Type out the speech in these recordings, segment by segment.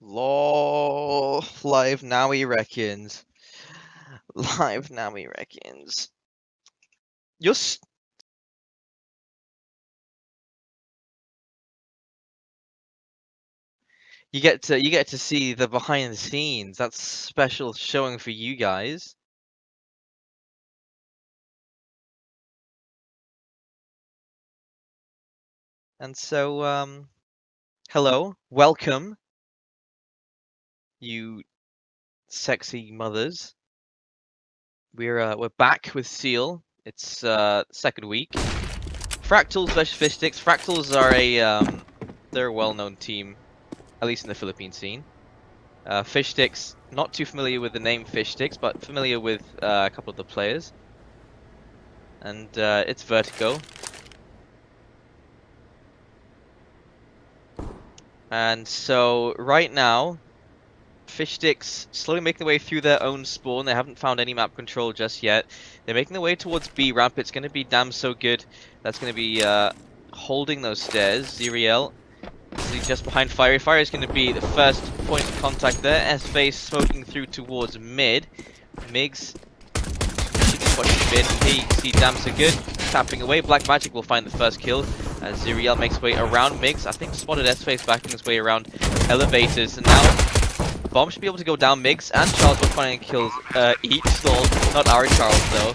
Lol. Live now he reckons. Live now he reckons. You're you get to see the behind the scenes. That's special showing for you guys. And so hello, welcome, you sexy mothers. We're back with S.E.A.L. It's second week. Fractals versus Fish Sticks. Fractals are they're a well-known team, at least in the Philippine scene. Fish Sticks, not too familiar with the name Fish Sticks, but familiar with a couple of the players. And it's Vertigo. And so right now, Fish Sticks slowly making their way through their own spawn. They haven't found any map control just yet. They're making their way towards B ramp. It's going to be Damn So Good. That's going to be holding those stairs. S.E.A.L just behind Fiery. Fiery is going to be the first point of contact there. S.E.A.L smoking through towards mid. Migs pushing mid. He see Damn So Good tapping away. Black Magic will find the first kill as S.E.A.L makes way around Migs. I think spotted S.E.A.L backing his way around elevators, and now Bomb should be able to go down Migs, and Charles will find kills each. Still, not our Charles though.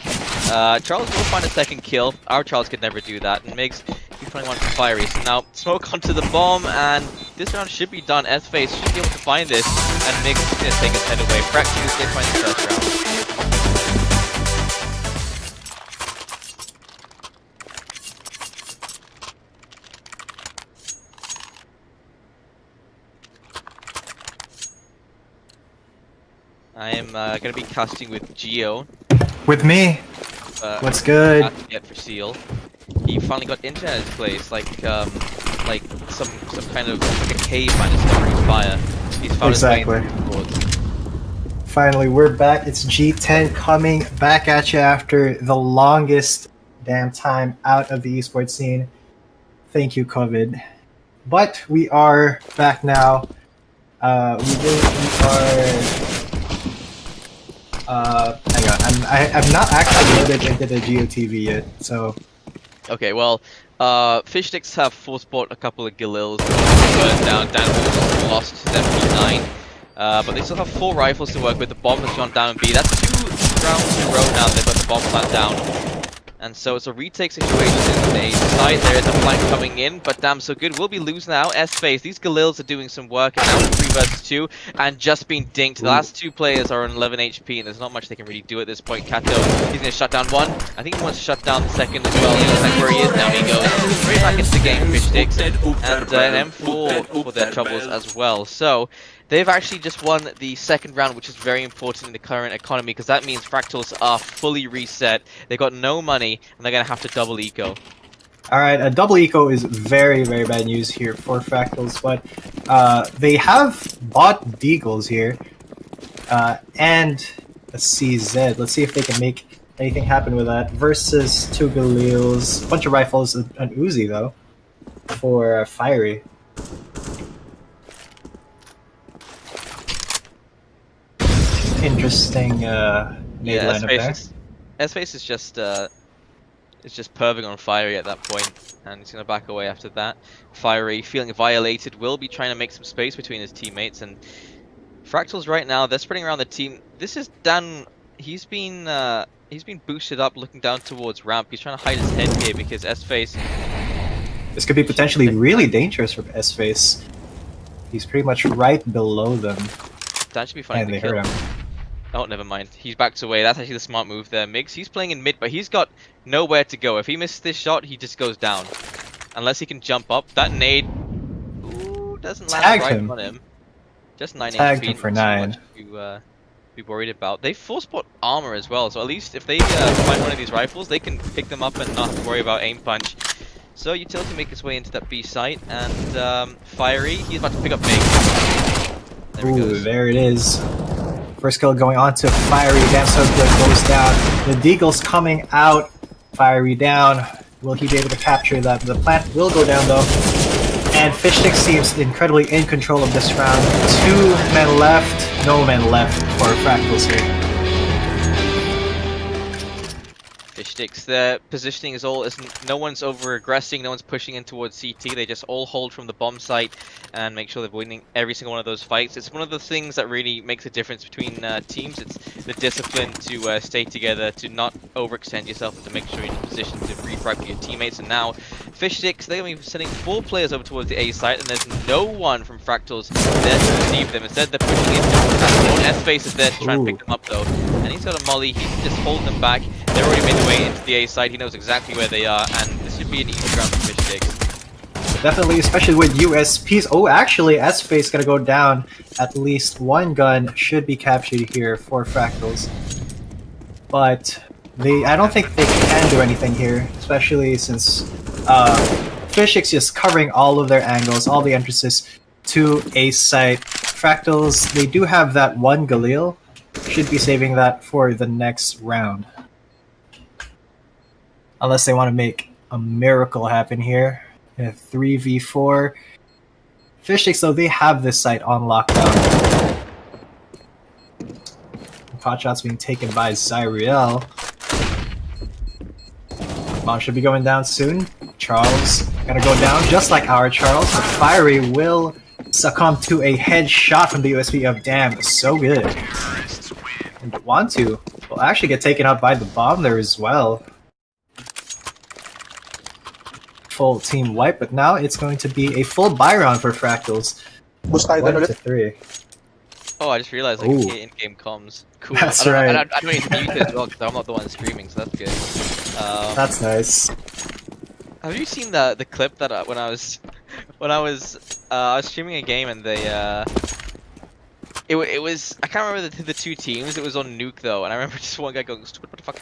Charles will find a second kill. Our Charles could never do that, and Migs he's finding one for Fiery. So now smoke onto the bomb, and this round should be done. S.E.A.L should be able to find this, and Migs is going to take his head away. Fractals they find the first round. I am going to be casting with Geo. With me. What's good? Yet for S.E.A.L. He finally got into his place, like some kind of like a cave kind of stuff fire. He's found exactly. Finally, we're back. It's G10 coming back at you after the longest damn time out of the esports scene. Thank you, COVID. But we are back now. Hang on. I'm not actually loaded into the GeoTV yet, so. Okay, well, Fish Sticks have force bought a couple of Galils, burned down. Dan lost his MP9, but they still have 4 rifles to work with. The bomb has gone down B. That's 2 rounds in a row now. They've got the bomb plant down. And so it's a retake situation in the side. There is a flank coming in, but Damn So Good will be losing now. S.E.A.L, these Galils are doing some work, and now 3 versus 2, and just being dinked. The last 2 players are on 11 HP, and there's not much they can really do at this point. Kato, he's going to shut down 1. I think he wants to shut down the second as well. He looks like where he is now. He goes straight back into the game, Fish Sticks, and an M4 for their troubles as well. So they've actually just won the second round, which is very important in the current economy, because that means Fractals are fully reset. They've got no money, and they're going to have to double eco. Alright, a double eco is very, very bad news here for Fractals, but they have bought Deagles here, and a CZ. Let's see if they can make anything happen with that. Versus 2 Galils, a bunch of rifles, an Uzi though, for Fiery. Interesting nade lineup there. S.E.A.L is just perving on Fiery at that point, and he's going to back away after that. Fiery, feeling violated, will be trying to make some space between his teammates, and Fractals right now, they're spreading around the team. This is Dan. He's been boosted up, looking down towards ramp. He's trying to hide his head here because S.E.A.L. This could be potentially really dangerous for S.E.A.L. He's pretty much right below them. Dan should be finding the kill. Oh, never mind. He backs away. That's actually the smart move there. Migs, he's playing in mid, but he's got nowhere to go. If he misses this shot, he just goes down. Unless he can jump up. That nade doesn't land right on him. Just 9 Tagged HP. Him for 9. To be worried about. They force bought armor as well, so at least if they find one of these rifles, they can pick them up and not have to worry about aim punch. So Utility make his way into that B site, and Fiery, he's about to pick up Migs. Ooh, there it is. First kill going on to Fiery. Damn So Good goes down. The Deagle's coming out. Fiery down. Will he be able to capture that? The plant will go down though. And Fishstick seems incredibly in control of this round. 2 men left, no men left for Fractals here. Fishsticks, their positioning is all isn't. No one's over aggressing. No one's pushing in towards CT. They just all hold from the bomb site and make sure they're winning every single one of those fights. It's one of the things that really makes a difference between teams. It's the discipline to stay together, to not overextend yourself, and to make sure you're in a position to refrag with your teammates. And now, Fishsticks, they're going to be sending 4 players over towards the A site, and there's no one from Fractals there to receive them. Instead, they're pushing into S.E.A.L is there to try and pick them up though, and he's got a molly. He can just hold them back. They're already made their way into the A side. He knows exactly where they are, and this should be an easy round for Fishsticks. Definitely, especially with USPs. Oh, actually, S.E.A.L is going to go down. At least one gun should be captured here for Fractals. But I don't think they can do anything here, especially since Fishsticks just covering all of their angles, all the entrances to A site. Fractals, they do have that one Galil. Should be saving that for the next round. Unless they want to make a miracle happen here. 3v4. Fishsticks, though, they have this site on lockdown. Pot shots being taken by S.E.A.L. Bomb should be going down soon. Charles gonna go down just like our Charles, but Fiery will succumb to a headshot from the USP of damn, so good. And Want to will actually get taken out by the bomb there as well. Full team wipe, but now it's going to be a full buy round for Fractals. 1-3. Oh, I just realized I can hear in-game comms. Cool. That's I right. don't need to mute it as well because I'm not the one streaming, so that's good. That's nice. Have you seen the clip that when I was streaming a game and they it was I can't remember the 2 teams. It was on Nuke though, and I remember just one guy going stupid what the fuck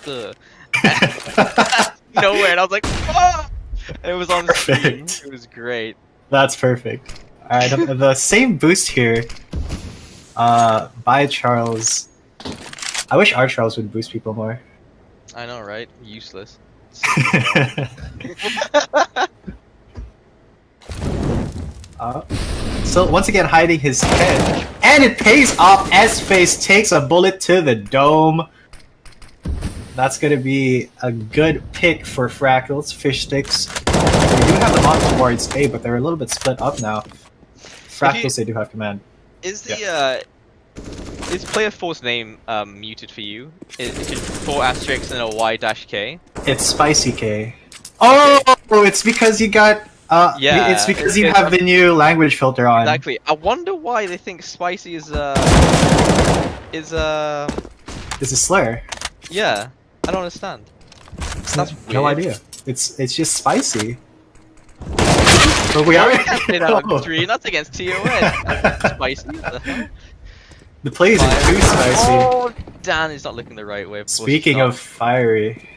nowhere, and I was like, oh! And it was on stream. It was great. That's perfect. All right, the same boost here. By Charles. I wish our Charles would boost people more. I know, right? Useless. So once again hiding his head, and it pays off. S-Face takes a bullet to the dome. That's gonna be a good pick for Fractals. Fishsticks. They do have them on towards A, but they're a little bit split up now. Fractals, they do have command. Is the is player 4's name muted for you? Is it 4 asterisks and a Y-K? It's Spicy K. Oh, it's because you got yeah, it's because you have the new language filter on. Exactly. I wonder why they think Spicy is a slur. Yeah, I don't understand. That's weird. No idea. It's just spicy. But we already can't say that on 3, not against TOS. Spicy. What the hell? The plays are too spicy. Oh, Dan is not looking the right way. Of Speaking of fiery,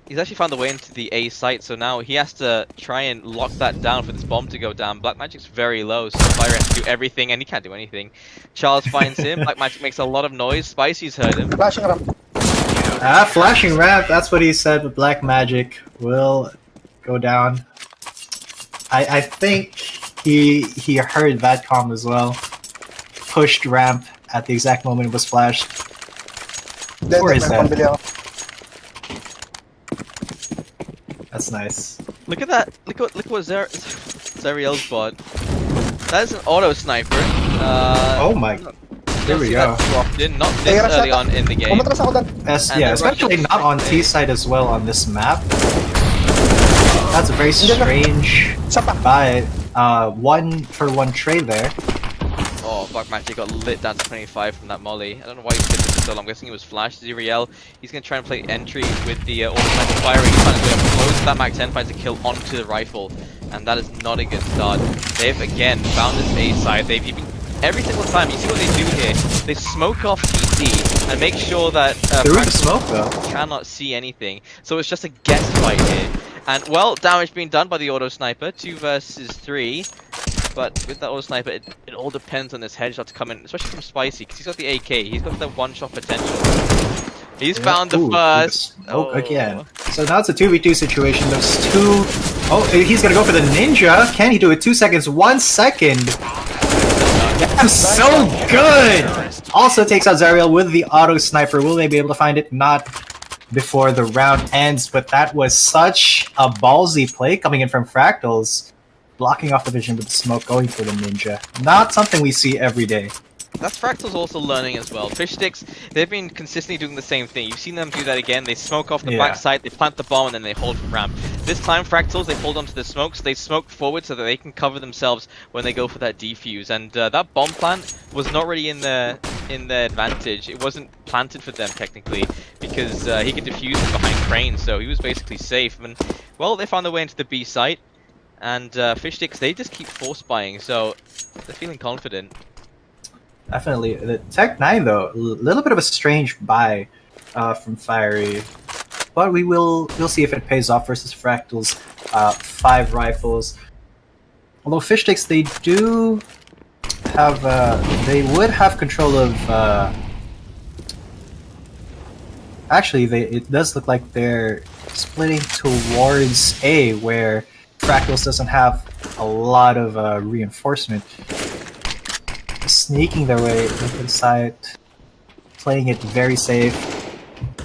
he's actually found the way into the A site, so now he has to try and lock that down for this bomb to go down. Black Magic's very low, so Fire has to do everything, and he can't do anything. Charles finds him. Black Magic makes a lot of noise. Spicy's heard him. Flashing ramp. That's what he said. But Black Magic will go down. I think he heard that comm as well. Pushed ramp at the exact moment it was flashed. For his head. That's nice. Look at that! Look what Zeriel's bought. That is an auto sniper. Oh my! There we go. Not this early on in the game. Yeah, especially not on T side as well on this map. That's a very strange buy. 1-for-1 trade there. Oh, Black Magic got lit down to 25 from that molly. I don't know why he did this for so long. I'm guessing it was flash. Z.Real, he's going to try and play entry with the auto sniper firing. He's trying to go close to that Mac 10, finds a kill onto the rifle. And that is not a good start. They've again found this A side. They've even every single time, you see what they do here? They smoke off TC and make sure that through the smoke though cannot see anything. So it's just a guess fight here. And well, damage being done by the auto sniper, 2 versus 3. But with that auto sniper, it all depends on this headshot to come in, especially from Spicy, because he's got the AK, he's got the one-shot potential. He's Yep. found the Ooh, through the first. smoke again. Oh. So now it's a 2v2 situation. Those two. Oh, he's gonna go for the ninja. Can he do it? 2 seconds. 1 second. I'm so good. Also takes out Zariel with the auto sniper. Will they be able to find it? Not before the round ends. But that was such a ballsy play coming in from Fractals, blocking off the vision with the smoke, going for the ninja. Not something we see every day. That's Fractal's also learning as well. Fish sticks, they've been consistently doing the same thing. You've seen them do that again. They smoke off the Yeah. backside, they plant the bomb, and then they hold from ramp. This time, Fractals, they hold onto the smokes. They smoke forward so that they can cover themselves when they go for that defuse. And that bomb plant was not really in their advantage. It wasn't planted for them technically because he could defuse it behind Crane, so he was basically safe. And well, they found their way into the B site, and Fish sticks, they just keep force buying, so they're feeling confident. Definitely. The Tech 9, though, a little bit of a strange buy from Fiery. But we'll see if it pays off versus Fractal's 5 rifles. Although Fish Sticks, they do have... they would have control of... actually, it does look like they're splitting towards A, where Fractals doesn't have a lot of reinforcement. Sneaking their way into the site, playing it very safe,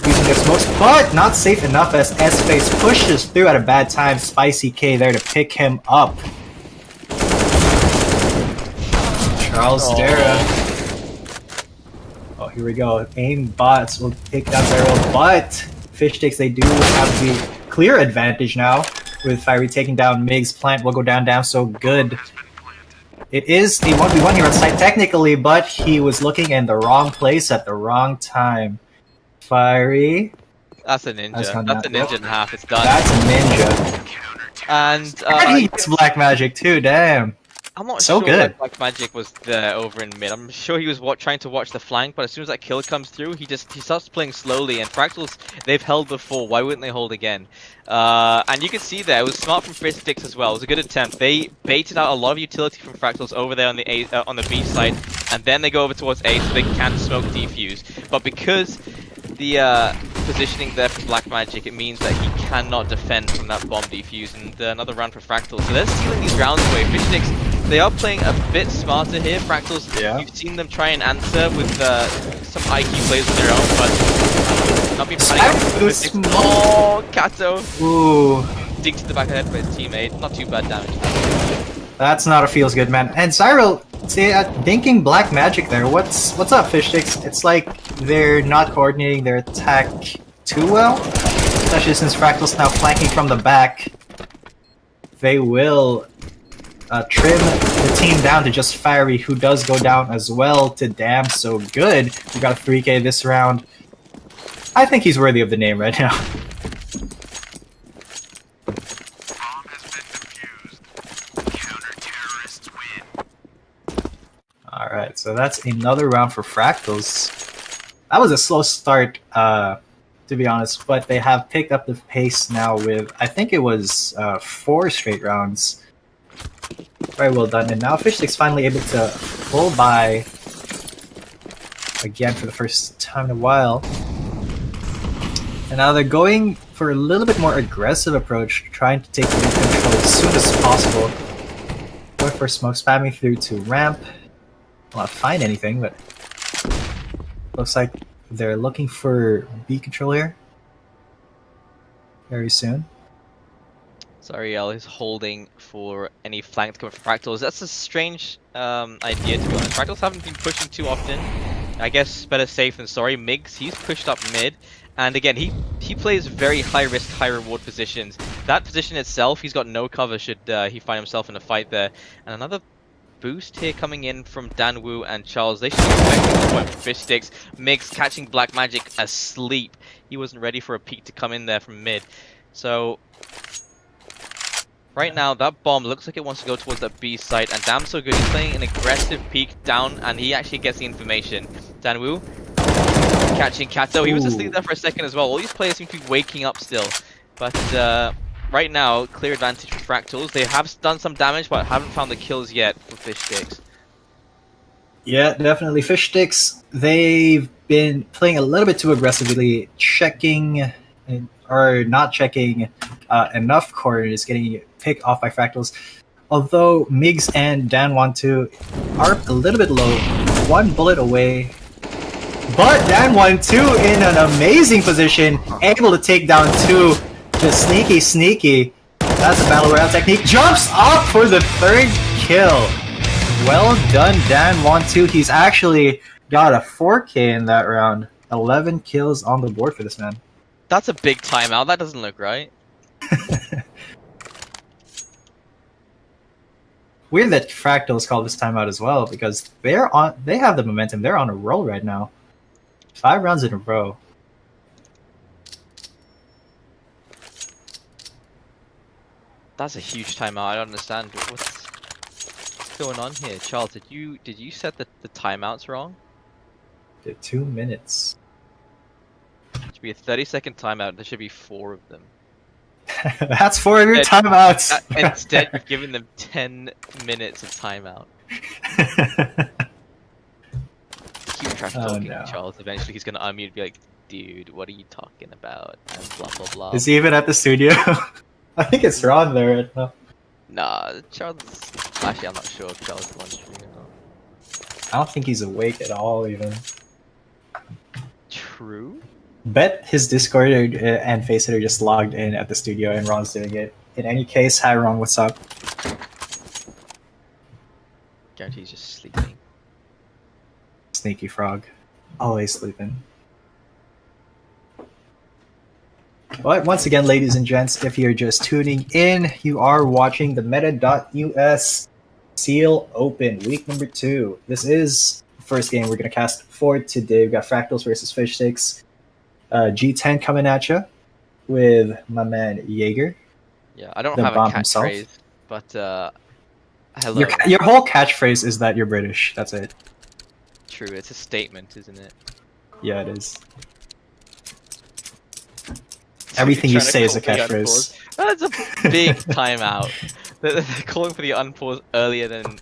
using their smokes, but not safe enough as S.E.A.L pushes through at a bad time. Spicy K there to pick him up. Charles Dara. Oh, here we go. Aim bots will take down Zariel, but Fish Sticks, they do have the clear advantage now with Fiery taking down Migs. Plant will go down so good. It is a 1v1 here on site technically, but he was looking in the wrong place at the wrong time. Fiery. That's a ninja. That's That's a ninja and a half. It's done. That's a ninja. And he gets black magic too, damn. I'm not So sure good. that Black Magic was there over in mid. I'm sure he was trying to watch the flank, but as soon as that kill comes through, he starts playing slowly. And Fractals, they've held before. Why wouldn't they hold again? And you can see there, it was smart from Fish Sticks as well. It was a good attempt. They baited out a lot of utility from Fractals over there on the B side, and then they go over towards A so they can smoke defuse. But because the positioning there for Black Magic, it means that he cannot defend from that bomb defuse, and another round for Fractals. So they're stealing these rounds away. Fish Sticks, they are playing a bit smarter here. Fractals, Yeah. you've seen them try and answer with some IQ plays of their own, but not being planning. Oh, Kato! Ooh, Digs to the back of the head by his teammate. Not too bad damage. that's not a feels good, man. And Cyril, dinking black magic there. What's up, Fish Sticks? It's like they're not coordinating their attack too well, especially since Fractal's now flanking from the back. They will trim the team down to just Fiery, who does go down as well to damn so good. We got a 3k this round. I think he's worthy of the name right now. Alright, so that's another round for Fractals. That was a slow start, to be honest, but they have picked up the pace now with, I think it was 4 straight rounds. Very well done. And now Fish Stick's finally able to full buy again for the first time in a while. And now they're going for a little bit more aggressive approach, trying to take lead control as soon as possible. Going for smoke, spamming through to ramp. Will not find anything, but looks like they're looking for B control here very soon. Sorry, S.E.A.L is holding for any flank to come from Fractals. That's a strange idea, to be honest. Fractals haven't been pushing too often. I guess better safe than sorry. Migs, he's pushed up mid. And again, he plays very high risk, high reward positions. That position itself, he's got no cover should he find himself in a fight there. And another boost here coming in from Danwoo and Charles. They should be expecting the point from Fish Sticks. Migs catching Black Magic asleep. He wasn't ready for a peek to come in there from mid. So right now, that bomb looks like it wants to go towards that B site, and damn so good. He's playing an aggressive peek down, and he actually gets the information. Danwoo catching Kato. He was asleep there for a second as well. All these players seem to be waking up still. But right now, clear advantage for Fractals. They have done some damage, but haven't found the kills yet for Fish Sticks. Yeah, definitely. Fish sticks, they've been playing a little bit too aggressively, checking or not checking enough corners, getting picked off by Fractals. Although Migs and Dan want to are a little bit low, one bullet away. But Dan 1-2 in an amazing position, able to take down 2. Just sneaky. That's a battle royale technique. Jumps up for the 3rd kill. Well done, Dan 1-2. He's actually got a 4K in that round. 11 kills on the board for this man. That's a big timeout. That doesn't look right. Weird that Fractals called this timeout as well because they have the momentum. They're on a roll right now. 5 rounds in a row. That's a huge timeout. I don't understand what's going on here. Charles, did you set the timeouts wrong? Did 2 minutes. It should be a 30-second timeout. There should be 4 of them. That's 4 of your timeouts. Instead, you've given them 10 minutes of timeout. Keep trash talking, no. Charles. Eventually, he's gonna unmute and be like, "Dude, what are you talking about?" And blah blah blah. Is he even at the studio? I think it's Ron there right now. Nah, Charles. Actually, I'm not sure if Charles is on stream or not. I don't think he's awake at all, even. True. Bet his Discord and Faceit are just logged in at the studio and Ron's doing it. In any case, hi Ron, what's up? Guarantee he's just sleeping. Sneaky frog. Always sleeping. But once again, ladies and gents, if you're just tuning in, you are watching the Meta.US S.E.A.L Open, week number 2. This is the first game we're going to cast for today. We've got Fractals versus Fish Sticks. G10 coming at you with my man Jaeger. Yeah, I don't The have a bomb catchphrase, but hello. Your whole catchphrase is that you're British. That's it. True, it's a statement, isn't it? Yeah, it is. Everything you say is a catchphrase. That's a big timeout. They're calling for the unpause earlier than.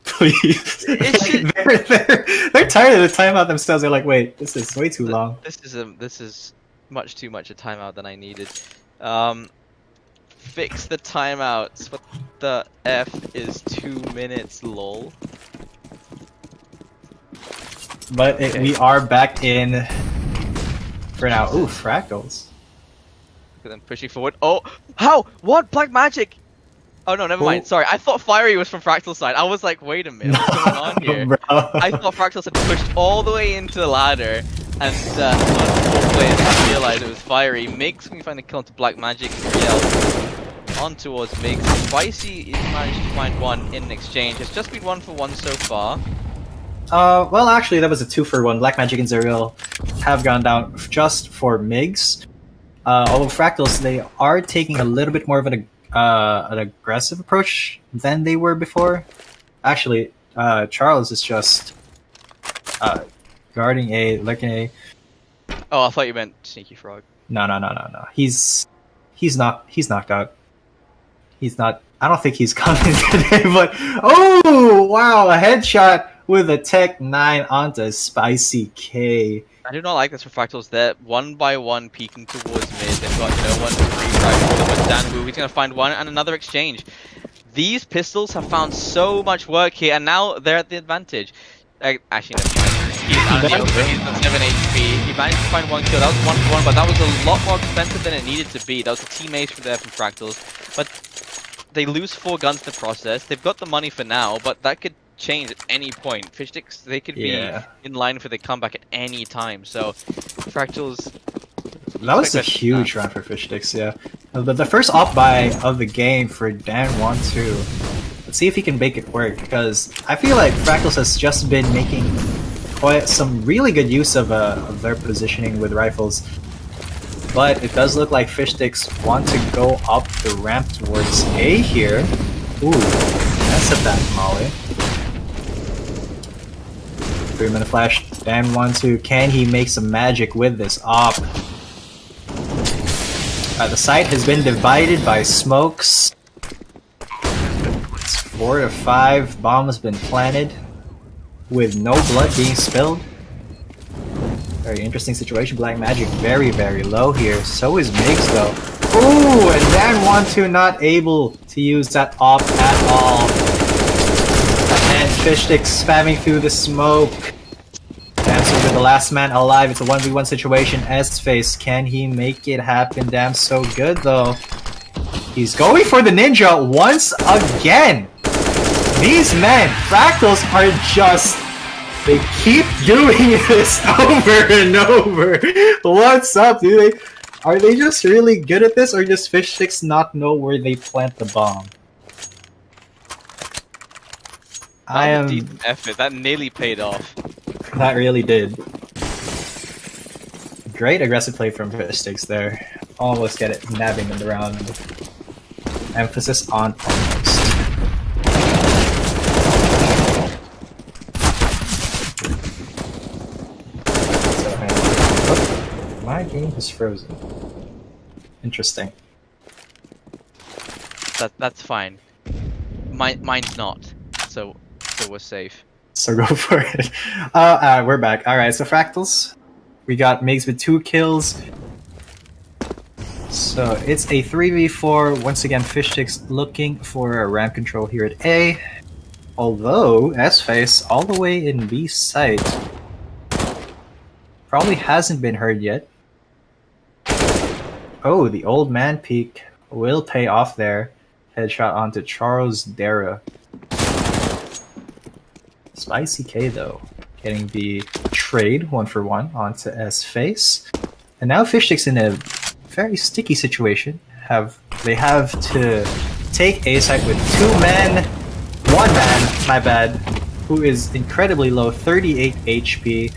Please. They're tired of the timeout themselves. They're like, wait, this is way too long. This is much too much a timeout than I needed. Fix the timeouts. What the F is 2 minutes, lol. But we are back in for now. Ooh, Fractals. Look at them pushing forward. Oh, how? What? Black magic? Oh no, never mind. Sorry, I thought Fiery was from Fractal's side. I was like, wait a minute, what's going on here? Bro. I thought Fractals had pushed all the way into the ladder, and 4 players didn't realize it was Fiery. Migs, we find the kill into Black Magic. S.E.A.L on towards Migs. Spicy is managed to find one in exchange. It's just been 1 for 1 so far. Well, actually, that was a 2 for 1. Black Magic and S.E.A.L have gone down just for Migs. Although Fractals, they are taking a little bit more of an aggressive approach than they were before. Actually, Charles is just guarding A, lurking A. Oh, I thought you meant Sneaky Frog. No. He's knocked out. He's not. I don't think he's coming today. But oh wow, a headshot with a Tech 9 onto Spicy K. I do not like this for Fractals. They're 1 by 1 peeking towards mid. They've got no one to free them, but Dan Wu, he's going to find one and another exchange. These pistols have found so much work here, and now they're at the advantage. Actually, never mind. He's on 7 HP. He managed to find 1 kill. That was 1 for 1, but that was a lot more expensive than it needed to be. That was a team ace from Fractals. But they lose 4 guns in the process. They've got the money for now, but that could change at any point. Fish Sticks, they could be in line for the comeback at any time. So, Fractals. That was a huge round for Fish Sticks, yeah. The first op buy of the game for Dan 1-2. Let's see if he can make it work, because I feel like Fractals has just been making quite some really good use of their positioning with rifles. But it does look like Fish Sticks want to go up the ramp towards A here. Ooh, that's a bad molly. 3-minute flash. Dan 1-2. Can he make some magic with this op? The site has been divided by smokes. It's 4 to 5. Bomb has been planted. with no blood being spilled. Very interesting situation. Black Magic very, very low here. So is Migs though. Ooh, and Dan12 not able to use that op at all. And Fishstick spamming through the smoke. Damso with the last man alive. It's a 1v1 situation. S-Face, can he make it happen? Damn so good though. He's going for the ninja once again. These men, Fractals, are just... they keep doing this over and over. What's up, dude? Are they just really good at this, or does Fishsticks not know where they plant the bomb? I am... a decent effort. That nearly paid off. That really did. Great aggressive play from Fishsticks there. Almost get it, nabbing in the round. Emphasis on almost. My game is frozen. Interesting. That's fine. Mine's not. So we're safe. So go for it. We're back. Alright, so Fractals. We got Migs with 2 kills. So it's a 3v4. Once again, Fishsticks looking for a ramp control here at A. Although, S-Face all the way in B site probably hasn't been heard yet. Oh, the old man peak will pay off there. Headshot onto Charles Dara. Spicy K though, getting the trade 1-for-1 onto S-Face. And now Fishsticks in a very sticky situation. They have to take A site with 2 men, 1 man, my bad, who is incredibly low, 38 HP.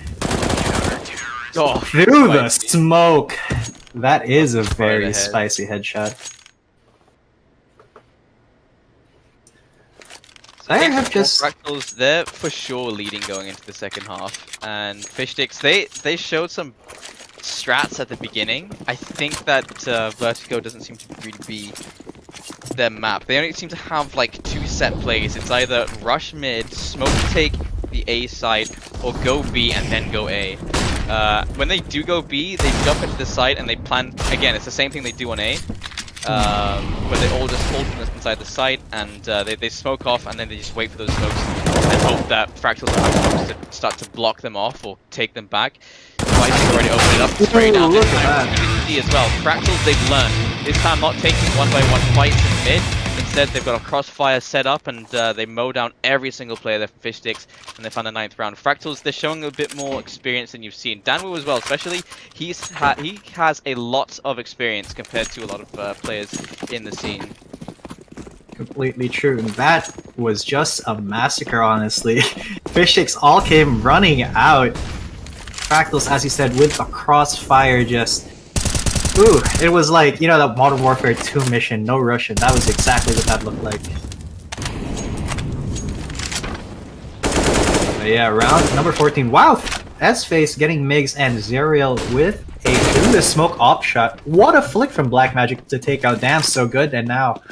Oh, through the smoke. That is a very spicy headshot. So I have just Fractals, they're for sure leading going into the second half, and Fishsticks they showed some strats at the beginning. I think that Vertigo doesn't seem to really be their map. They only seem to have like 2 set plays. It's either rush mid, smoke to take the A side, or go B and then go A. When they do go B, they jump into the site and they plan again. It's the same thing they do on A, but they all just hold inside the site and they smoke off, and then they just wait for those smokes and hope that Fractals are have to start to block them off or take them back. Vice's already opened it up straight down this time. As well, Fractals, they've learned this time not taking 1-by-1 fights in mid. Instead, they've got a crossfire set up, and they mow down every single player there for Fishsticks, and they found the 9th round. Fractals, they're showing a bit more experience than you've seen. Danwu as well, especially, he has a lot of experience compared to a lot of players in the scene. Completely true, and that was just a massacre, honestly. Fishsticks all came running out. Fractals, as you said, with a crossfire just... Ooh, it was like, you know, that Modern Warfare 2 mission, no Russian. That was exactly what that looked like. But yeah, round number 14. Wow! S-Face getting Migs and Zerial with a through the smoke op shot. What a flick from Black Magic to take out Damn so good, and now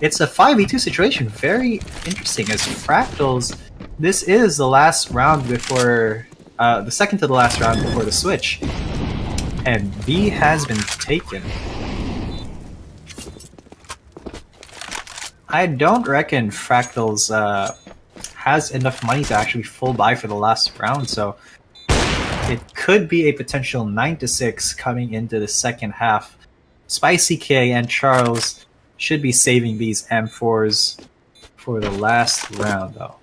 it's a 5v2 situation. Very interesting as Fractals. This is the last round before, the second to the last round before the switch. And B has been taken. I don't reckon Fractals has enough money to actually full buy for the last round, so it could be a potential 9-6 coming into the second half. Spicy K and Charles should be saving these M4s for the last round, though.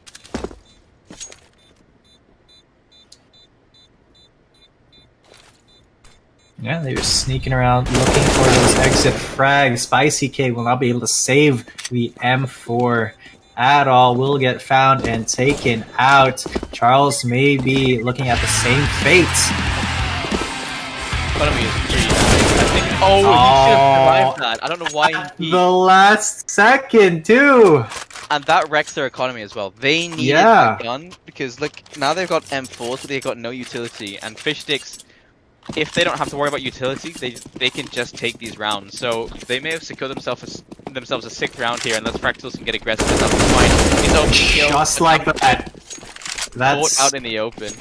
Yeah, they're sneaking around looking for those exit frags. Spicy K will not be able to save the M4 at all. Will get found and taken out. Charles may be looking at the same fate. Oh, he should have survived that. I don't know why he... The last second, too! And that wrecks their economy as well. They needed a gun, because look, now they've got M4s, but they've got no utility. And Fishsticks, if they don't have to worry about utility, they can just take these rounds. So they may have secured themselves a 6th round here, unless Fractals can get aggressive enough to find his own kill. Just like that. Caught out in the open.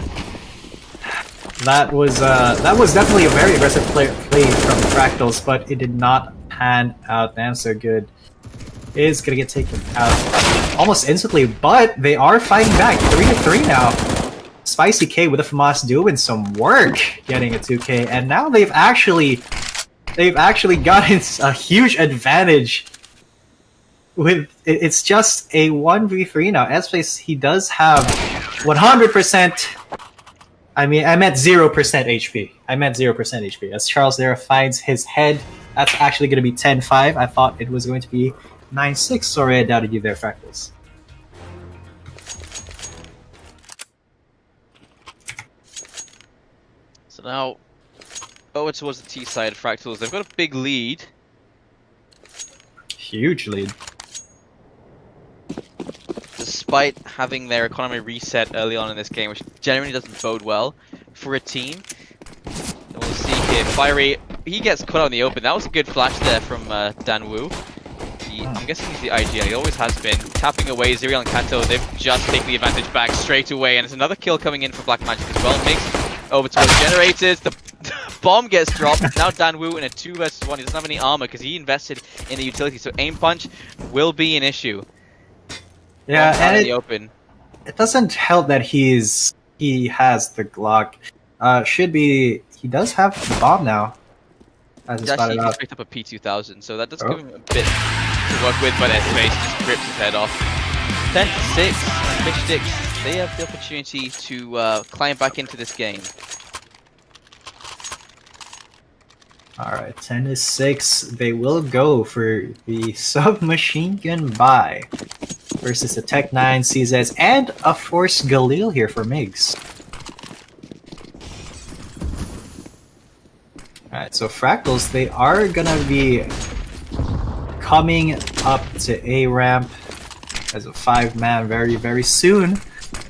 That was definitely a very aggressive play from Fractals, but it did not pan out damn so good. It is gonna get taken out almost instantly, but they are fighting back 3-3 now. Spicy K with the FAMAS doing some work getting a 2K, and now they've actually gotten a huge advantage. With it's just a 1v3 now. S.E.A.L, he does have 100%. I mean, I meant 0% HP. I meant 0% HP. As Charles there finds his head, that's actually going to be 10-5. I thought it was going to be 9-6. Sorry, I doubted you there, Fractals. So now, over towards the T side, Fractals. They've got a big lead. Huge lead. Despite having their economy reset early on in this game, which generally doesn't bode well for a team. And we'll see here, Fiery, he gets caught out in the open. That was a good flash there from Dan Wu. I'm guessing he's the IGL, he always has been. Tapping away, Z.E.A.L and Kato, they've just taken the advantage back straight away, and it's another kill coming in for Black Magic as well. Mix over towards generators, the bomb gets dropped. Now Dan Wu in a 2 versus 1, he doesn't have any armor because he invested in the utility, so aim punch will be an issue. Yeah, and in the open. It doesn't help that he has the Glock. He does have the bomb now. He's picked up a P2000, so that does give him a bit to work with, but S.E.A.L just rips his head off. 10-6, Fish Sticks, they have the opportunity to climb back into this game. Alright, 10-6. They will go for the submachine gun buy versus the Tech 9 CZs and a Force Galil here for Migs. Alright, so Fractals, they are gonna be coming up to A ramp as a 5-man very, very soon.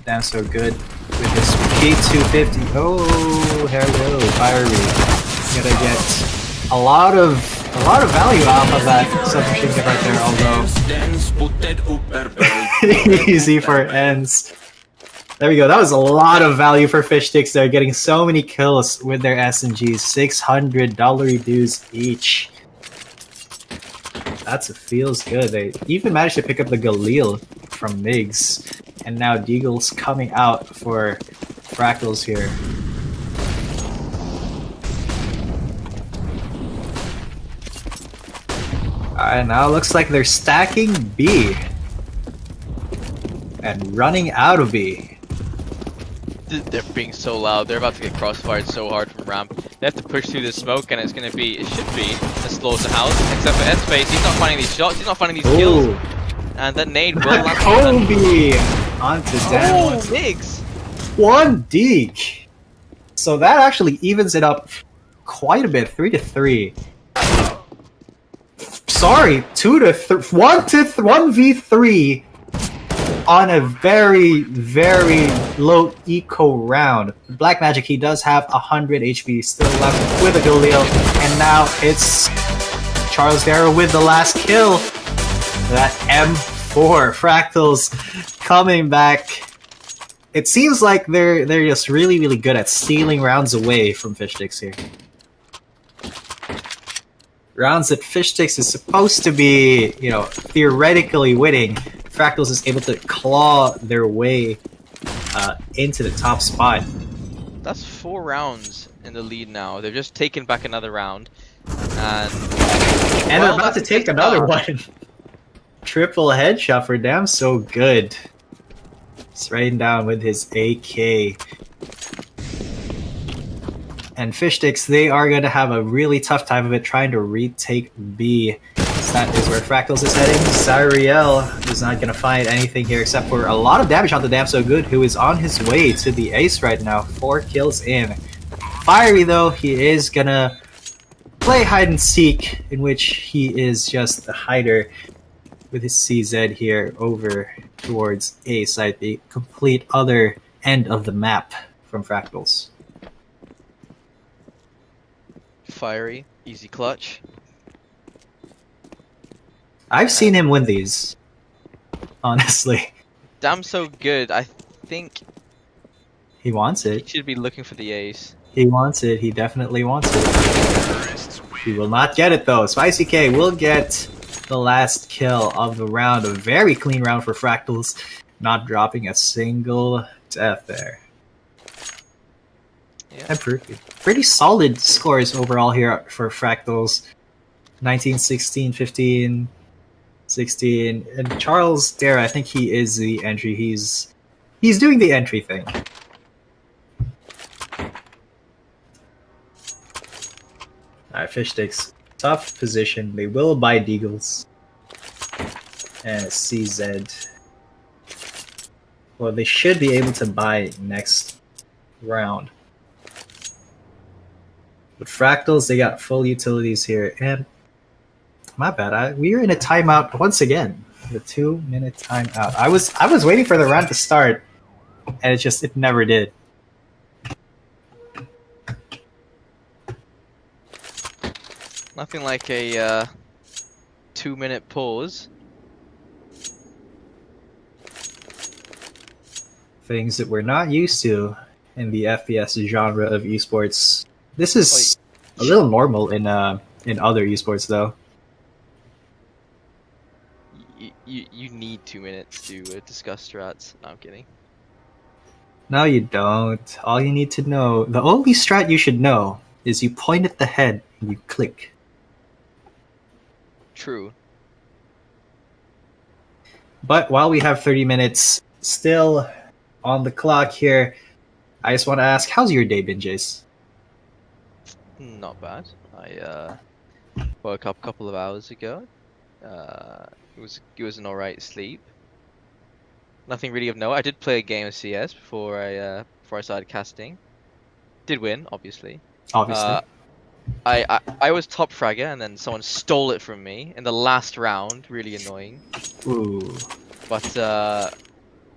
Damn so good with this P250. Oh, hello, Fiery. Gonna get a lot of value off of that submachine gun right there, although easy for ends. There we go. That was a lot of value for Fish Sticks. They're getting so many kills with their SMGs. $600 dues each. Feels good. They even managed to pick up the Galil from Migs. And now Deagle's coming out for Fractals here. Alright, now it looks like they're stacking B. And running out of B. They're being so loud. They're about to get crossfired so hard from ramp. They have to push through the smoke, and it should be a slaughterhouse. Except for S.E.A.L, he's not finding these shots, he's not finding these kills. And that nade will land. Kobe onto Dan. Migs. 1 Deek. So that actually evens it up quite a bit. 3-3. Sorry, 1v3 on a very, very low eco round. Black Magic, he does have 100 HP still left with a Galil, and now it's Charles Darrow with the last kill. That M4 Fractals coming back. It seems like they're just really, really good at stealing rounds away from Fish Sticks here. Rounds that Fish Sticks is supposed to be, theoretically winning. Fractals is able to claw their way into the top spot. That's 4 rounds in the lead now. They've just taken back another round. And they're about to take another one. Triple headshot for them, so good. He's writing down with his AK. And Fish Sticks, they are going to have a really tough time of it trying to retake B. So that is where Fractals is heading. S.E.A.L is not going to find anything here except for a lot of damage on the Damn So Good, who is on his way to the ace right now. 4 kills in. Fiery, though, he is going to play hide and seek, in which he is just the hider with his CZ here over towards A side, the complete other end of the map from Fractals. Fiery, easy clutch. I've seen him win these, honestly. Damn So Good, I think He wants He it. should be looking for the ace. He wants it. He definitely wants it. He will not get it though. Spicy K will get the last kill of the round. A very clean round for Fractals, not dropping a single death there. Yeah. And pretty solid scores overall here for Fractals. 19, 16, 15, 16. And Charles Dare, I think he is the entry. He's doing the entry thing. Alright, Fish Sticks. Tough position. They will buy Deagles. And CZ. Well, they should be able to buy next round. But Fractals, they got full utilities here. And my bad, we are in a timeout once again. The 2-minute timeout. I was waiting for the round to start, and it never did. Nothing like a 2-minute pause. Things that we're not used to in the FPS genre of esports. This is a little normal in other esports though. You need 2 minutes to discuss strats. No, I'm kidding. No, you don't. All you need to know, the only strat you should know, is you point at the head and you click. True. But while we have 30 minutes still on the clock here, I just want to ask, how's your day been, Jace? Not bad. I woke up a couple of hours ago. It was an alright sleep. Nothing really of note. I did play a game of CS before I started casting. Did win, obviously. Obviously. I was top fragger and then someone stole it from me in the last round. Really annoying. Ooh. But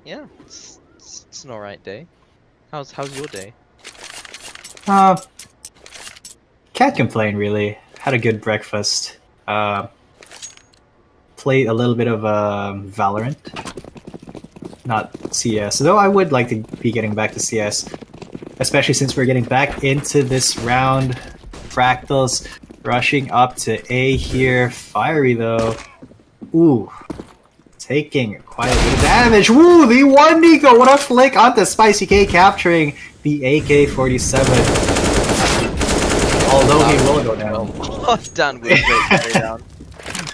yeah, it's an alright day. How's your day? Can't complain really. Had a good breakfast. Played a little bit of Valorant. Not CS, though I would like to be getting back to CS, especially since we're getting back into this round. Fractals rushing up to A here. Fiery though. Ooh. Taking quite a bit of damage. Woo! The one Nico! What a flick onto Spicy K, capturing the AK-47. Although he will go down. Done with it. Down.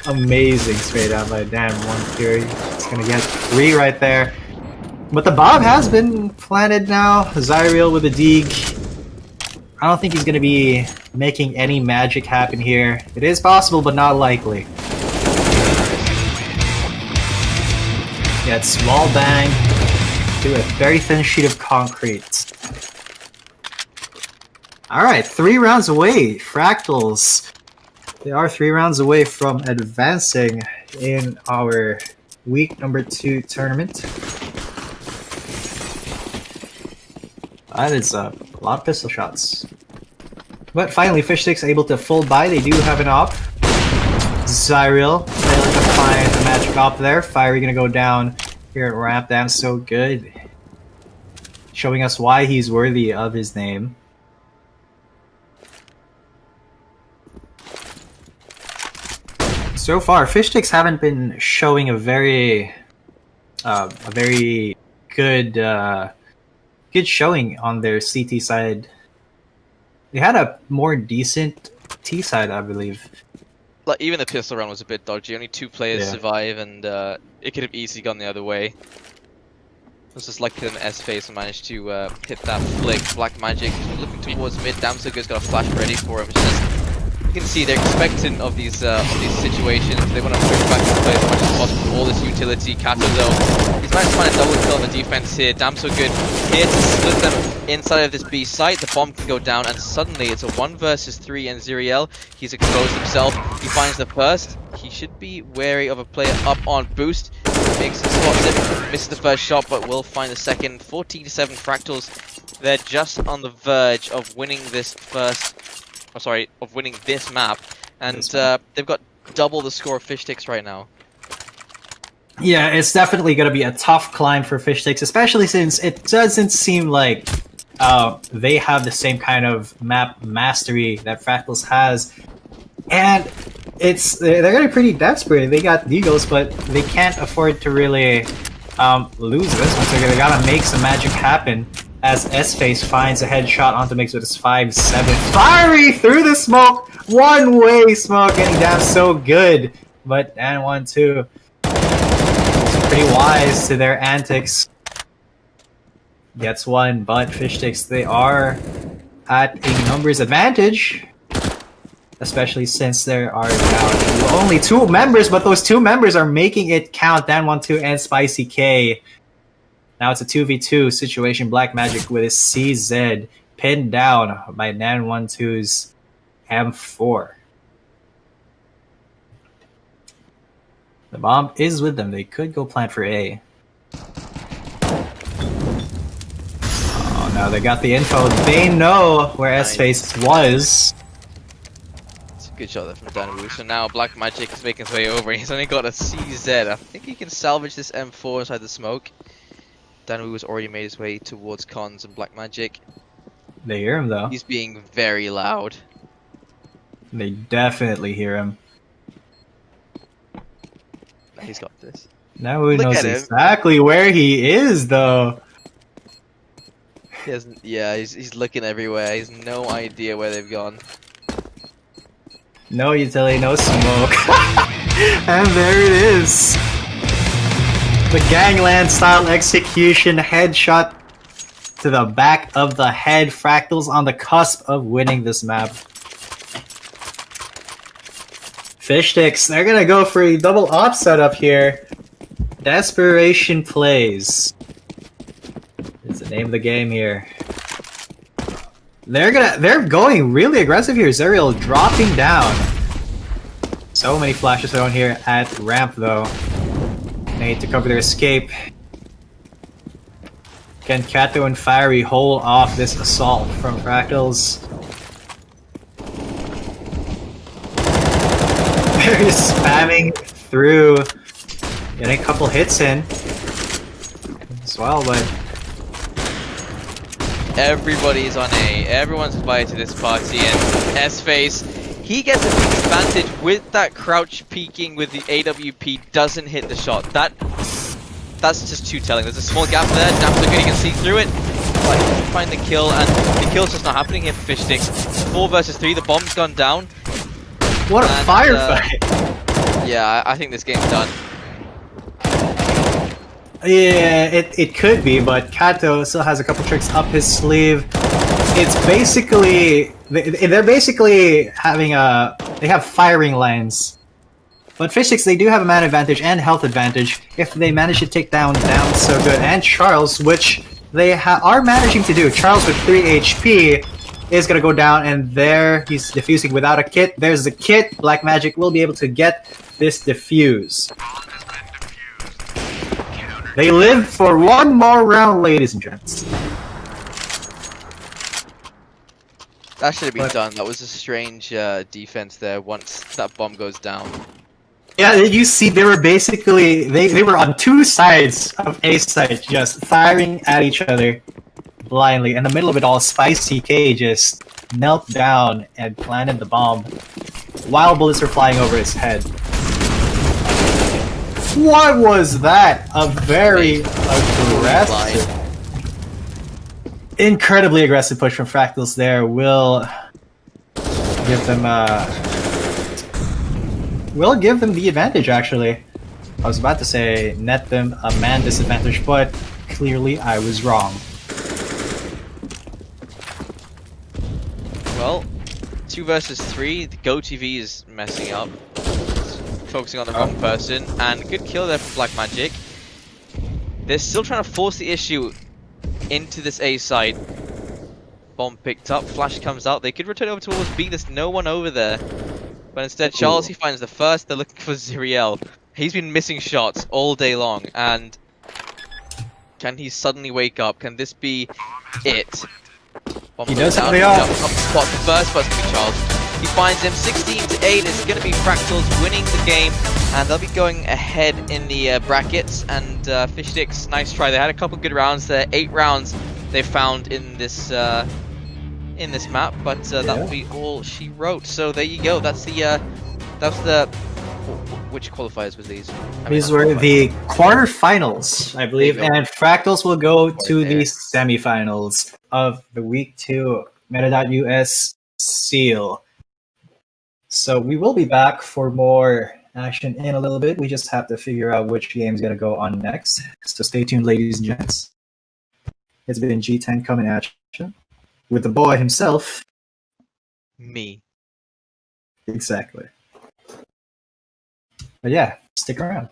Amazing spray down by Dan. One Fury. It's gonna get 3 right there. But the bomb has been planted now. Zyriel with a Deeg. I don't think he's gonna be making any magic happen here. It is possible, but not likely. Yeah, it's small bang to a very thin sheet of concrete. Alright, 3 rounds away. Fractals. They are 3 rounds away from advancing in our week number 2 tournament. That is a lot of pistol shots. But finally, Fish Sticks able to full buy. They do have an op. Zyriel failing to find the magic op there. Fiery gonna go down here at ramp. Damn, so good. Showing us why he's worthy of his name. So far, Fish Sticks haven't been showing a very good good showing on their CT side. They had a more decent T side, I believe. Like even the pistol round was a bit dodgy. Only 2 players survive, and it could have easily gone the other way. It was just like an S face and managed to hit that flick. Black Magic looking towards mid. Damsogo's got a flash ready for him. It's just, you can see they're expectant of these situations. They want to push back and play as much as possible. All this utility. Kato though, he's managed to find a double kill on the defense here. Damsogod here to split them inside of this B site. The bomb can go down, and suddenly it's a 1 versus 3, and Zyriel, he's exposed himself. He finds the first. He should be wary of a player up on boost. Makes some spots it, misses the first shot, but will find the second. 14-7 Fractals. They're just on the verge of winning this of winning this map, and they've got double the score of Fish Sticks right now. Yeah, it's definitely going to be a tough climb for Fish Sticks, especially since it doesn't seem like they have the same kind of map mastery that Fractals has, and they're going to be pretty desperate. They got Deagles, but they can't afford to really lose this one, so they gotta make some magic happen. As S-Face finds a headshot onto Mix with his 5-7. Fiery through the smoke! One-way smoke getting down so good. But and 1-2. Pretty wise to their antics. Gets one, but Fish Sticks, they are at a numbers advantage. Especially since there are now only 2 members, but those 2 members are making it count. Dan12 and Spicy K. Now it's a 2v2 situation. Black Magic with his CZ pinned down by Dan12's M4. The bomb is with them. They could go plant for A. Oh, now they got the info. They know where S-Face was. It's a good shot there from Danu. So now Black Magic is making his way over. He's only got a CZ. I think he can salvage this M4 inside the smoke. Danu has already made his way towards Cons and Black Magic. They hear him though. He's being very loud. They definitely hear him. He's got this. Now who knows exactly where he is though. He hasn't, yeah, he's looking everywhere. He has no idea where they've gone. No utility, no smoke. And there it is. The gangland style execution headshot to the back of the head. Fractals on the cusp of winning this map. Fish Sticks, they're gonna go for a double op setup here. Desperation plays is the name of the game here. They're going really aggressive here. Z.E.A.L dropping down. So many flashes around here at ramp though. They need to cover their escape. Can Kato and Fiery hold off this assault from Fractals? They're just spamming through, getting a couple hits in as well, but everybody's on A. Everyone's invited to this party, and S-Face, he gets a big advantage with that crouch peeking with the AWP, doesn't hit the shot. That's just too telling. There's a small gap there. Damn so good he can see through it. But he doesn't find the kill, and the kill's just not happening here for Fish Sticks. 4 versus 3. The bomb's gone down. What a firefight! Yeah, I think this game's done. Yeah, it could be, but Kato still has a couple tricks up his sleeve. It's basically they're basically having they have firing lines. But Fish Sticks, they do have a man advantage and health advantage if they manage to take down so good. And Charles, which they are managing to do. Charles with 3 HP is going to go down, and there he's defusing without a kit. There's the kit. Black Magic will be able to get this defuse. They live for one more round, ladies and gents. That should have been done. That was a strange defense there once that bomb goes down. Yeah, you see, they were basically they were on 2 sides of A site, just firing at each other blindly. In the middle of it all, Spicy K just knelt down and planted the bomb while bullets were flying over his head. What was that? A very aggressive, incredibly aggressive push from Fractals there will give them the advantage, actually. I was about to say net them a man disadvantage, but clearly I was wrong. Well, 2 versus 3. The GoTV is messing up. Focusing on the wrong person, and good kill there from Black Magic. They're still trying to force the issue into this A side. Bomb picked up, flash comes out. They could return over towards B. There's no one over there. But instead, Charles, he finds the first. They're looking for Z.E.A.L. He's been missing shots all day long, and can he suddenly wake up? Can this be it? Bomb He does down, have the up spot first, but it's gonna be Charles. He finds him 16-8. It's going to be Fractals winning the game, and they'll be going ahead in the brackets. And Fish Sticks, nice try. They had a couple good rounds there. 8 rounds they found in this map, but that will be all she wrote. So there you go. That's the which qualifiers was these? These were the quarterfinals, I believe, and Fractals will go to the semifinals of the Week 2 Meta.US S.E.A.L. So we will be back for more action in a little bit. We just have to figure out which game is going to go on next. So stay tuned, ladies and gents. It's been G10 coming at you with the boy himself. Me. Exactly. But yeah, stick around.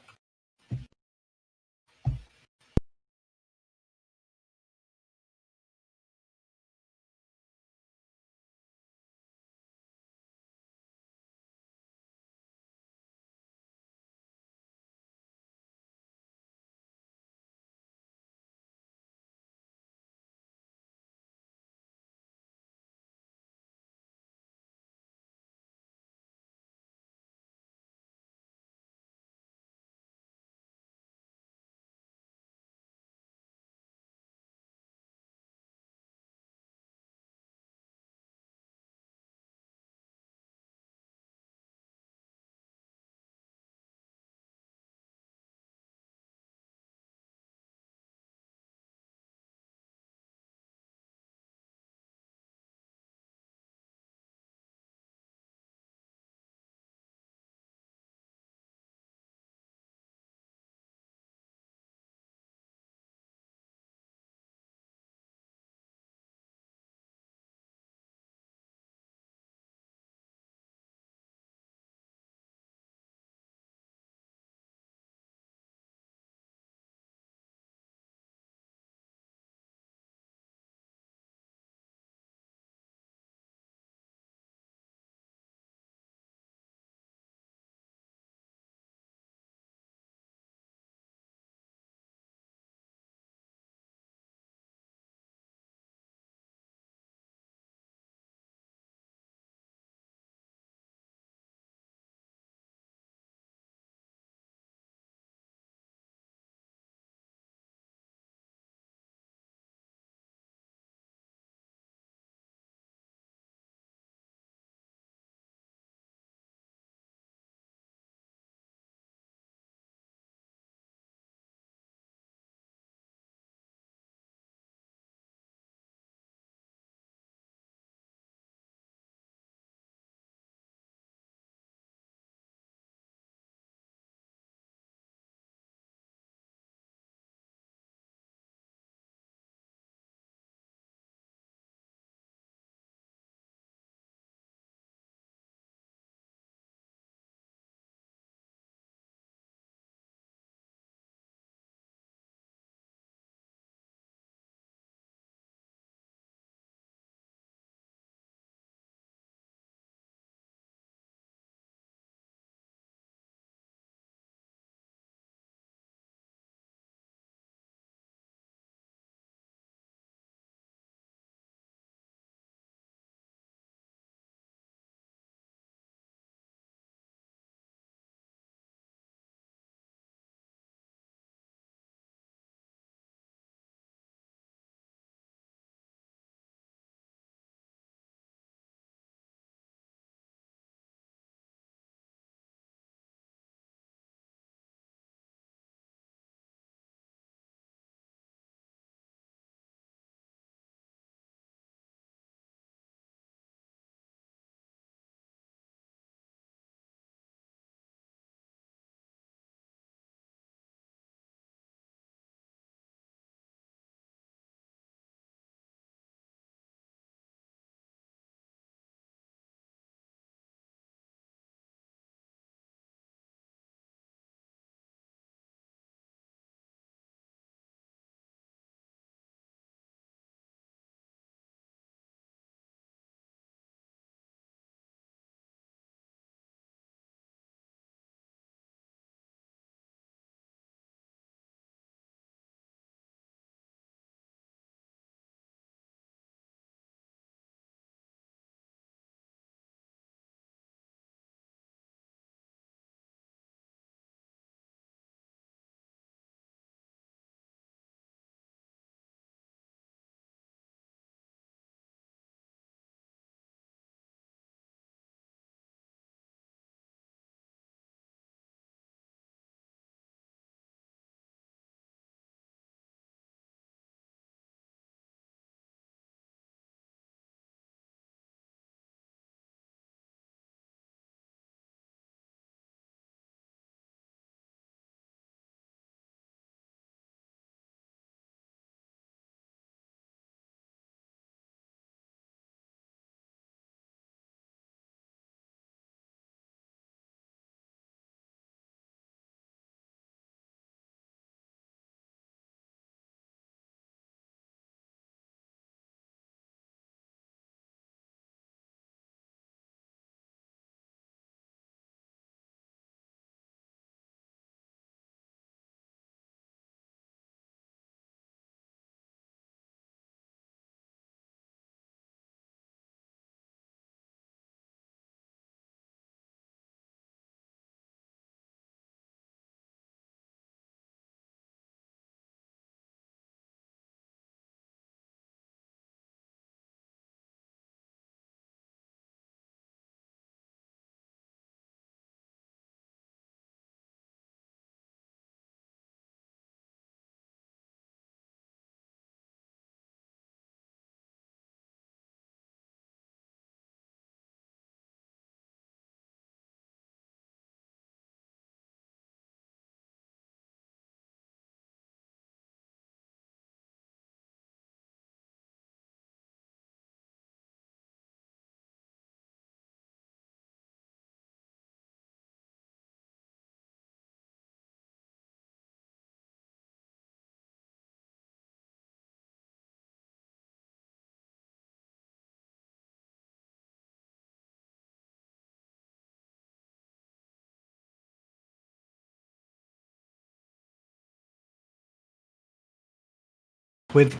with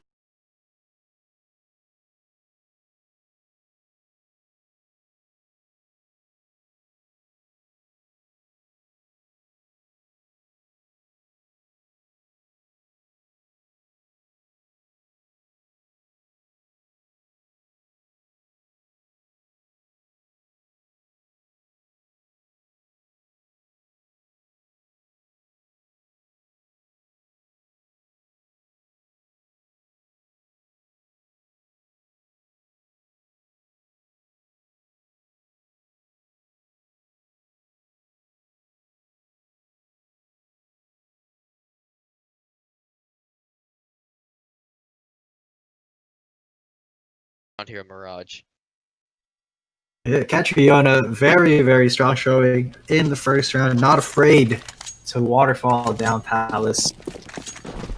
Around here, Mirage. Catriona, very, very strong showing in the first round. Not afraid to waterfall down Palace.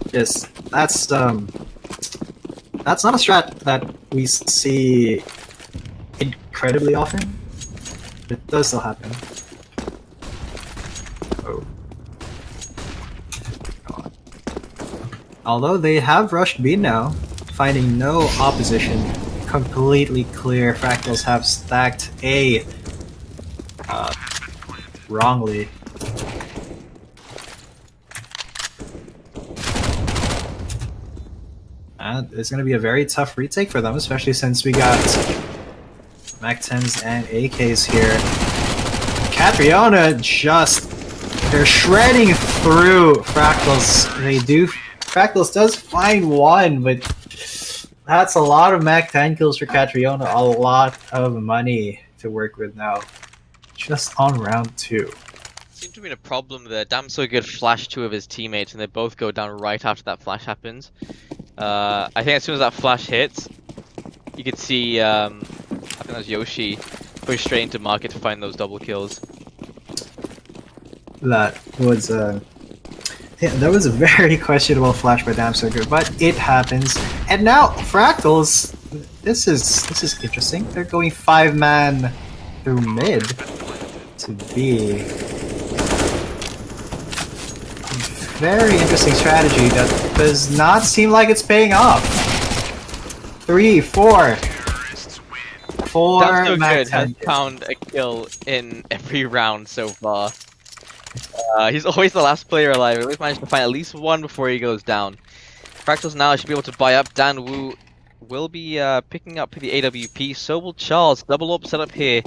Just that's not a strat that we see incredibly often. It does still happen. Oh. God. Although they have rushed B now, finding no opposition. Completely clear. Fractals have stacked A wrongly. And it's going to be a very tough retake for them, especially since we got MAC-10s and AKs here. Catriona just... they're shredding through Fractals. Fractals does find one, but that's a lot of MAC-10 kills for Catriona. A lot of money to work with now. Just on round 2. Seems to be a problem there. Damn so good flash 2 of his teammates, and they both go down right after that flash happens. I think as soon as that flash hits, you could see, I think that was Yoshi, push straight into market to find those double kills. That was that was a very questionable flash by Damn So Good, but it happens. And now Fractals, this is interesting. They're going 5-man through mid to B. Very interesting strategy that does not seem like it's paying off. 3, 4. 4 Damn So Mac Good has 10 found a kill in every round so far. He's always the last player alive. He always managed to find at least one before he goes down. Fractals now should be able to buy up. Dan Wu will be picking up the AWP. So will Charles. Double up set up here,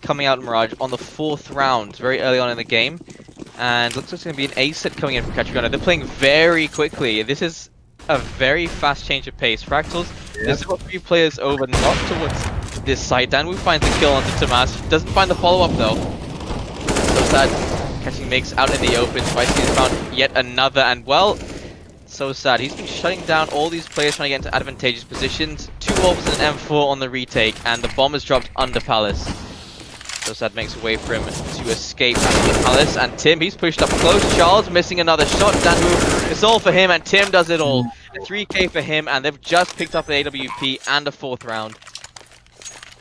coming out in Mirage on the 4th round, very early on in the game. And looks like it's going to be an A set coming in from Catriona. They're playing very quickly. This is a very fast change of pace. Fractals, there's got 3 players over, not towards this side. Dan Wu finds the kill onto Tomas. Doesn't find the follow-up though. So sad. Catching Mix out in the open. Spicy has found yet another, and well, so sad. He's been shutting down all these players trying to get into advantageous positions. 2 orbs and an M4 on the retake, and the bomb is dropped under Palace. So sad makes a way for him to escape after the Palace, and Tim, he's pushed up close. Charles missing another shot. Danwu, it's all for him, and Tim does it all. A 3k for him, and they've just picked up an AWP and a 4th round.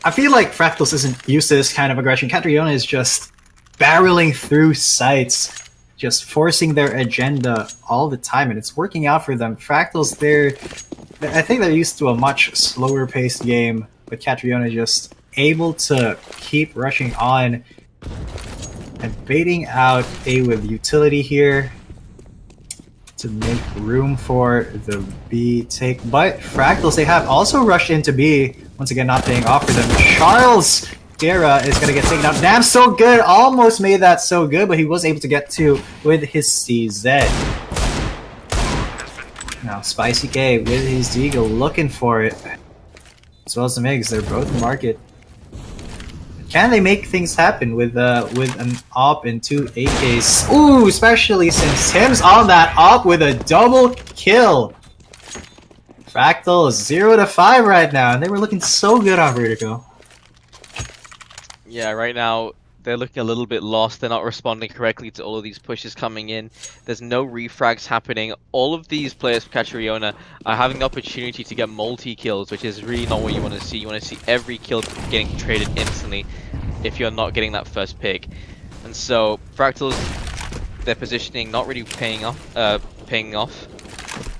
I feel like Fractals isn't used to this kind of aggression. Catriona is just barreling through sites, just forcing their agenda all the time, and it's working out for them. Fractals, I think they're used to a much slower paced game, but Catriona is just able to keep rushing on and baiting out A with utility here to make room for the B take. But Fractals, they have also rushed into B, once again not paying off for them. Charles Dara is going to get taken out. Damn So Good almost made that So Good, but he was able to get 2 with his CZ. Now Spicy K with his Deagle looking for it, as well as the Migs. They're both in market. Can they make things happen with an AWP and 2 AKs? Ooh, especially since Tim's on that AWP with a double kill. Fractal is 0 to 5 right now, and they were looking so good on Vertigo. Yeah, right now they're looking a little bit lost. They're not responding correctly to all of these pushes coming in. There's no refrags happening. All of these players for Catriona are having the opportunity to get multi-kills, which is really not what you want to see. You want to see every kill getting traded instantly if you're not getting that first pick. And so Fractals, their positioning not really paying off.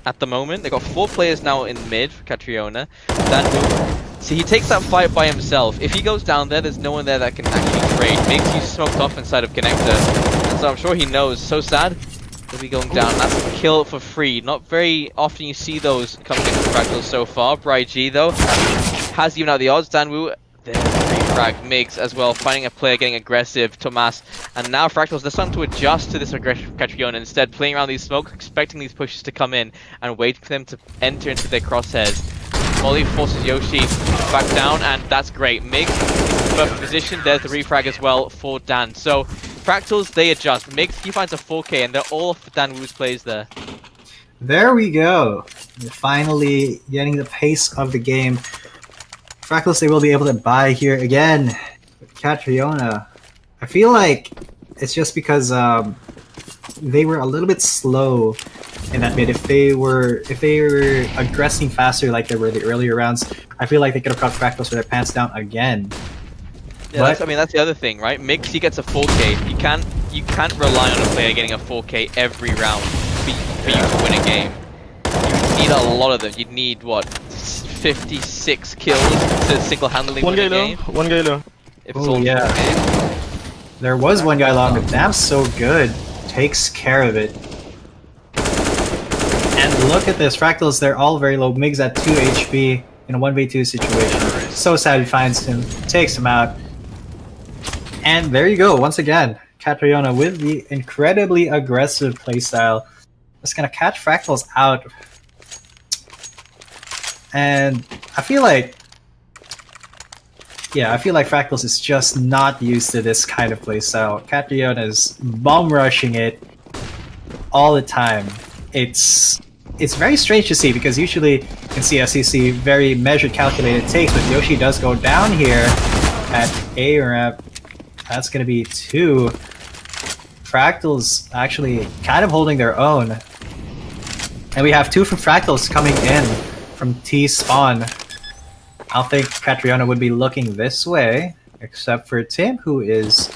at the moment. They've got 4 players now in mid for Catriona. Danwu, see, he takes that fight by himself. If he goes down there, there's no one there that can actually trade. Migs, he's smoked off inside of Connector. And so I'm sure he knows. So sad. He'll be going down. That's a kill for free. Not very often you see those coming into Fractals so far. Bri G, though, has even out the odds. Danwu, there's a frag. Migs as well, finding a player getting aggressive. Tomas, and now Fractals, they're starting to adjust to this aggressive Catriona, instead playing around these smokes, expecting these pushes to come in and waiting for them to enter into their crosshairs. Molly forces Yoshi back down, and that's great. Migs in perfect position. There's the refrag as well for Dan. So Fractals, they adjust. Migs, he finds a 4K, and they're all for Danwu's plays there. There we go. We're finally getting the pace of the game. Fractals, they will be able to buy here again with Catriona. I feel like it's just because they were a little bit slow in that mid. If they were aggressing faster like they were the earlier rounds, I feel like they could have caught Fractals with their pants down again. Yeah, But- that's the other thing, right? Migs, he gets a 4K. You can't rely on a player getting a 4K every round for you to win a game. You need a lot of them. You'd need what, 56 kills to single-handedly win a game. One guy low. If it's Oh, all yeah. game. There was one guy long, but damn so good. Takes care of it. And look at this, Fractals, they're all very low. Migs at 2 HP in a 1v2 situation. So sad he finds him, takes him out. And there you go, once again, Catriona with the incredibly aggressive playstyle. Just gonna catch Fractals out. And I feel like Fractals is just not used to this kind of playstyle. Catriona is bomb rushing it all the time. It's very strange to see because usually in CS you see very measured, calculated takes, but Yoshi does go down here at A ramp. That's gonna be 2. Fractals actually kind of holding their own. And we have 2 from Fractals coming in from T spawn. I don't think Catriona would be looking this way, except for Tim, who is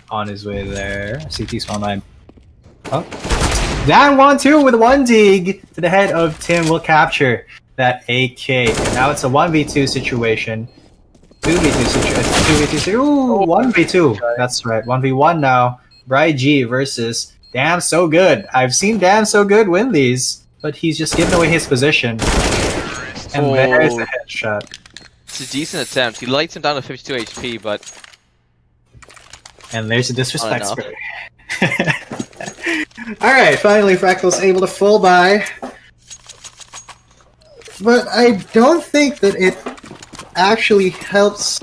on his way there. CT spawn line. Oh. Down 1-2 with 1 dig to the head of Tim will capture that AK. And now it's a 1v2 situation. 2v2 situation. 2v2 situation. Ooh, 1v2. That's right. 1v1 now. Bri G versus Damn So Good. I've seen Damn So Good win these, but he's just given away his position. And there's the headshot. It's a decent attempt. He lights him down to 52 HP, but... And there's the disrespect Oh, no. spray. Alright, finally Fractals able to full buy. But I don't think that it actually helps,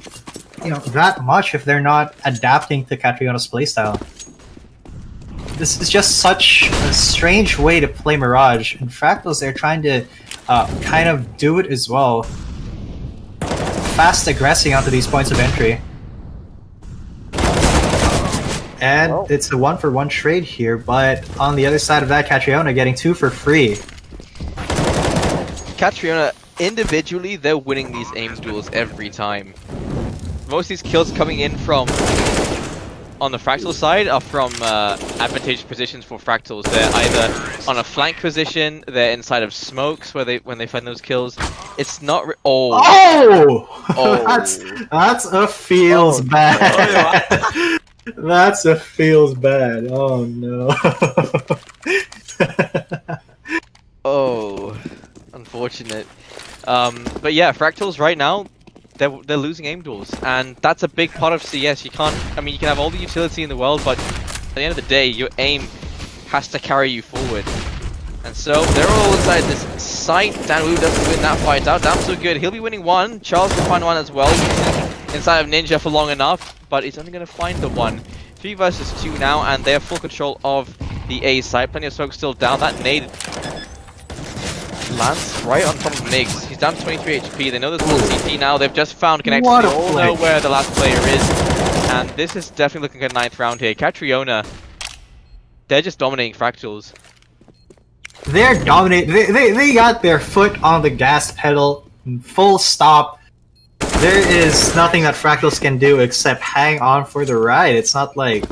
that much if they're not adapting to Catriona's playstyle. This is just such a strange way to play Mirage, and Fractals, they're trying to kind of do it as well. Fast aggressing onto these points of entry. And it's a 1-for-1 trade here, but on the other side of that, Catriona getting 2 for free. Catriona, individually, they're winning these aim duels every time. Most of these kills coming in from... on the Fractal side are from advantageous positions for Fractals. They're either on a flank position, they're inside of smokes when they find those kills. It's not Oh! Oh. That's a feels bad. That's a feels bad. Oh no. Oh, unfortunate. But yeah, Fractals right now, they're losing aim duels, and that's a big part of CS. You can have all the utility in the world, but at the end of the day, your aim has to carry you forward. And so they're all inside this site. Danwu doesn't win that fight out. Damn So Good. He'll be winning 1. Charles will find 1 as well. He's inside of Ninja for long enough, but he's only going to find the 1. 3 versus 2 now, and they have full control of the A site. Plenty of smoke still down. That nade lands right on top of Migs. He's down to 23 HP. They know there's one CT now. They've just found connection. What a They all play. know where the last player is. And this is definitely looking at 9th round here. Catriona, they're just dominating Fractals. They're dominating. They got their foot on the gas pedal. Full stop. There is nothing that Fractals can do except hang on for the ride. It's not like,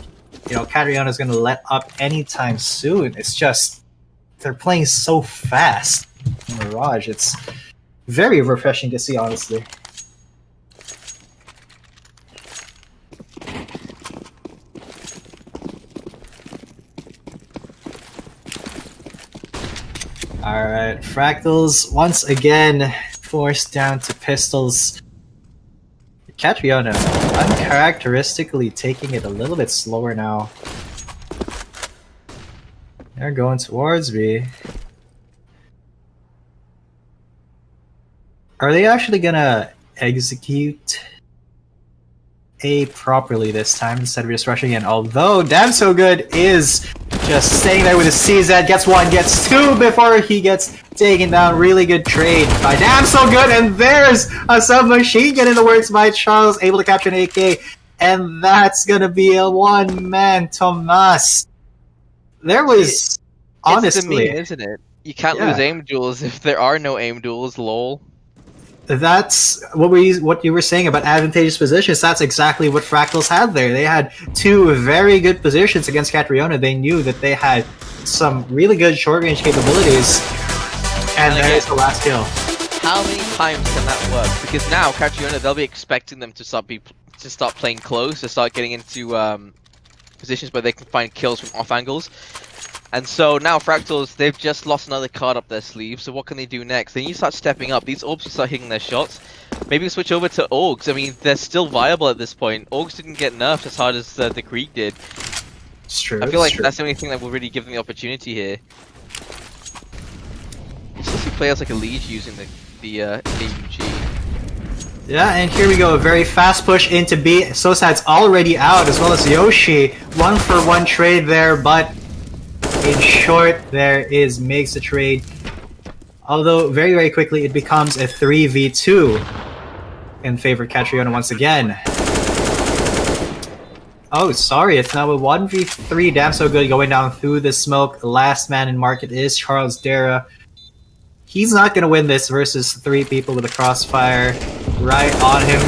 Catriona's gonna let up anytime soon. It's just they're playing so fast. Mirage, it's very refreshing to see, honestly. Alright, Fractals once again forced down to pistols. Catriona uncharacteristically taking it a little bit slower now. They're going towards me. Are they actually gonna execute A properly this time instead of just rushing in? Although Damn So Good is just staying there with his CZ, gets one, gets two before he gets taken down. Really good trade by Damn So Good, and there's a submachine gun in the works by Charles, able to capture an AK, and that's gonna be a one-man Tomas. There was honestly, it's the meme, isn't it? You can't lose aim duels if there are no aim duels. Lol. That's what you were saying about advantageous positions. That's exactly what Fractals had there. They had two very good positions against Catriona. They knew that they had some really good short-range capabilities. And there's the last kill. How many times can that work? Because now Catriona, they'll be expecting them to start playing close, to start getting into positions where they can find kills from off angles. And so now Fractals, they've just lost another card up their sleeve, so what can they do next? They need to start stepping up. These Orbs will start hitting their shots. Maybe switch over to Augs. I mean, they're still viable at this point. Augs didn't get nerfed as hard as the Greek did. It's true. I feel like that's the only thing that will really give them the opportunity here. You still see players like Elise using the AUG. Yeah, and here we go. A very fast push into B. Sosad's already out, as well as Yoshi. 1-for-1 trade there, but in short, there is makes the trade. Although, very, very quickly, it becomes a 3v2 in favor of Catriona once again. Oh, sorry, it's now a 1v3. Damn So Good going down through the smoke. The last man in market is Charles Dara. He's not going to win this versus three people with a crossfire right on him.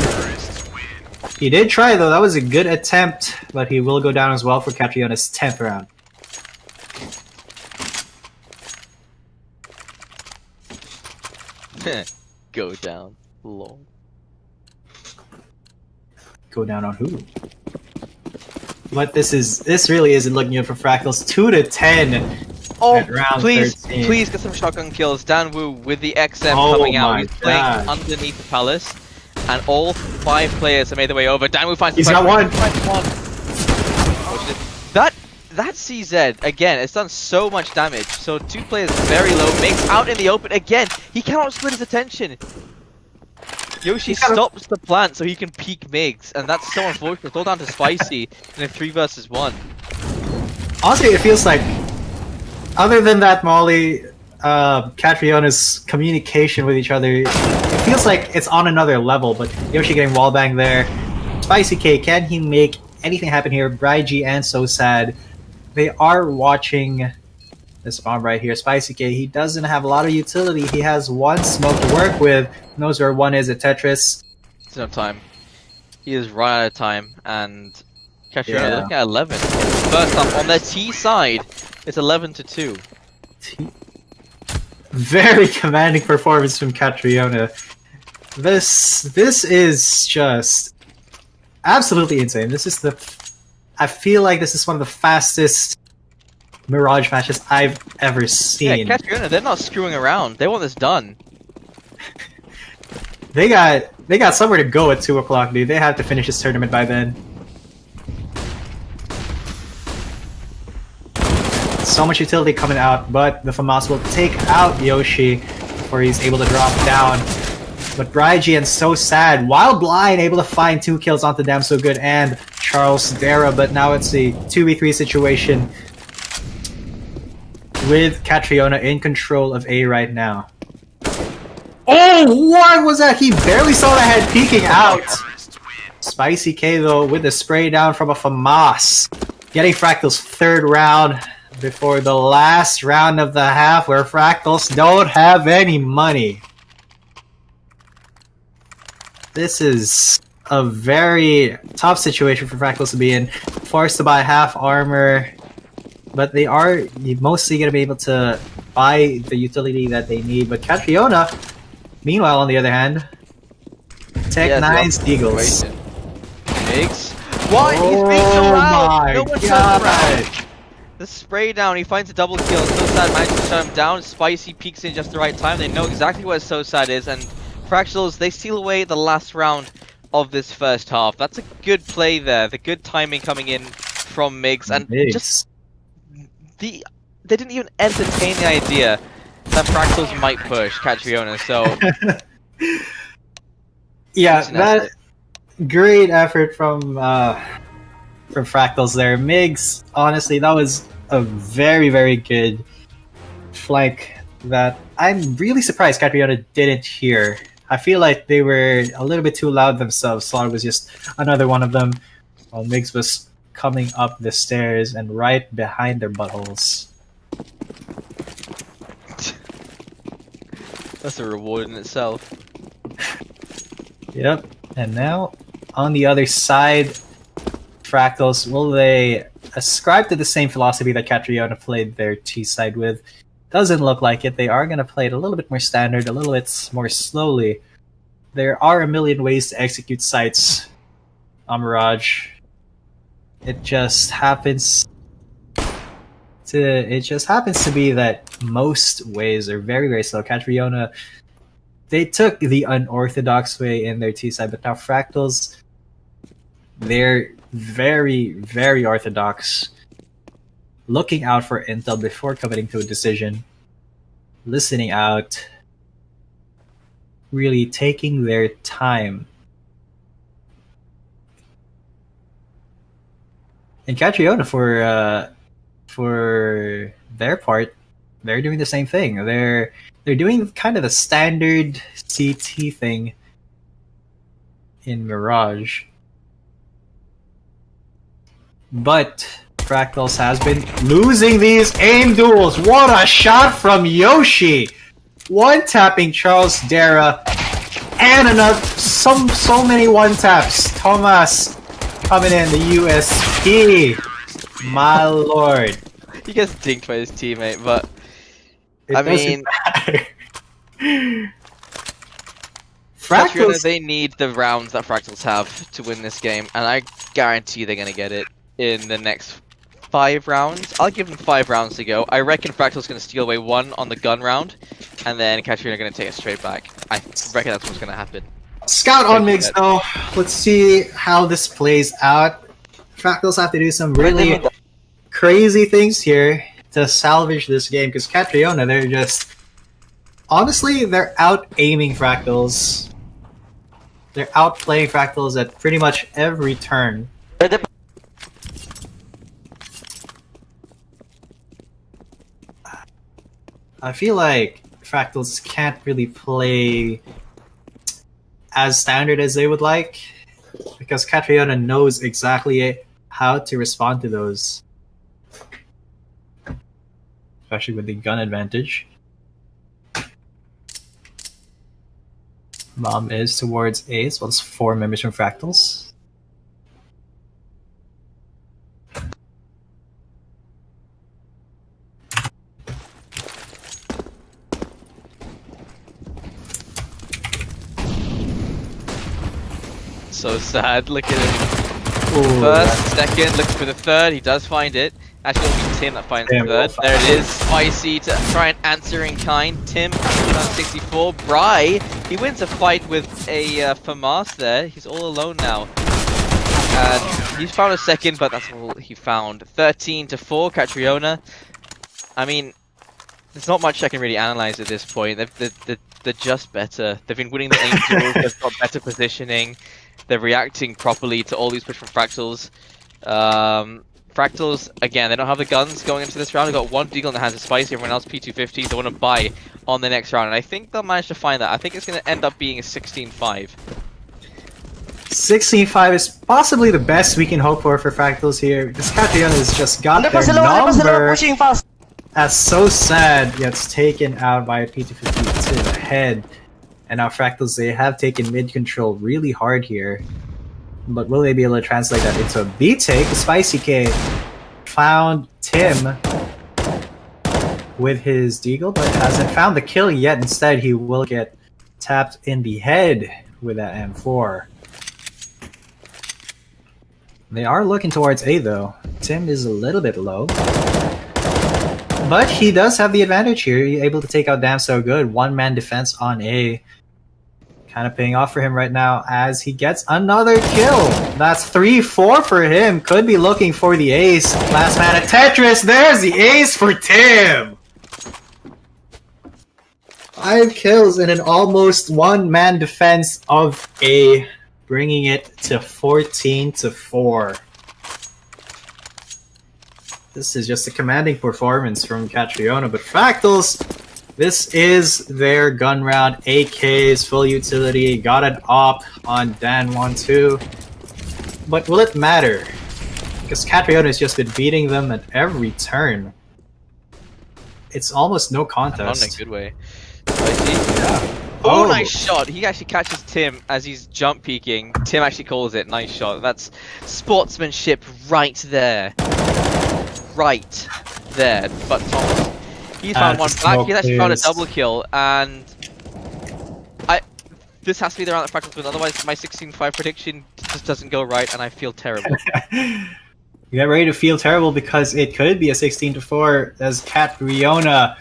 He did try, though. That was a good attempt, but he will go down as well for Catriona's 10th round. Go down. Lol. Go down on who? But this really isn't looking good for Fractals. 2-10 at round 13. Please get some shotgun kills. Dan Wu with the XM coming out. He's playing underneath the palace, and all 5 players have made their way over. Dan Wu finds. He's got one. That CZ again. It's done so much damage. So 2 players very low. Makes out in the open again. He cannot split his attention. Yoshi stops the plant so he can peek Migs, and that's so unfortunate. It's all down to Spicy in a 3 versus 1. Honestly, it feels like, other than that Molly, Catriona's communication with each other, it feels like it's on another level, but Yoshi getting wallbang there. Spicy K, can he make anything happen here? Brigi and So Sad, they are watching this bomb right here. Spicy K, he doesn't have a lot of utility. He has 1 smoke to work with. Knows where 1 is at Tetris. It's enough time. He is run out of time, and Catriona looking at 11. First up on their T side, it's 11-2. Very commanding performance from Catriona. This is just absolutely insane. I feel like this is one of the fastest Mirage matches I've ever seen. Yeah, Catriona, they're not screwing around. They want this done. They got somewhere to go at 2 o'clock, dude. They have to finish this tournament by then. So much utility coming out, but the FAMAS will take out Yoshi before he's able to drop down. But Brigi and So Sad, while blind, able to find 2 kills onto Damn So Good and Charles Dara, but now it's a 2v3 situation with Catriona in control of A right now. Oh, what was that? He barely saw the head peeking out. Spicy K, though, with the spray down from a FAMAS. Getting Fractals' 3rd round before the last round of the half, where Fractals don't have any money. This is a very tough situation for Fractals to be in. Forced to buy half armor. but they are mostly going to be able to buy the utility that they need. But Catriona, meanwhile, on the other hand, Tech Yeah, 9's Eagles. situation. Migs. What? He's being so loud! No one turns around! The spray down, he finds a double kill. SoSad manages to shut him down. Spicy peeks in just the right time. They know exactly where SoSad is, and Fractals, they steal away the last round of this first half. That's a good play there. The good timing coming in from Migs, and just they didn't even entertain the idea that Fractals might push Catriona, so yeah, that great effort from Fractals there. Migs, honestly, that was a very, very good flank that I'm really surprised Catriona didn't hear. I feel like they were a little bit too loud themselves. Slaughter was just another one of them, while Migs was coming up the stairs and right behind their buttholes. That's a reward in itself. Yep, and now on the other side, Fractals, will they ascribe to the same philosophy that Catriona played their T side with? Doesn't look like it. They are going to play it a little bit more standard, a little bit more slowly. There are a million ways to execute sites on Mirage. It just happens to be that most ways are very, very slow. Catriona, they took the unorthodox way in their T side, but now Fractals, they're very, very orthodox. Looking out for intel before committing to a decision. Listening out. Really taking their time. And Catriona, for their part, they're doing the same thing. They're doing kind of the standard CT thing in Mirage. But Fractals has been losing these aim duels. What a shot from Yoshi! One-tapping Charles Dara, and another so many one-taps. Thomas coming in, the USP. My lord. He gets dinked by his teammate, but I mean, Fractals, they need the rounds that Fractals have to win this game, and I guarantee they're gonna get it in the next 5 rounds. I'll give them 5 rounds to go. I reckon Fractal's gonna steal away 1 on the gun round, and then Catriona gonna take it straight back. I reckon that's what's gonna happen. Scout on Migs though. Let's see how this plays out. Fractals have to do some really crazy things here to salvage this game, because Catriona, they're just... Honestly, they're out-aiming Fractals. They're outplaying Fractals at pretty much every turn. I feel like Fractals can't really play as standard as they would like, because Catriona knows exactly how to respond to those. Especially with the gun advantage. Bomb is towards A, as well as 4 members from Fractals. So sad, look at him. Ooh, First, second, looks for the third, he does find it. Actually, it'll be Tim that finds the third. There it is, Spicy to try and answer in kind. Tim, 64. Bry, he wins a fight with a FAMAS there. He's all alone now. And he's found a second, but that's all he found. 13-4, Catriona. I mean, there's not much I can really analyze at this point. They're just better. They've been winning the aim duels, they've got better positioning. They're reacting properly to all these push from Fractals. Fractals, again, they don't have the guns going into this round. They've got 1 deagle in the hands of Spicy, everyone else P250. They want to buy on the next round, and I think they'll manage to find that. I think it's going to end up being a 16-5. 16-5 is possibly the best we can hope for Fractals here, because Catriona has just got their number. As SoSad gets taken out by a P250 to the head. And now Fractals, they have taken mid control really hard here. But will they be able to translate that into a B take? Spicy K found Tim with his deagle, but hasn't found the kill yet. Instead, he will get tapped in the head with that M4. They are looking towards A though. Tim is a little bit low. But he does have the advantage here. He's able to take out Damn So Good. One-man defense on A. Kind of paying off for him right now as he gets another kill. That's 3-4 for him. Could be looking for the ace. Last man at Tetris. There's the ace for Tim. 5 kills in an almost one-man defense of A, bringing it to 14-4. This is just a commanding performance from Catriona, but Fractals, this is their gun round. AKs, full utility, got an op on Dan 1-2. But will it matter? Because Catriona has just been beating them at every turn. It's almost no contest. Not in a good way. Spicy. Yeah. Oh, nice shot. He actually catches Tim as he's jump peeking. Tim actually calls it. Nice shot. That's sportsmanship right there. Right there. But Thomas, he's found one back. He's actually found a double kill. And this has to be the round that Fractals win. Otherwise, my 16-5 prediction just doesn't go right, and I feel terrible. Get ready to feel terrible because it could be a 16-4 as Catriona.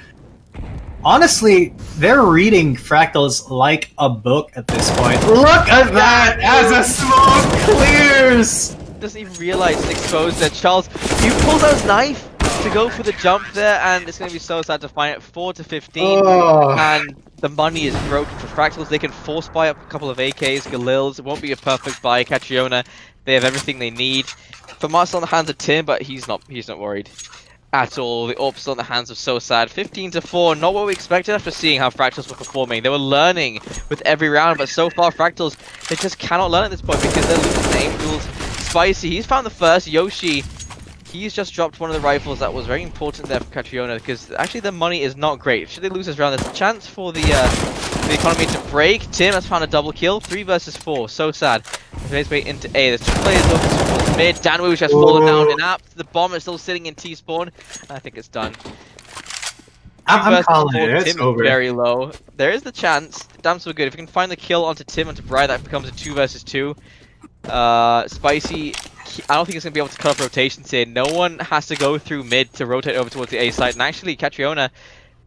Honestly, they're reading Fractals like a book at this point. Look at that as a smoke clears! Doesn't even realize it's exposed there. Charles, he pulls out his knife to go for the jump there, and it's going to be so sad to find it. 4-15, and the money is broken for Fractals. They can force buy up a couple of AKs, Galils. It won't be a perfect buy. Catriona, they have everything they need. Famas on the hands of Tim, but he's not worried at all. The AWP's on the hands of So Sad. 15-4, not what we expected after seeing how Fractals were performing. They were learning with every round, but so far Fractals, they just cannot learn at this point because they're losing the aim duels. Spicy, he's found the first. Yoshi, he's just dropped one of the rifles that was very important there for Catriona because actually the money is not great. Should they lose this round, there's a chance for the economy to break. Tim has found a double kill. 3 versus 4. So Sad. He's made his way into A. There's 2 players over towards mid. Danwoo has fallen down in app. The bomb is still sitting in T-spawn. I think it's done. I'm calling it. It's Tim over. Is very low. There is the chance. Damn So Good. If you can find the kill onto Tim and to Bri, that becomes a 2 versus 2. Spicy, I don't think it's going to be able to cut up rotations here. No one has to go through mid to rotate over towards the A side. And actually, Catriona,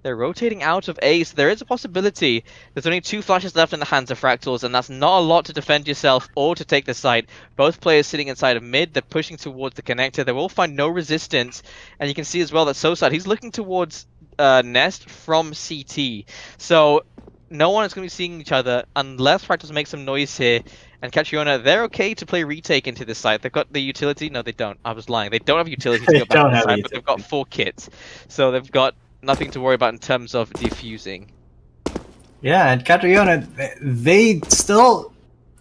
they're rotating out of A, so there is a possibility. There's only 2 flashes left in the hands of Fractals, and that's not a lot to defend yourself or to take the site. Both players sitting inside of mid, they're pushing towards the connector. They will find no resistance, and you can see as well that SoSad, he's looking towards Nest from CT. So no one is going to be seeing each other unless Fractals make some noise here. And Catriona, they're okay to play retake into this site. They've got the utility. No, they don't. I was lying. They don't have utility to go back to the site, but they've got 4 kits. So they've got nothing to worry about in terms of defusing. Yeah, and Catriona, they still...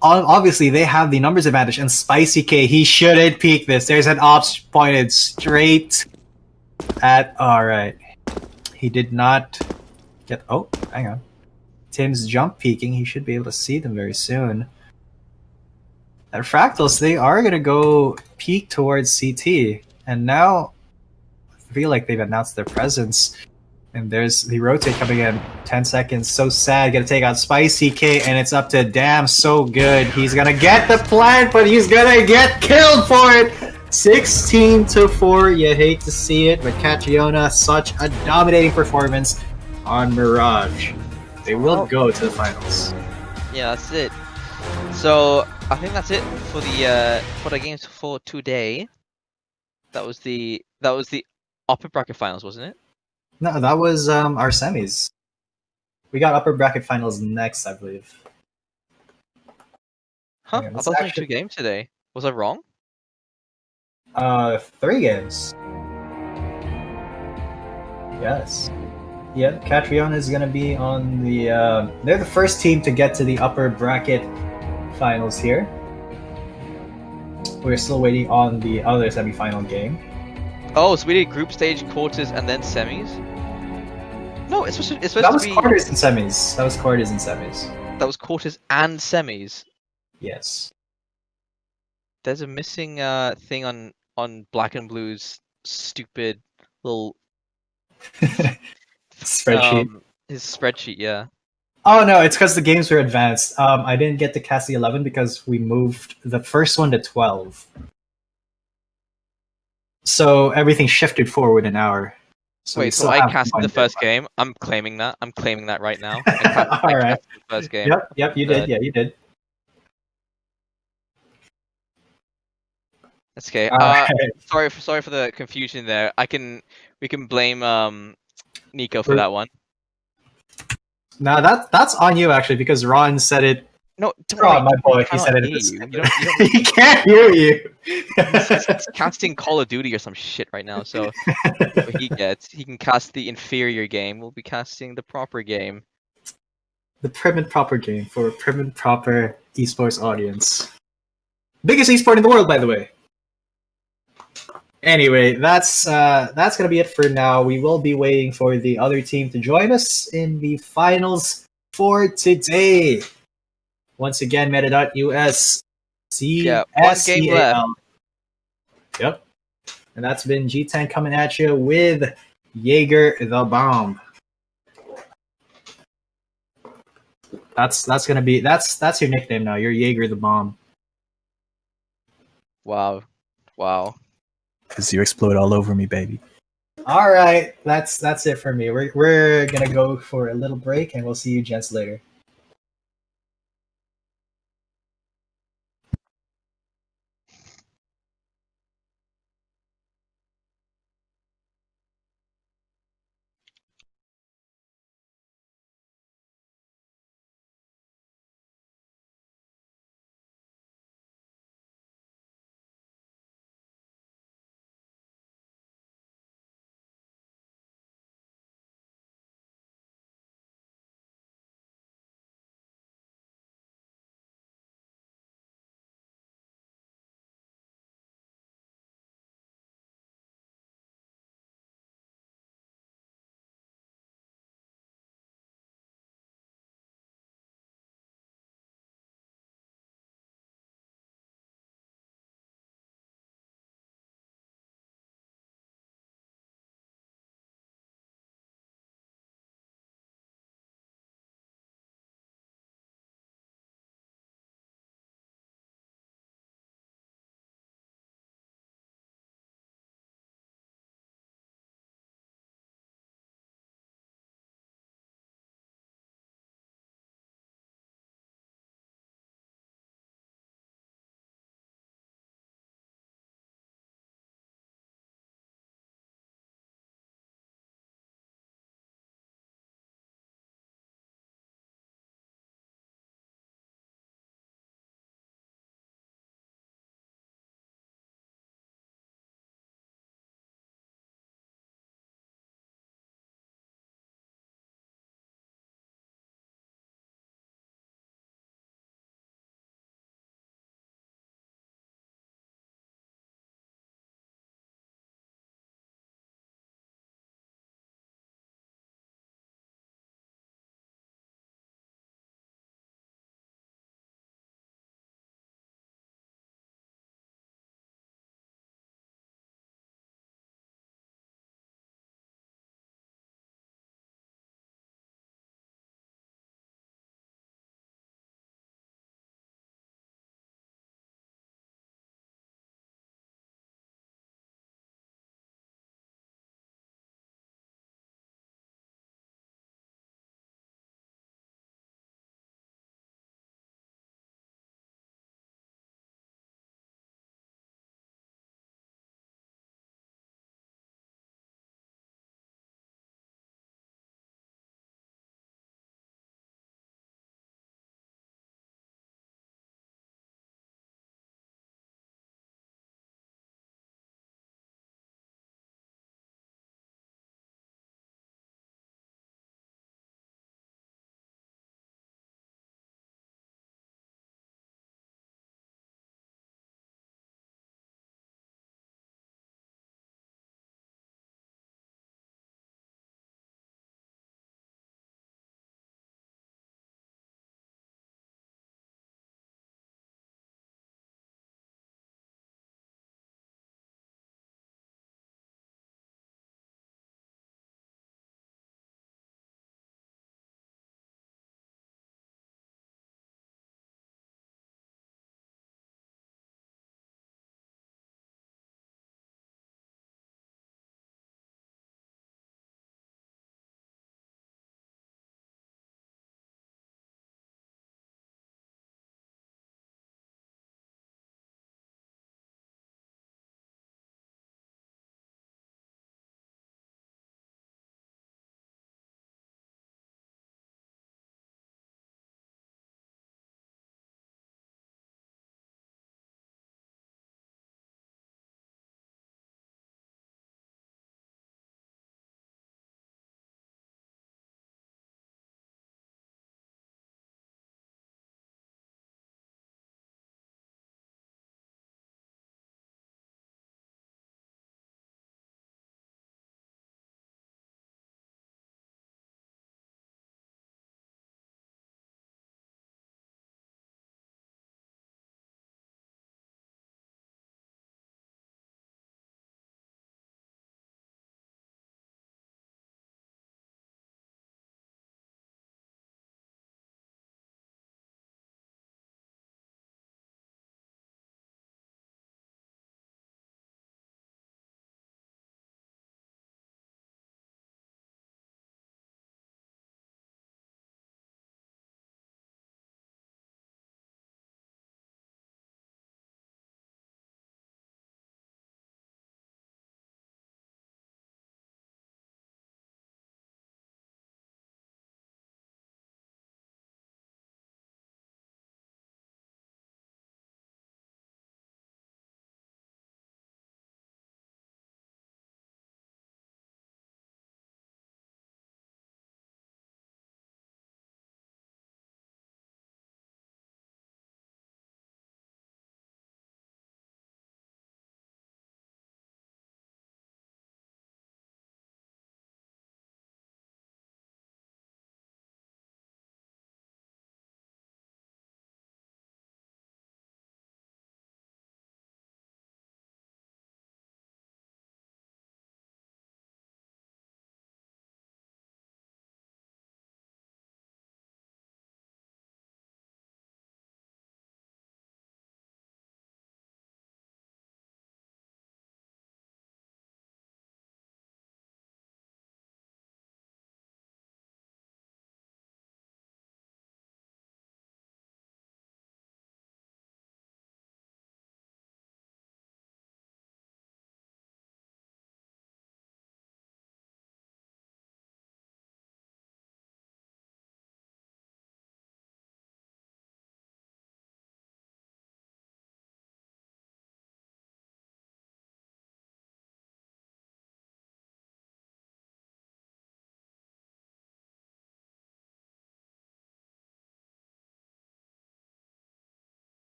Obviously, they have the numbers advantage, and Spicy K, he shouldn't peek this. There's an ops pointed straight at... Alright. He did not get... Oh, hang on. Tim's jump peeking. He should be able to see them very soon. And Fractals, they are going to go peek towards CT. And now, I feel like they've announced their presence. And there's the rotate coming in. 10 seconds. So sad. Going to take out Spicy K. And it's up to Damn So Good. He's going to get the plant, but he's going to get killed for it. 16-4. You hate to see it. But Catriona, such a dominating performance on Mirage. They will go to the finals. Yeah, that's it. So I think that's it for the games for today. That was the upper bracket finals, wasn't it? No, that was our semis. We got upper bracket finals next, I believe. Huh? I thought there were 2 games today. Was I wrong? 3 games. Yes. Yep, Catriona is gonna be on the. They're the first team to get to the upper bracket finals here. We're still waiting on the other semifinal game. Oh, so we did group stage, quarters, and then semis? No, it's supposed that was to be... quarters and semis. That was quarters and semis. That was quarters and semis? Yes. There's a missing thing on Black and Blue's stupid little Spreadsheet. His spreadsheet, yeah. Oh no, it's because the games were advanced. I didn't get to cast the 11 because we moved the first one to 12. So everything shifted forward an hour. So we Wait, so still I have casted one the day first game. I'm claiming that. I'm claiming that right now. left. I All right. casted the first game. Yep, you did. Third. Yeah, you did. That's okay. All right. Sorry for the confusion there. We can blame Nico for We're- that one. Now that's on you actually because Ron said it. No, don't Ron, worry. my He boy, he cannot said it in hear this. you. You don't need He to. can't hear you. He's casting Call of Duty or some shit right now. So what he gets, he can cast the inferior game. We'll be casting the proper game. The prim and proper game for a prim and proper esports audience. Biggest esport in the world, by the way. Anyway, that's gonna be it for now. We will be waiting for the other team to join us in the finals for today. Once again, meta.us Yeah, one game left. CSEAL. Yep. And that's been G10 coming at you with Jaeger the Bomb. That's gonna be that's your nickname now. You're Jaeger the Bomb. Wow, wow. Because you explode all over me, baby. All right, that's it for me. We're gonna go for a little break, and we'll see you gents later.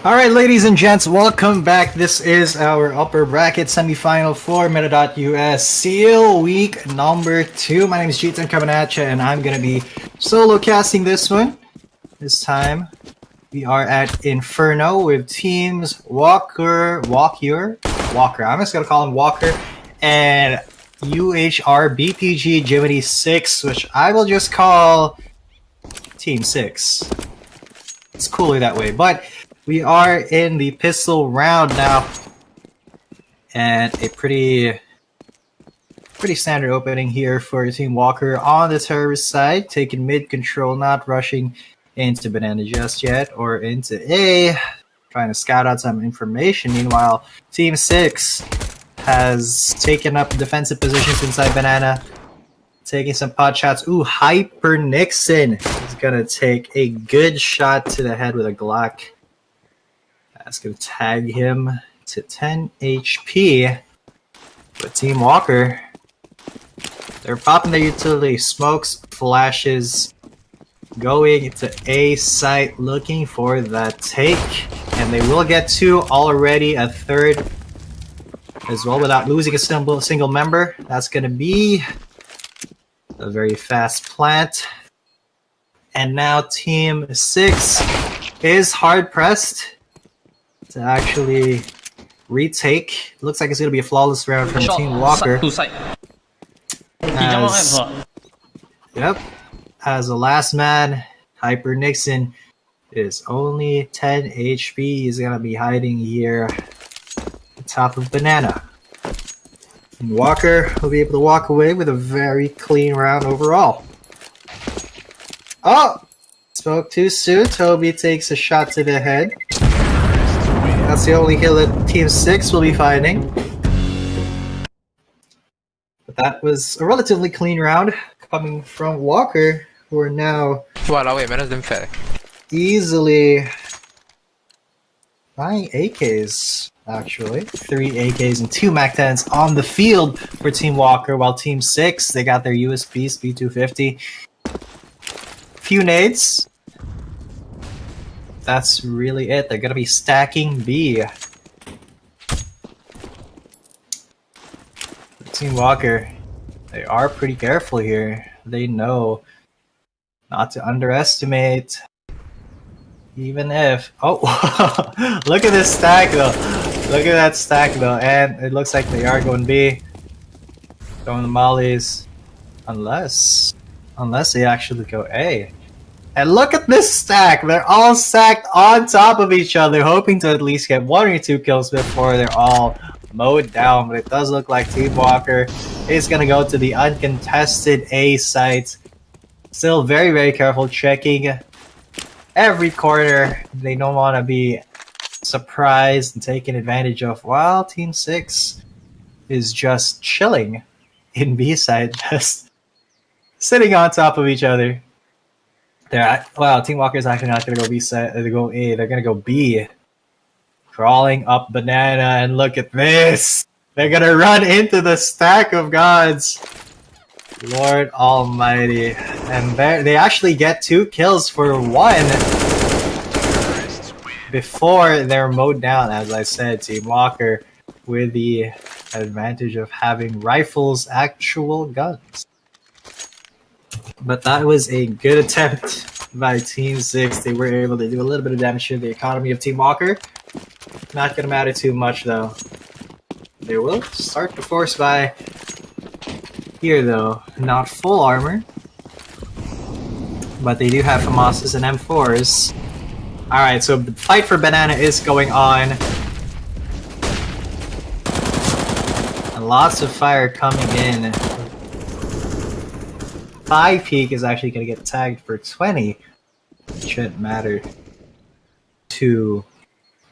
All right, ladies and gents, welcome back. This is our upper bracket semifinal for Meta.US S.E.A.L week number 2. My name is Jeetan coming at you, and I'm going to be solo casting this one. This time, we are at Inferno with teams Walker. I'm just going to call him Walker, and UHR BPG Jiminy 6, which I will just call Team 6. It's cooler that way, but we are in the pistol round now, and a pretty standard opening here for Team Walker on the terrorist side, taking mid control, not rushing into Banana just yet, or into A, trying to scout out some information. Meanwhile, Team 6 has taken up defensive positions inside Banana, taking some pot shots. Ooh, Hyper Nixon is gonna take a good shot to the head with a Glock. That's going to tag him to 10 HP. But Team Walker, they're popping their utility. Smokes, flashes, going to A site, looking for that take. And they will get 2 already, a third as well, without losing a single member. That's going to be a very fast plant. And now Team 6 is hard-pressed to actually retake. Looks like it's going to be a flawless round from Team Walker. As the last man, Hyper Nixon is only 10 HP. He's going to be hiding here at the top of Banana. And Walker will be able to walk away with a very clean round overall. Oh! Spoke too soon. Toby takes a shot to the head. That's the only kill that Team 6 will be finding. But that was a relatively clean round coming from Walker, who are now easily buying AKs, actually. 3 AKs and 2 MAC-10s on the field for Team Walker, while Team 6, they got their USPs, P250. Few nades. That's really it. They're gonna be stacking B. Team Walker, they are pretty careful here. They know not to underestimate. Even if... Oh, look at this stack though. Look at that stack though. And it looks like they are going B. Going the mollies. Unless they actually go A. And look at this stack! They're all stacked on top of each other, hoping to at least get 1 or 2 kills before they're all mowed down. But it does look like Team Walker is going to go to the uncontested A site. Still very, very careful, checking every corner. They don't want to be surprised and taken advantage of, while Team 6 is just chilling in B side, just sitting on top of each other. Wow, Team Walker is actually not going to go B side. They go A. They're going to go B. Crawling up Banana, and look at this. They're going to run into the stack of gods. Lord Almighty. And they actually get 2 kills for 1 before they're mowed down. As I said, Team Walker with the advantage of having rifles, actual guns. But that was a good attempt by Team 6. They were able to do a little bit of damage to the economy of Team Walker. Not gonna matter too much though. They will start the force by here though. Not full armor. But they do have FAMASs and M4s. Alright, so the fight for Banana is going on. And lots of fire coming in. 5 Peak is actually going to get tagged for 20. Shouldn't matter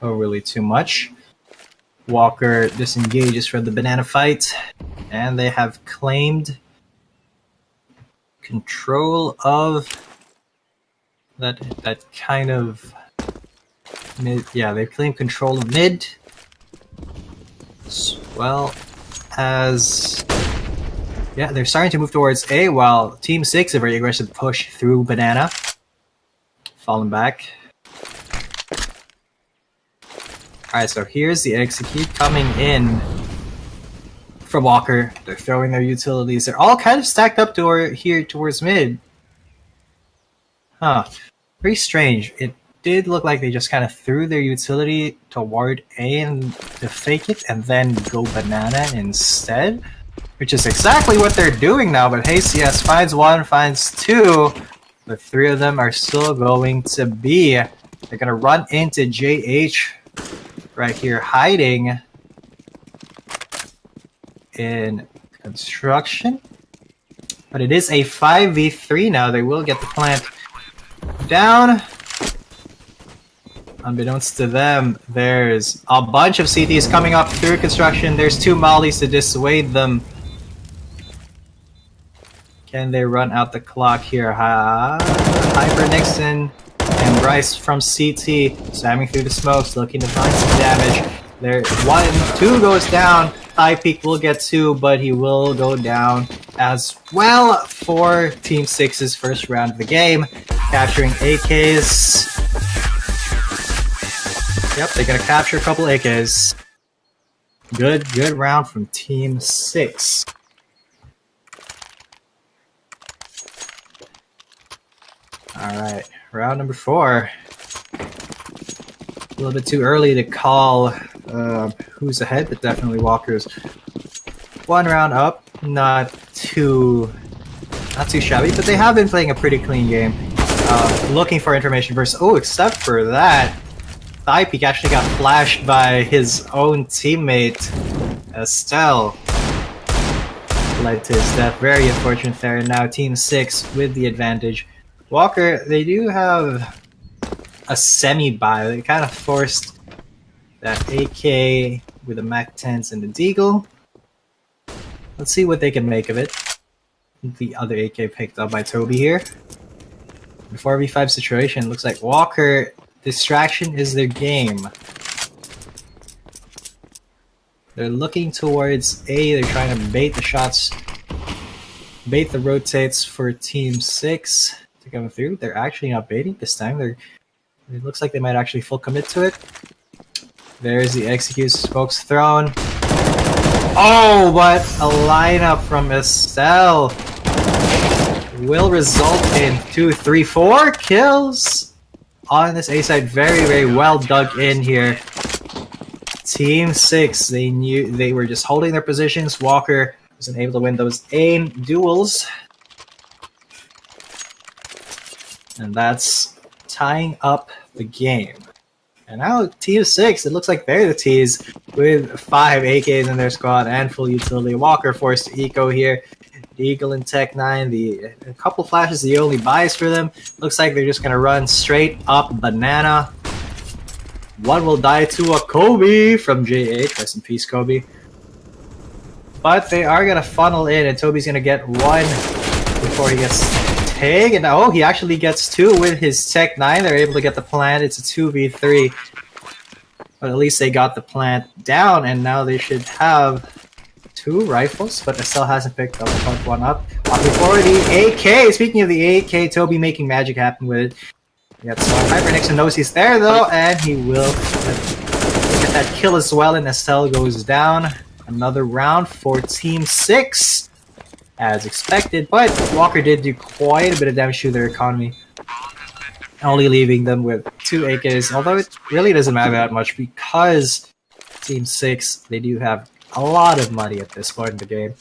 really too much. Walker disengages from the Banana fight. And they have claimed control of that kind of mid. Yeah, they've claimed control of mid, as well as they're starting to move towards A, while Team 6 a very aggressive push through Banana, falling back. Alright, so here's the execute coming in from Walker. They're throwing their utilities. They're all kind of stacked up here towards mid. Huh. Very strange. It did look like they just kind of threw their utility toward A and to fake it and then go Banana instead. Which is exactly what they're doing now, but hey, CS finds 1, finds 2. The 3 of them are still going to be. They're going to run into JH right here, hiding in construction. But it is a 5v3 now. They will get the plant down. Unbeknownst to them, there's a bunch of CTs coming up through construction. There's 2 mollies to dissuade them. Can they run out the clock here? Hyper Nixon and Bryce from CT slamming through the smokes, looking to find some damage. There, 1, 2 goes down. High Peak will get 2, but he will go down as well for Team 6's first round of the game. Capturing AKs. Yep, they're gonna capture a couple AKs. Good round from Team 6. Alright, round number 4. A little bit too early to call who's ahead, but definitely Walker's 1 round up. Not too shabby, but they have been playing a pretty clean game. Looking for information versus except for that, Peak actually got flashed by his own teammate, S.E.A.L. Led to his death. Very unfortunate there. And now Team 6 with the advantage. Walker, they do have a semi-buy. They kind of forced that AK with the MAC-10s and the Deagle. Let's see what they can make of it. The other AK picked up by Toby here. The 4v5 situation looks like Walker, distraction is their game. They're looking towards A, they're trying to bait the shots, bait the rotates for Team 6 to come through. They're actually not baiting this time. It looks like they might actually full commit to it. There's the execute, smokes thrown. Oh, but a lineup from S.E.A.L will result in 2, 3, 4 kills on this A side. Very well dug in here. Team 6, they were just holding their positions. Walker wasn't able to win those aim duels. And that's tying up the game. And now Team 6, it looks like they're the T's with 5 AKs in their squad and full utility. Walker forced to eco here. Eagle and Tech 9, a couple flashes, the only buys for them. Looks like they're just going to run straight up Banana. 1 will die to a Kobe from JH. Rest in peace, Kobe. But they are going to funnel in, and Toby's going to get 1 before he gets tagged. And he actually gets 2 with his Tech 9. They're able to get the plant. It's a 2v3. But at least they got the plant down, and now they should have 2 rifles, but S.E.A.L hasn't picked up one up. Before the AK, speaking of the AK, Toby making magic happen with it. We got some Hyper Nixon knows he's there though, and he will get that kill as well, and S.E.A.L goes down. Another round for Team 6, as expected, but Walker did do quite a bit of damage to their economy. only leaving them with 2 AKs, although it really doesn't matter that much because Team 6, they do have a lot of money at this point in the game.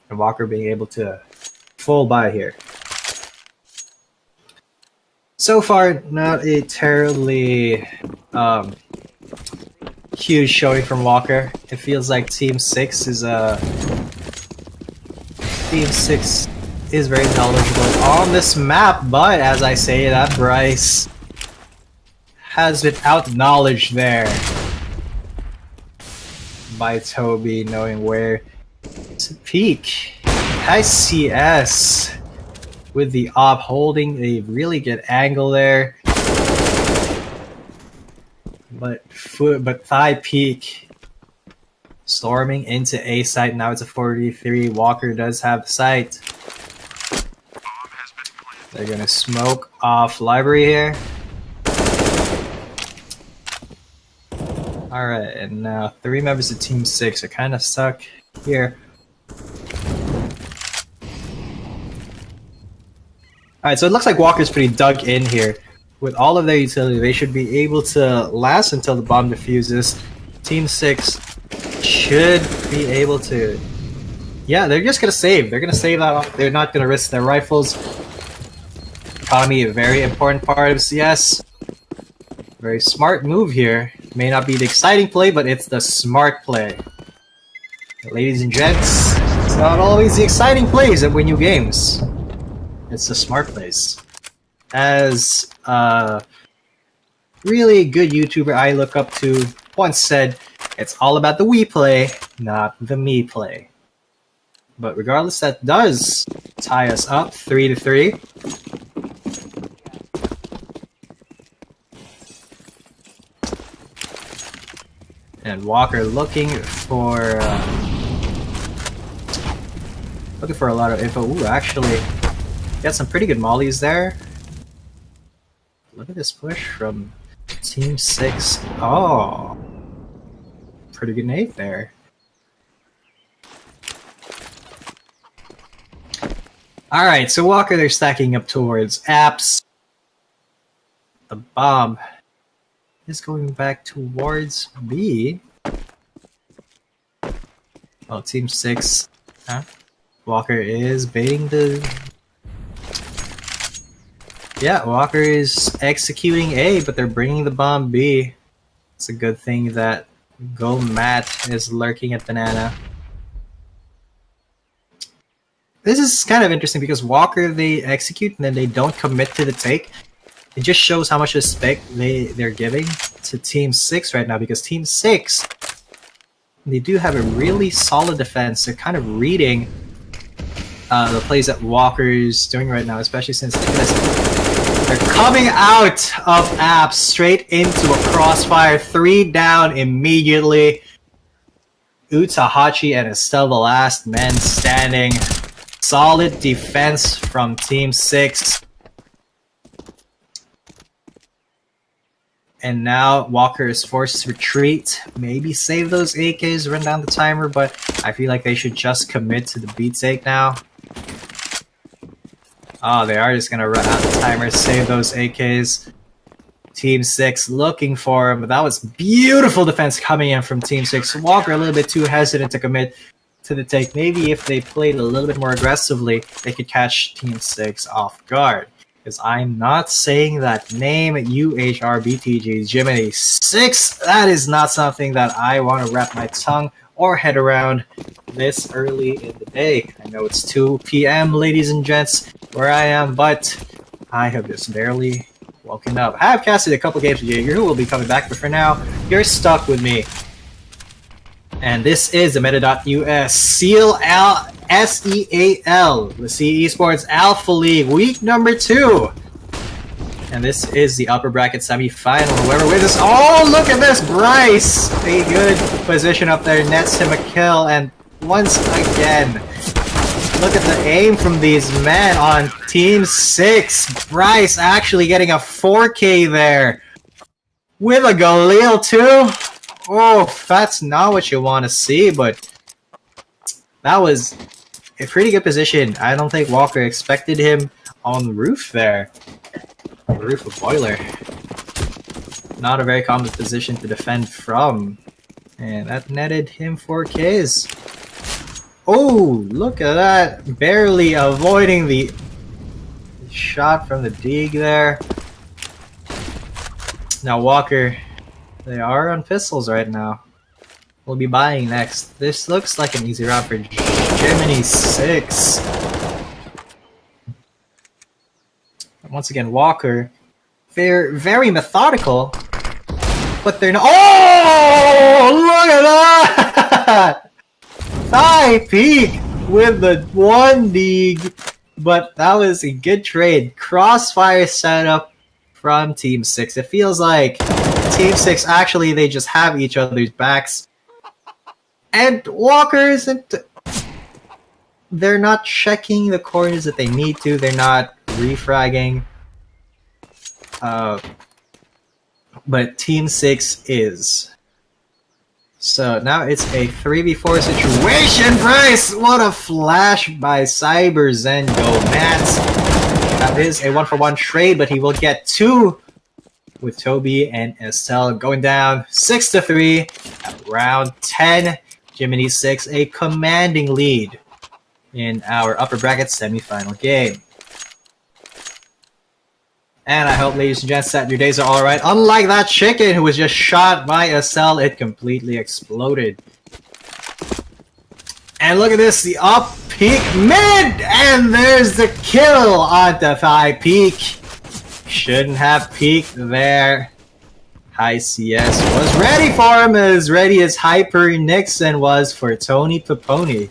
And Walker being able to full buy here. So far, not a terribly huge showing from Walker. It feels like Team 6 is very knowledgeable on this map, but as I say that, Bryce has been out-knowledged there by Toby, knowing where to peek. ICS with the op holding a really good angle there. But thigh peek. Storming into A site. Now it's a 43. Walker does have sight. They're gonna smoke off library here. Alright, and now 3 members of Team 6 are kind of stuck here. Alright, so it looks like Walker's pretty dug in here. With all of their utility, they should be able to last until the bomb defuses. Team 6 should be able to... Yeah, they're just gonna save. They're gonna save that off. They're not gonna risk their rifles. Economy, a very important part of CS. Very smart move here. May not be the exciting play, but it's the smart play. Ladies and gents, it's not always the exciting plays that win you games. It's the smart plays. As a really good YouTuber I look up to once said, it's all about the we play, not the me play. But regardless, that does tie us up 3-3. And Walker looking for a lot of info. Ooh, actually, got some pretty good mollies there. Look at this push from Team 6. Oh, pretty good nade there. Alright, so Walker, they're stacking up towards apps. The bomb is going back towards B. Oh, Team 6. Huh? Walker is baiting the... Yeah, Walker is executing A, but they're bringing the bomb B. It's a good thing that Go Matt is lurking at Banana. This is kind of interesting because Walker, they execute and then they don't commit to the take. It just shows how much respect they're giving to Team 6 right now, because Team 6, they do have a really solid defense. They're kind of reading the plays that Walker's doing right now, especially since they're coming out of apps straight into a crossfire. 3 down immediately. Utahachi and S.E.A.L, the last men standing. Solid defense from Team 6. And now Walker is forced to retreat. Maybe save those AKs, run down the timer, but I feel like they should just commit to the B take now. Oh, they are just gonna run out the timer, save those AKs. Team 6 looking for him, but that was beautiful defense coming in from Team 6. Walker a little bit too hesitant to commit to the take. Maybe if they played a little bit more aggressively, they could catch Team 6 off guard. Because I'm not saying that name, UHRBTG Jiminy 6. That is not something that I want to wrap my tongue or head around this early in the day. I know it's 2 p.m., ladies and gents, where I am, but I have just barely woken up. I have casted a couple games with Jaeger, who will be coming back, but for now, you're stuck with me. And this is the meta.us S.E.A.L, S.E.A.L, the CE Esports Alpha League, week number 2. And this is the upper bracket semi-final. Whoever wins this... Oh, look at this! Bryce! A good position up there, nets him a kill, and once again, look at the aim from these men on Team 6. Bryce actually getting a 4K there. With a Galil too. Oh, that's not what you want to see, but that was a pretty good position. I don't think Walker expected him on the roof there. the roof of Boiler. Not a very common position to defend from. And that netted him 4Ks. Oh, look at that. Barely avoiding the shot from the dig there. Now Walker, they are on pistols right now. We'll be buying next. This looks like an easy round for Jiminy 6. Once again, Walker, they're very methodical, but they're not. Oh, look at that! Thigh peak with the 1 dig, but that was a good trade. Crossfire setup from Team 6. It feels like Team 6 actually they just have each other's backs. And Walker isn't. They're not checking the corners that they need to. They're not refragging. But Team 6 is. So now it's a 3v4 situation. Bryce! What a flash by Cyber Zen Go Mats. That is a 1-for-1 trade, but he will get 2 with Toby and S.E.A.L going down 6-3 at round 10. Jiminy 6, a commanding lead in our upper bracket semifinal game. And I hope, ladies and gents, that your days are alright. Unlike that chicken who was just shot by S.E.A.L, it completely exploded. And look at this, the up peak mid! And there's the kill onto Thigh Peak. Shouldn't have peaked there. High CS was ready for him, as ready as Hyper Nixon was for Tony Peponi.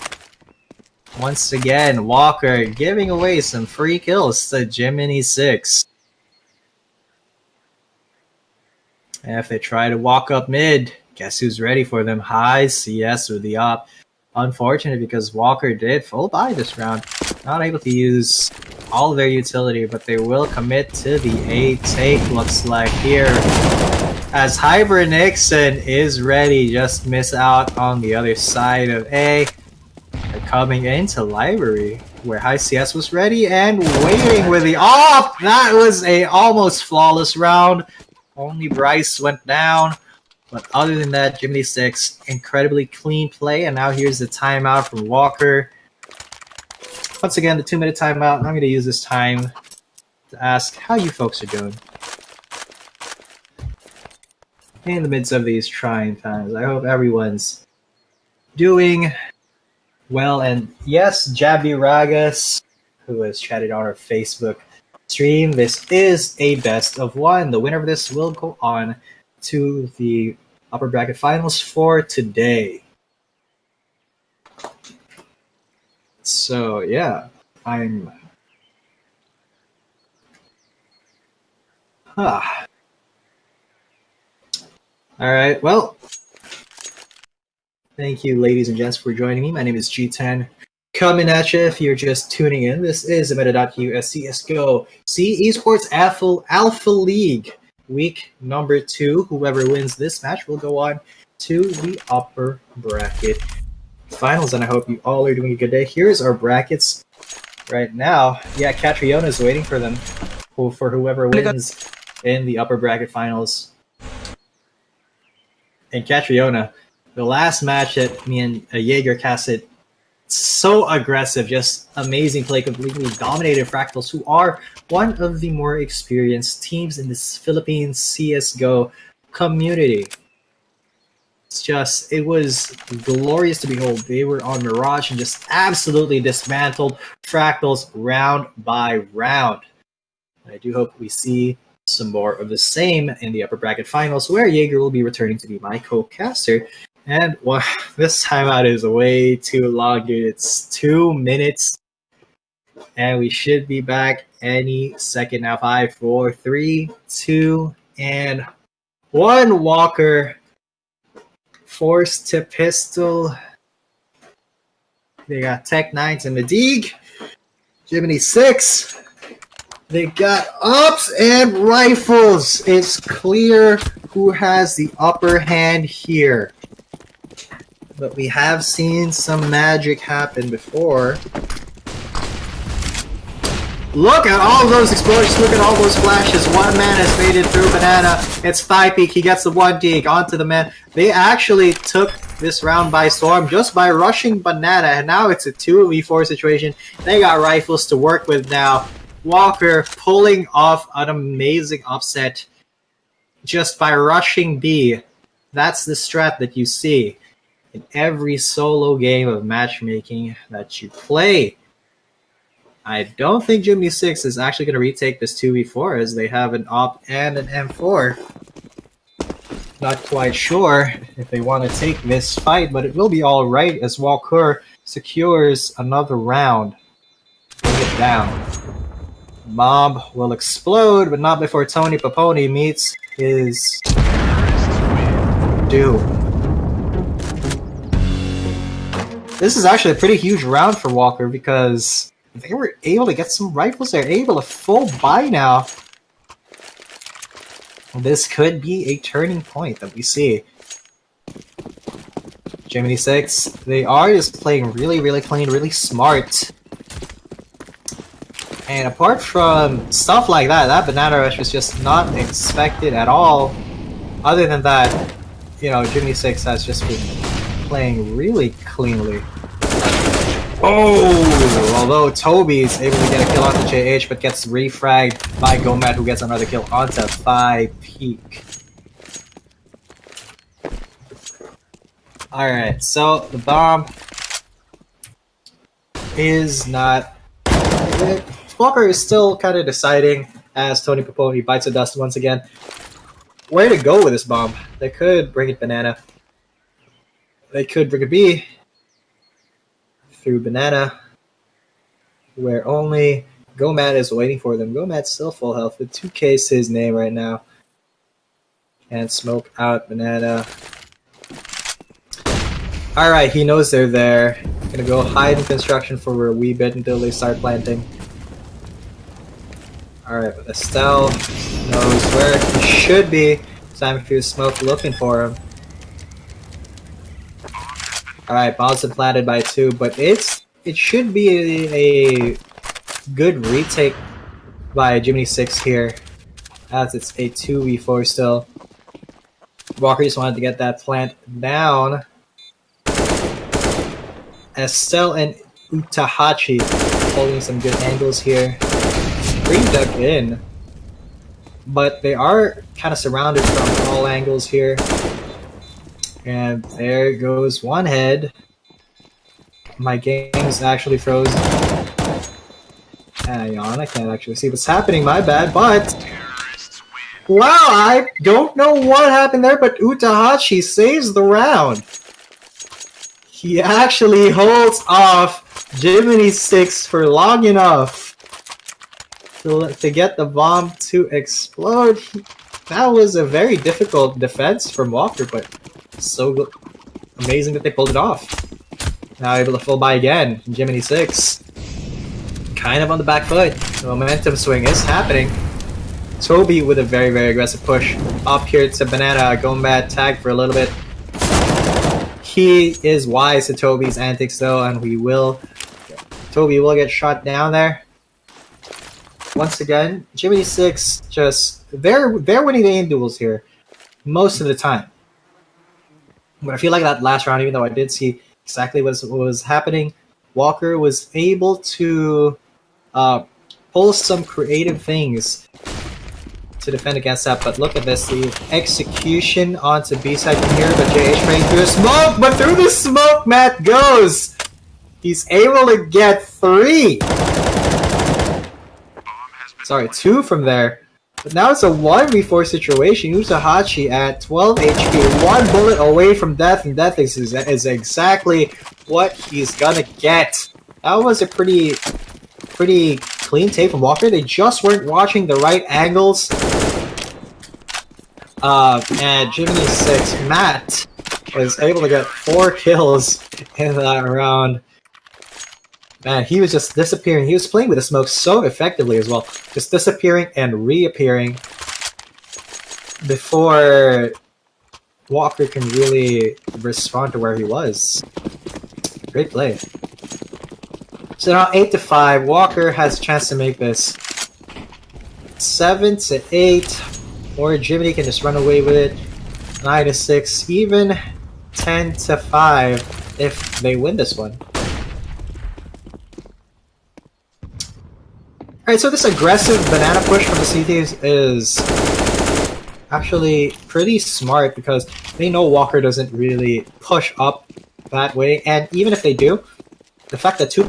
Once again, Walker giving away some free kills to Jiminy 6. And if they try to walk up mid, guess who's ready for them? High CS with the op. Unfortunate because Walker did full buy this round. Not able to use all their utility, but they will commit to the A take, looks like here. As Hyper Nixon is ready, just miss out on the other side of A. They're coming into Library, where High CS was ready and waiting with the op. That was a almost flawless round. Only Bryce went down. But other than that, Jiminy 6, incredibly clean play. And now here's the timeout from Walker. Once again, the 2-minute timeout. I'm going to use this time to ask how you folks are doing in the midst of these trying times. I hope everyone's doing well. And yes, Jabby Ragas, who has chatted on our Facebook stream, this is a best of 1. The winner of this will go on to the upper bracket finals for today. So yeah, I'm Alright, well, thank you ladies and gents for joining me. My name is G10. Coming at you if you're just tuning in. This is the Meta.us CSGO C Esports Alpha League. Week number 2. Whoever wins this match will go on to the upper bracket finals, and I hope you all are doing a good day. Here's our brackets right now. Yeah, Catriona is waiting for them, for whoever wins in the upper bracket finals. And Catriona, the last match that me and Jaeger casted, so aggressive, just amazing play, completely dominated Fractals, who are one of the more experienced teams in this Philippine CSGO community. It was glorious to behold. They were on Mirage and just absolutely dismantled Fractals round by round. I do hope we see some more of the same in the upper bracket finals, where Jaeger will be returning to be my co-caster. And well, this timeout is way too long, dude. It's 2 minutes. And we should be back any second now. 5, 4, 3, 2, and 1. Walker forced to pistol. They got Tech 9s and the Deeg. Jiminy 6. They got ups and rifles. It's clear who has the upper hand here. But we have seen some magic happen before. Look at all those explosions, look at all those flashes. One man has made it through Banana. It's Thigh Peak, he gets the one dig onto the man. They actually took this round by storm just by rushing Banana, and now it's a 2v4 situation. They got rifles to work with now. Walker pulling off an amazing upset just by rushing B. That's the strat that you see in every solo game of matchmaking that you play. I don't think Jimmy 6 is actually going to retake this 2v4 as they have an op and an M4. Not quite sure if they want to take this fight, but it will be alright as Walker secures another round. Bring it down. Bomb will explode, but not before Tony Paponi meets his doom. This is actually a pretty huge round for Walker because they were able to get some rifles. They're able to full buy now. This could be a turning point that we see. Jiminy 6, they are just playing really, really clean, really smart. And apart from stuff like that, that banana rush was just not expected at all. Other than that, you know, Jiminy 6 has just been playing really cleanly. Oh! Although Toby's able to get a kill onto JH, but gets refragged by Gomad, who gets another kill onto Thigh Peak. Alright, so the bomb is not... Walker is still kind of deciding as Tony Paponi bites the dust once again where to go with this bomb. They could bring it Banana. They could bring it B through Banana, where only Gomad is waiting for them. Gomad's still full health with 2K's his name right now. And smoke out Banana. Alright, he knows they're there. Gonna go hide in construction for a wee bit until they start planting. Alright, but S.E.A.L knows where he should be. Time for smoke looking for him. Alright, bombs been planted by 2, but it should be a good retake by Jiminy 6 here, as it's a 2v4 still. Walker just wanted to get that plant down. S.E.A.L and Utahachi holding some good angles here. Green dug in, but they are kind of surrounded from all angles here. And there goes one head. My game's actually frozen. Hang on, I can't actually see what's happening, my bad, but... Wow, I don't know what happened there, but Utahachi saves the round. He actually holds off Jiminy 6 for long enough to get the bomb to explode. That was a very difficult defense from Walker, but so amazing that they pulled it off. Now able to full buy again. Jiminy 6 kind of on the back foot. The momentum swing is happening. Toby with a very, very aggressive push up here to Banana. Going bad, tag for a little bit. He is wise to Toby's antics though, and Toby will get shot down there. Once again, Jiminy 6 they're winning the aim duels here most of the time. But I feel like that last round, even though I did see exactly what was happening, Walker was able to pull some creative things to defend against that. But look at this, the execution onto B-side from here, but JH praying through the smoke, but through the smoke Matt goes! He's able to get 3! Sorry, 2 from there. But now it's a 1v4 situation. Utahachi at 12 HP, 1 bullet away from death, and death is exactly what he's gonna get. That was a pretty clean take from Walker. They just weren't watching the right angles. And Jiminy 6, Matt, was able to get 4 kills in that round. Man, he was just disappearing. He was playing with the smoke so effectively as well. Just disappearing and reappearing before Walker can really respond to where he was. Great play. So now 8-5. Walker has a chance to make this 7-8, or Jiminy can just run away with it. 9-6, even 10-5 if they win this one. Alright, so this aggressive banana push from the CT is actually pretty smart because they know Walker doesn't really push up that way, and even if they do, the fact that two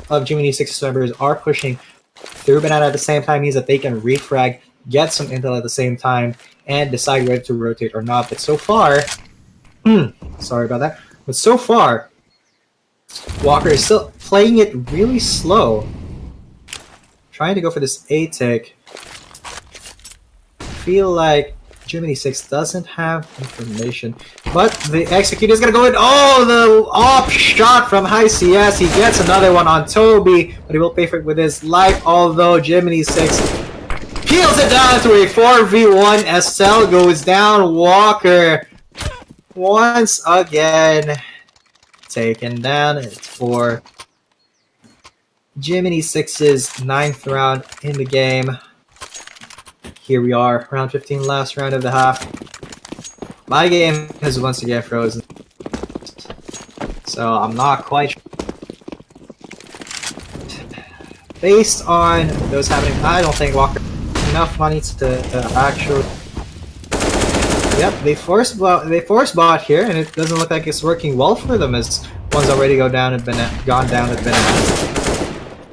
of Jiminy 6's members are pushing through banana at the same time means that they can refrag, get some intel at the same time, and decide whether to rotate or not. But so far, sorry about that. But so far, Walker is still playing it really slow, trying to go for this A tick. Feel like Jiminy 6 doesn't have information, but the execute is gonna go in. Oh, the off shot from High CS. He gets another one on Toby, but he will pay for it with his life. Although Jiminy 6 peels it down to a 4v1. S.E.A.L goes down. Walker once again taken down. It's for Jiminy 6's 9th round in the game. Here we are, round 15, last round of the half. My game is once again frozen, so I'm not quite sure. Based on those happening, I don't think Walker has enough money to actually. Yep, they force bot here, and it doesn't look like it's working well for them as one's already gone down at banana.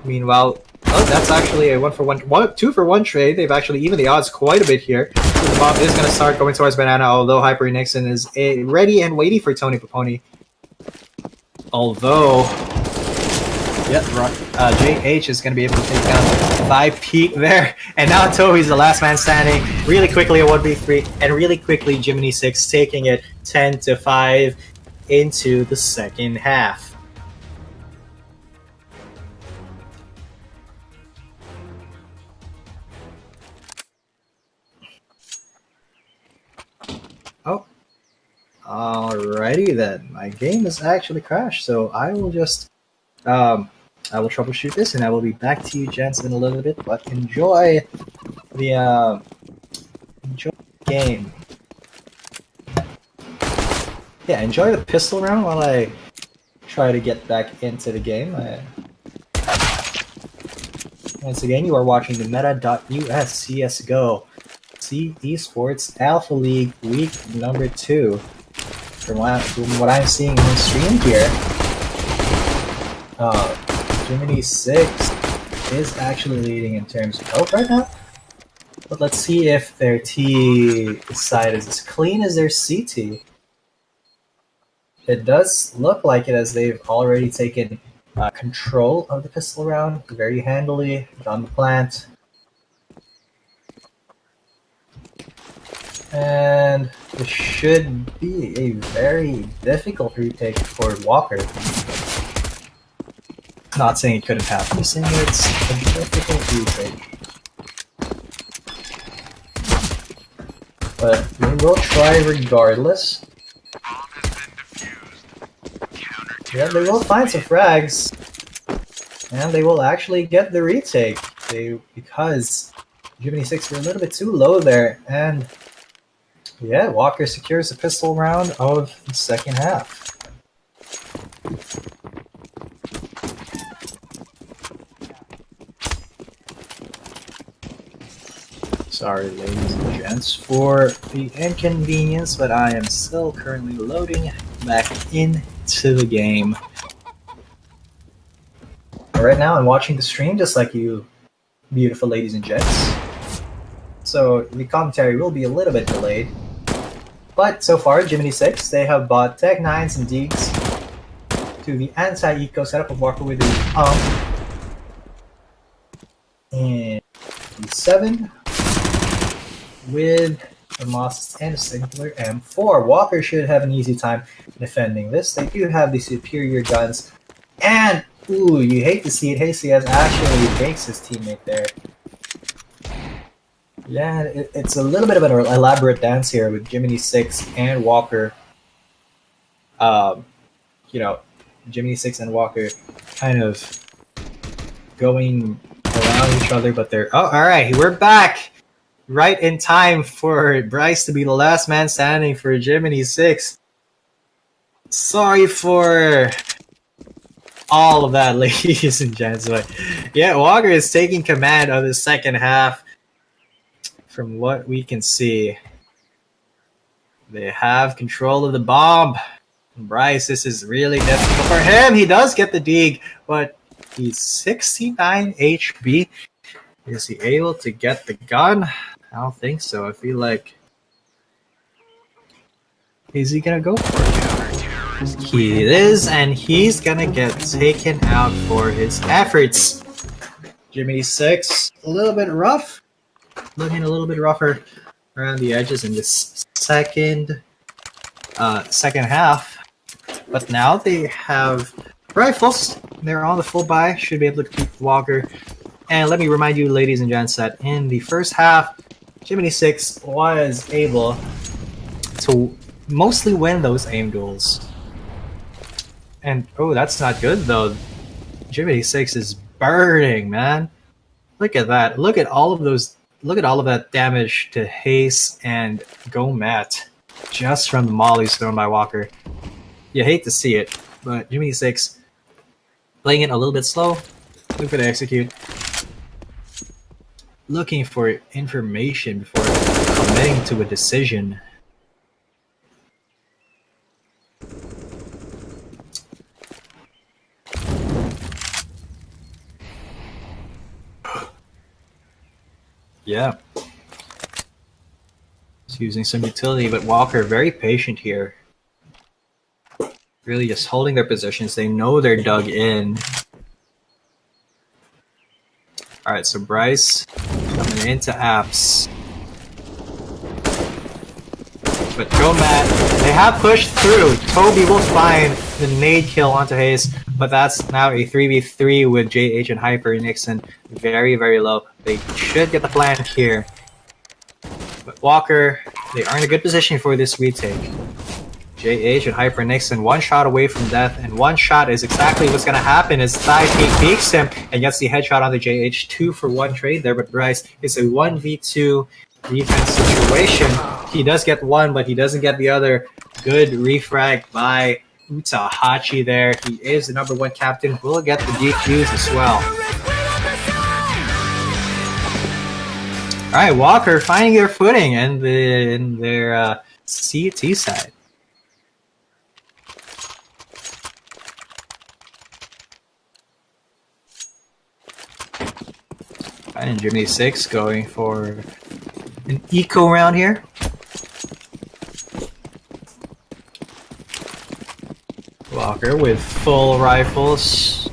Meanwhile, oh, that's actually a 2-for-1 trade. They've actually evened the odds quite a bit here. So the bomb is going to start going towards banana, although Hyper Nixon is ready and waiting for Tony Paponi. Although, yep, JH is going to be able to take down 5 peak there. And now Toby's the last man standing. Really quickly a 1v3, and really quickly Jiminy 6 taking it 10-5 into the second half. Oh, alrighty then. My game has actually crashed, so I will just, I will troubleshoot this, and I will be back to you, gents, in a little bit. But enjoy the game. Yeah, enjoy the pistol round while I try to get back into the game. Once again, you are watching the meta.us CSGO. Esports Alpha League Week number 2. From what I'm seeing in the stream here, Jiminy 6 is actually leading in terms of health right now. But let's see if their T side is as clean as their CT. It does look like it, as they've already taken control of the pistol round very handily on the plant. And it should be a very difficult retake for Walker. Not saying it couldn't happen, just saying it's a difficult retake. But we will try regardless. Yeah, they will find some frags. And they will actually get the retake. Because Jiminy 6 were a little bit too low there, and yeah, Walker secures the pistol round of the second half. Sorry, ladies and gents, for the inconvenience, but I am still currently loading back into the game. Right now, I'm watching the stream just like you, beautiful ladies and gents. So the commentary will be a little bit delayed. But so far, Jiminy 6, they have bought Tech 9s and Deegs to the anti-eco setup of Walker with the and E7 with a Moss and a singular M4. Walker should have an easy time defending this. They do have the superior guns, and ooh, you hate to see it, HCS actually breaks his teammate there. Yeah, it's a little bit of an elaborate dance here with Jiminy 6 and Walker, you know, Jiminy 6 and Walker kind of going around each other, but they're... Oh, alright, we're back! Right in time for Bryce to be the last man standing for Jiminy 6. Sorry for all of that, ladies and gents, but yeah, Walker is taking command of the second half. From what we can see, they have control of the bomb. Bryce, this is really difficult for him. He does get the dig, but he's 69 HP. Is he able to get the gun? I don't think so. I feel like... Is he gonna go for it? He is, and he's gonna get taken out for his efforts. Jiminy 6, a little bit rough. Looking a little bit rougher around the edges in this second half. But now they have rifles. They're on the full buy. Should be able to keep Walker. And let me remind you, ladies and gents, that in the first half, Jiminy 6 was able to mostly win those aim duels. And, oh, that's not good, though. Jiminy 6 is burning, man. Look at that. Look at all of those... Look at all of that damage to Hayes and Gomat just from the mollies thrown by Walker. You hate to see it, but Jiminy 6 playing it a little bit slow. Looking for the execute. Looking for information before committing to a decision. Yeah. He's using some utility, but Walker very patient here. Really just holding their positions. They know they're dug in. Alright, so Bryce coming into apps. But Gomat, they have pushed through. Toby will find the nade kill onto Hayes, but that's now a 3v3 with JH and Hyper and Nixon. Very, very low. They should get the flank here. But Walker, they are in a good position for this retake. JH and Hyper Nixon, one shot away from death, and one shot is exactly what's going to happen as Thigh Peak peeks him and gets the headshot on the JH. 2 for 1 trade there, but Bryce is a 1v2 defense situation. He does get one, but he doesn't get the other. Good refrag by Utahachi there. He is the #1 captain. Will get the defuse as well. Alright, Walker finding their footing in their CT side. And Jimmy 6 going for an eco round here. Walker with full rifles.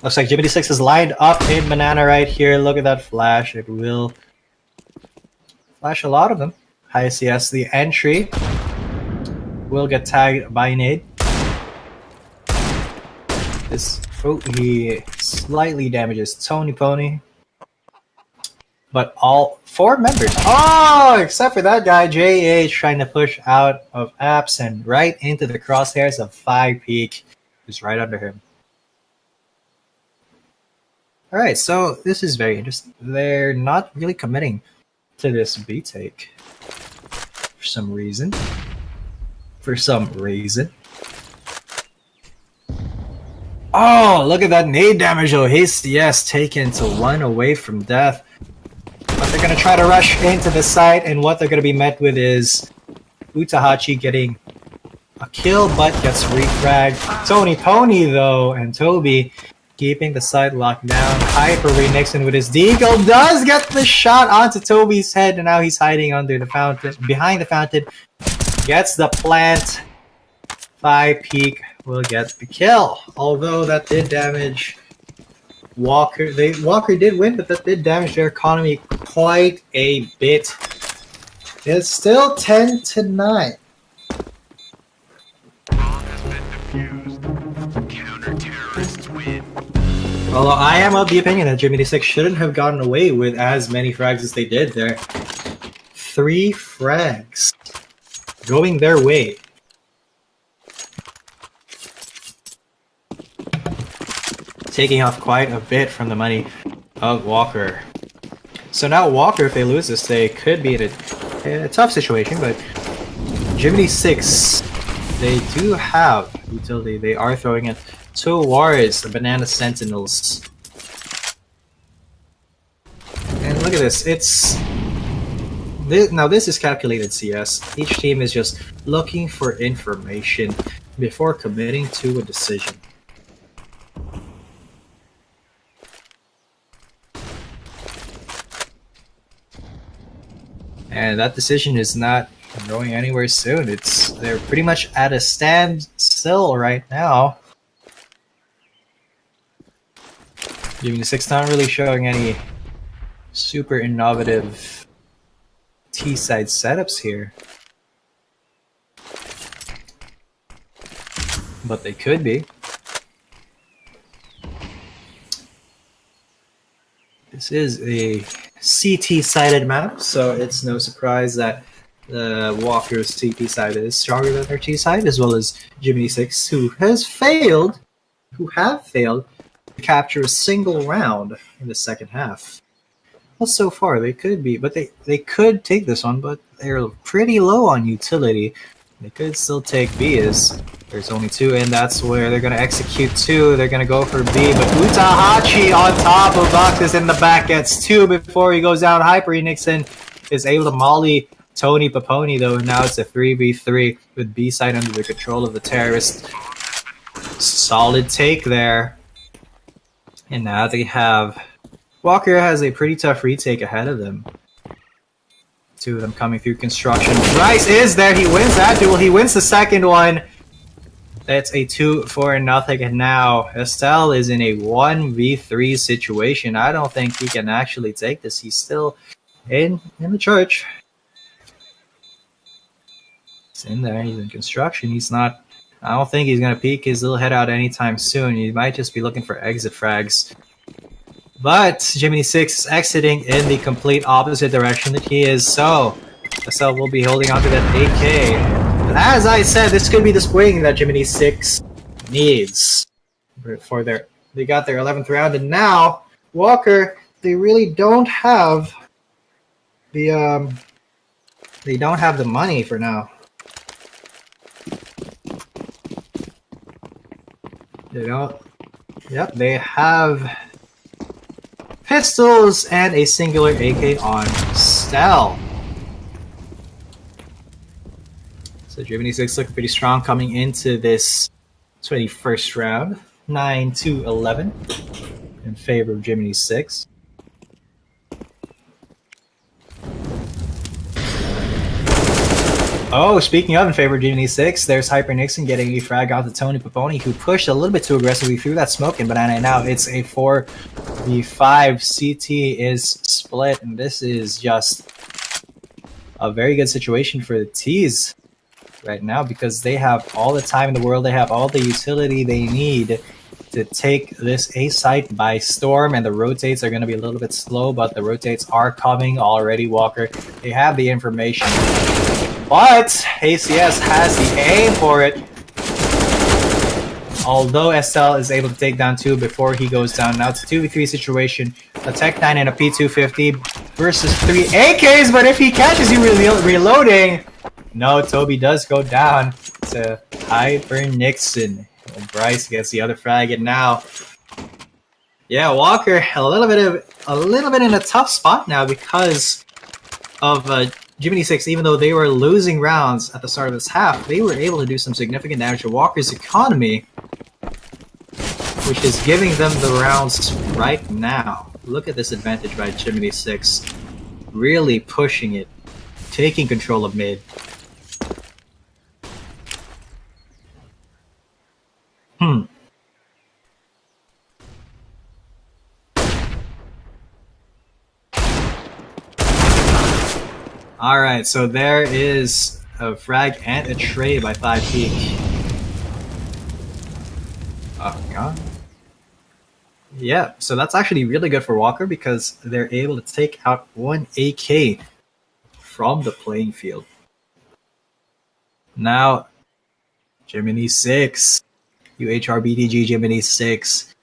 Looks like Jimmy 6 is lined up in banana right here. Look at that flash. It will flash a lot of them. High CS, the entry will get tagged by nade. He slightly damages Tony Pony. But all 4 members. Oh, except for that guy, JH, trying to push out of apps and right into the crosshairs of 5 Peak, who's right under him. Alright, so this is very interesting. They're not really committing to this B take. For some reason. Oh, look at that nade damage though. His CS taken to 1 away from death. But they're gonna try to rush into the site, and what they're gonna be met with is Utahachi getting a kill, but gets refragged. Tony Pony though, and Toby keeping the site locked down. Hyper Nixon with his deagle does get the shot onto Toby's head, and now he's hiding under the fountain, behind the fountain. Gets the plant. 5 Peak will get the kill. Although that did damage Walker. Walker did win, but that did damage their economy quite a bit. It's still 10-9. Bomb has been defused. Counter-terrorists win. Although I am of the opinion that Jiminy 6 shouldn't have gotten away with as many frags as they did there. 3 frags going their way. Taking off quite a bit from the money of Walker. So now Walker, if they lose this, they could be in a tough situation, but Jiminy 6, they do have utility. They are throwing it towards the Banana Sentinels. And look at this. Now this is calculated CS. Each team is just looking for information before committing to a decision. And that decision is not going anywhere soon. They're pretty much at a standstill right now. Jiminy 6 not really showing any super innovative T-side setups here. But they could be. This is a CT-sided map, so it's no surprise that Walker's CT side is stronger than their T side, as well as Jiminy 6, who have failed to capture a single round in the second half. Well, so far they could be, but they could take this one, but they're pretty low on utility. They could still take B, as there's only 2, and that's where they're going to execute 2. They're going to go for B, but Utahachi on top of Boxes in the back gets 2 before he goes down. Hyper Nixon is able to molly Tony Paponi, though. Now it's a 3v3 with B side under the control of the terrorist. Solid take there. And now they have... Walker has a pretty tough retake ahead of them. 2 of them coming through construction. Rice is there. He wins that duel. He wins the second one. That's a 2-0, and now S.E.A.L is in a 1v3 situation. I don't think he can actually take this. He's still in the church. He's in there. He's in construction. He's not... I don't think he's going to peek his little head out anytime soon. He might just be looking for exit frags. But Jiminy 6 is exiting in the complete opposite direction that he is, so S.E.A.L will be holding onto that AK. But as I said, this could be the swing that Jiminy 6 needs for they got their 11th round, and now Walker, they really don't have the money for now. They don't. Yep, they have pistols and a singular AK on S.E.A.L. So Jiminy 6 looking pretty strong coming into this 21st round. 9-11 in favor of Jiminy 6. Oh, speaking of in favor of Jiminy 6, there's Hyper Nixon getting a frag out to Tony Paponi, who pushed a little bit too aggressively through that smoke in Banana, and now it's a 4v5. CT is split, and this is just a very good situation for the T's right now, because they have all the time in the world, they have all the utility they need to take this A site by storm, and the rotates are going to be a little bit slow, but the rotates are coming already, Walker. They have the information. But ACS has the aim for it. Although S.E.A.L is able to take down 2 before he goes down. Now it's a 2v3 situation. A Tech 9 and a P250 versus 3 AKs, but if he catches you reloading... No, Toby does go down to Hyper Nixon. And Bryce gets the other frag, and now... Yeah, Walker a little bit in a tough spot now because of... Jiminy 6, even though they were losing rounds at the start of this half, they were able to do some significant damage to Walker's economy, which is giving them the rounds right now. Look at this advantage by Jiminy 6. Really pushing it, taking control of mid. Alright, so there is a frag and a tray by 5 peak. Oh god. Yeah, so that's actually really good for Walker because they're able to take out one AK from the playing field. Now, Jiminy 6, UHRBTG Jiminy 6,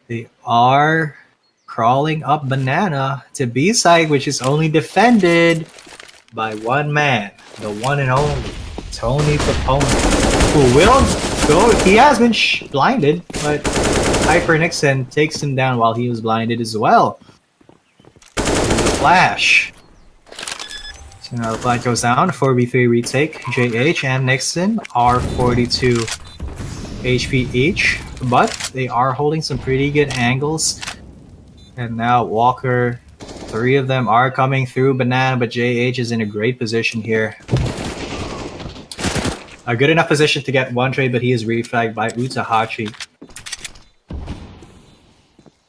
they are crawling up banana to B side, which is only defended by one man, the one and only Tony Papone, who will go. He has been blinded, but Hyper Nixon takes him down while he was blinded as well. Flash. So now the flag goes down. 4v3 retake. JH and Nixon are 42 HP each, but they are holding some pretty good angles. And now Walker, 3 of them are coming through banana, but JH is in a great position here. A good enough position to get one trade, but he is reflagged by Utahachi,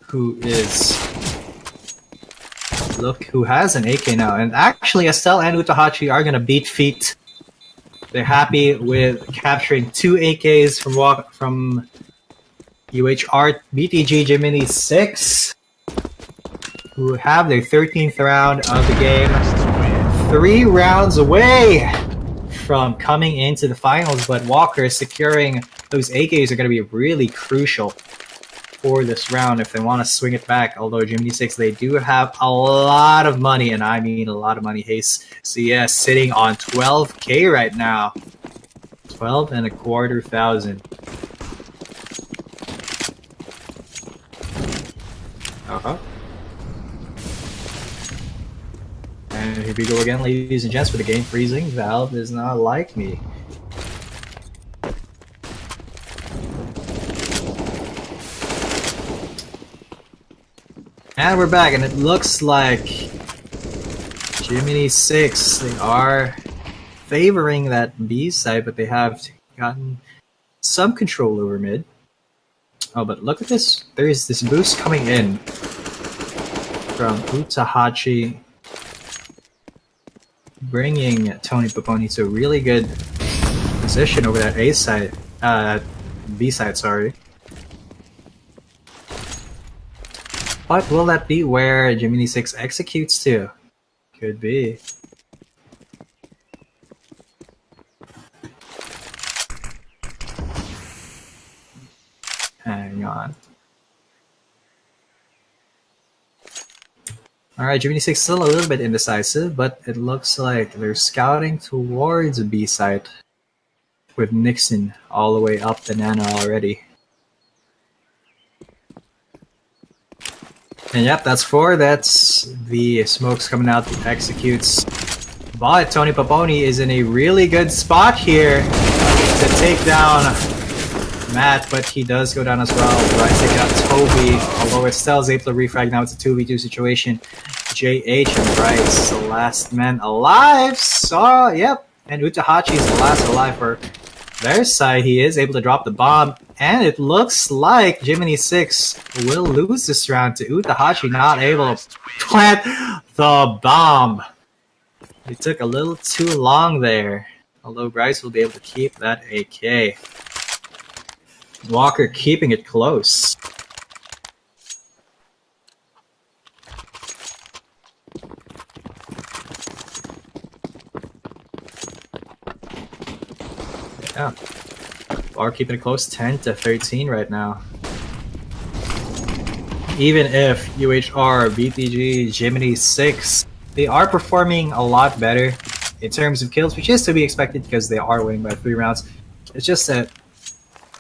who has an AK now. And actually, S.E.A.L and Utahachi are gonna beat feet. They're happy with capturing 2 AKs from UHR BTG Jiminy 6, who have their 13th round of the game. 3 rounds away from coming into the finals, but Walker securing those AKs are going to be really crucial for this round if they want to swing it back. Although Jiminy 6, they do have a lot of money, and I mean a lot of money. Haste CS sitting on 12k right now. 12 and a quarter thousand. And here we go again, ladies and gents, for the game freezing. Valve does not like me. And we're back, and it looks like Jiminy 6, they are favoring that B side, but they have gotten some control over mid. Oh, but look at this. There is this boost coming in from Utahachi, bringing Tony Papone to a really good position over that A side, B side, sorry. But will that be where Jiminy 6 executes to? Could be. Hang on. Alright, Jiminy 6 still a little bit indecisive, but it looks like they're scouting towards the B side with Nixon all the way up banana already. And yep, that's 4. That's the smokes coming out, the executes. But Tony Papone is in a really good spot here to take down Matt, but he does go down as well. Right, taking out Toby, although S.E.A.L is able to refrag. Now it's a 2v2 situation. JH and Bryce, the last man alive. So, yep, and Utahachi is the last alive for their side. He is able to drop the bomb, and it looks like Jiminy 6 will lose this round to Utahachi not able to plant the bomb. It took a little too long there, although Bryce will be able to keep that AK. Walker keeping it close. Yeah. Walker keeping it close, 10-13 right now. Even if UHR, BTG, Jiminy 6, they are performing a lot better in terms of kills, which is to be expected because they are winning by 3 rounds. It's just that...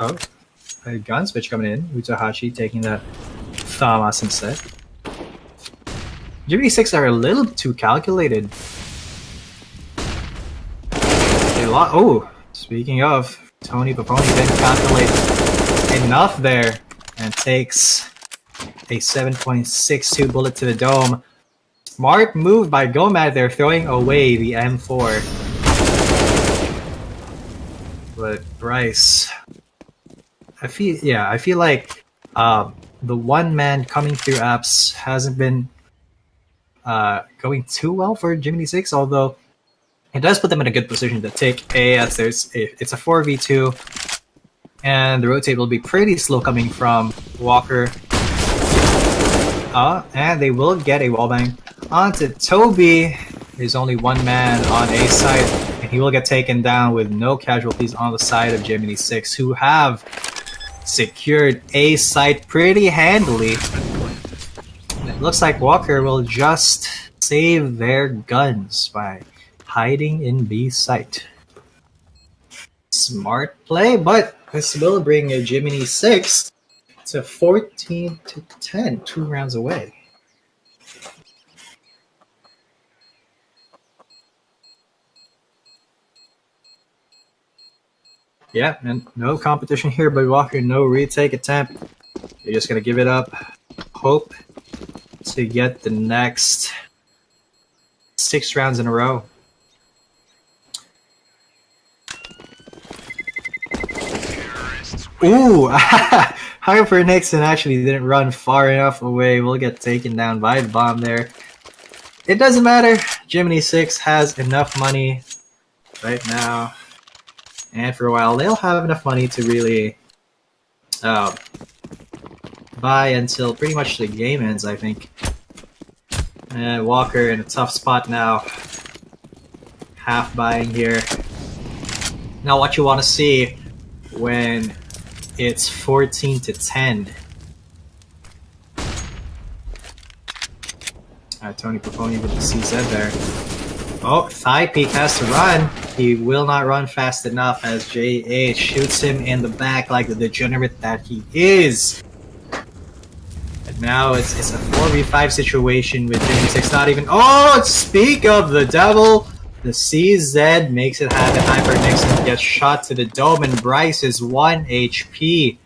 Oh. A gun switch coming in. Utahachi taking that Thamas instead. Jiminy 6 are a little too calculated. Oh, speaking of, Tony Papone didn't calculate enough there and takes a 7.62 bullet to the dome. Smart move by Gomad there, throwing away the M4. But Bryce... I feel like the one man coming through apps hasn't been going too well for Jiminy 6, although it does put them in a good position to take A as it's a 4v2, and the rotate will be pretty slow coming from Walker. And they will get a wallbang onto Toby. There's only one man on A side, and he will get taken down with no casualties on the side of Jiminy 6, who have secured A site pretty handily. And it looks like Walker will just save their guns by hiding in B site. Smart play, but this will bring a Jiminy 6 to 14-10, 2 rounds away. Yeah, and no competition here by Walker, no retake attempt. They're just gonna give it up. Hope to get the next 6 rounds in a row. Ooh! Hyper Nixon actually didn't run far enough away. We'll get taken down by the bomb there. It doesn't matter. Jiminy 6 has enough money right now. And for a while, they'll have enough money to really buy until pretty much the game ends, I think. And Walker in a tough spot now. Half buying here. Now what you want to see when it's 14-10. Tony Paponi with the CZ there. Oh, Thigh Peak has to run. He will not run fast enough as JH shoots him in the back like the degenerate that he is. And now it's a 4v5 situation with Jimmy 6 not even... Oh, speak of the devil! The CZ makes it happen. Hyper Nixon gets shot to the dome and Bryce is 1 HP.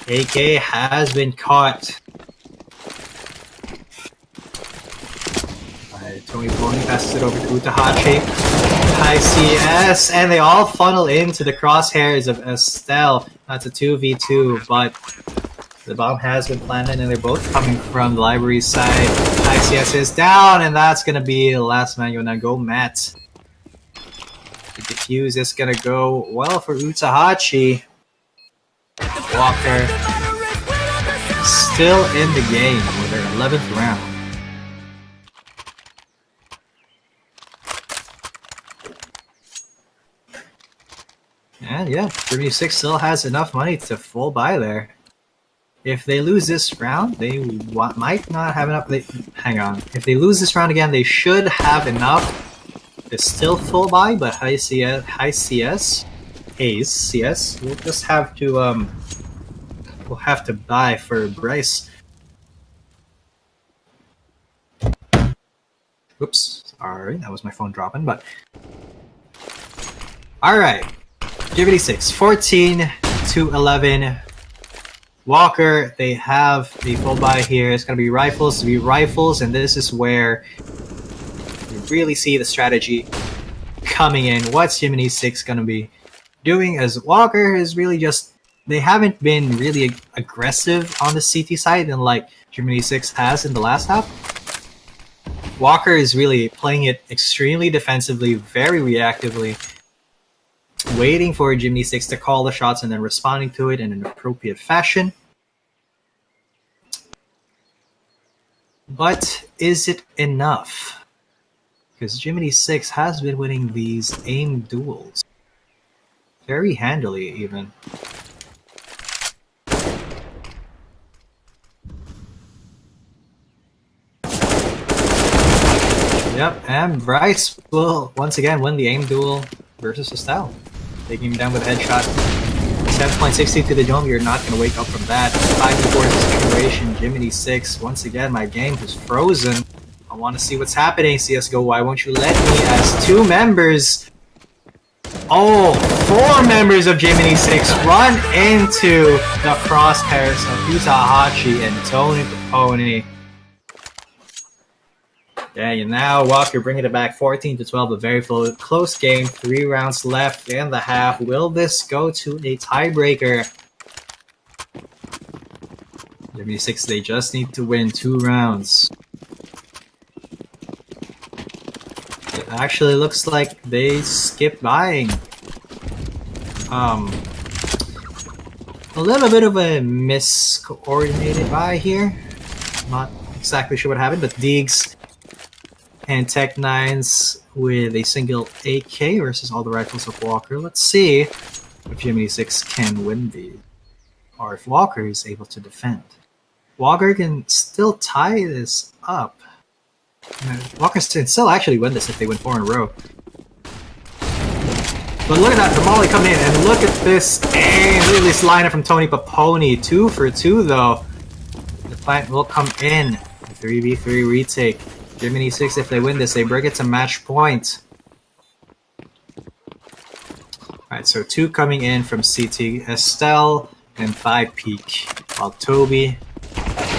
AK has been caught. Tony Pony passes it over to Utahachi. High CS, and they all funnel into the crosshairs of S.E.A.L. That's a 2v2, but the bomb has been planted and they're both coming from the library side. High CS is down, and that's gonna be the last man. Now go Matt. The defuse is gonna go well for Utahachi. Walker still in the game with their 11th round. And yeah, Jiminy 6 still has enough money to full buy there. If they lose this round, they might not have enough. Hang on. If they lose this round again, they should have enough to still full buy. But high CS, Ace CS, we'll just have to we'll have to buy for Bryce. Oops, sorry, that was my phone dropping. But all right. Jiminy 6, 14-11. Walker, they have the full buy here. It's going to be rifles, and this is where you really see the strategy coming in. What's Jiminy 6 going to be doing? As Walker is really just... They haven't been really aggressive on the CT side and like Jiminy 6 has in the last half. Walker is really playing it extremely defensively, very reactively, waiting for Jiminy 6 to call the shots and then responding to it in an appropriate fashion. But is it enough? Because Jiminy 6 has been winning these aim duels very handily, even. Yep, and Bryce will once again win the aim duel versus S.E.A.L. Taking him down with a headshot. 7.60 to the dome, you're not going to wake up from that. 5v4 situation, Jiminy 6. Once again, my game is frozen. I want to see what's happening, CSGO. Why won't you let me as 2 members? Oh, 4 members of Jiminy 6 run into the crosshairs of Utahachi and Tony Paponi. Yeah, now Walker bringing it back 14-12, a very close game. 3 rounds left in the half. Will this go to a tiebreaker? Jiminy 6, they just need to win 2 rounds. It actually looks like they skipped buying. A little bit of a miscoordinated buy here. Not exactly sure what happened, but Deegs and Tech Nines with a single AK versus all the rifles of Walker. Let's see if Jimmy 6 can win these, or if Walker is able to defend. Walker can still tie this up. Walker can still actually win this if they win 4 in a row. But look at that, the Molly coming in, and look at this aim. Look at this lineup from Tony Paponi. 2 for 2 though. The plant will come in. 3v3 retake. Jiminy 6, if they win this, they bring it to match point. Alright, so 2 coming in from CT, S.E.A.L, and 5 Peak. While Toby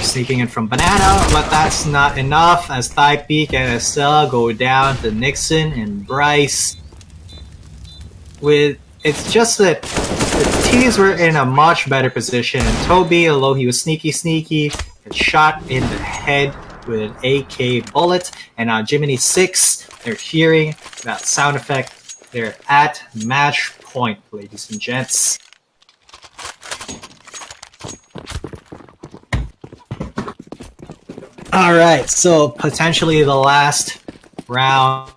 sneaking in from Banana, but that's not enough as Thigh Peak and S.E.A.L go down to Nixon and Bryce. It's just that the T's were in a much better position, and Toby, although he was sneaky, got shot in the head with an AK bullet, and now Jiminy 6, they're hearing that sound effect. They're at match point, ladies and gents. Alright, so potentially the last round.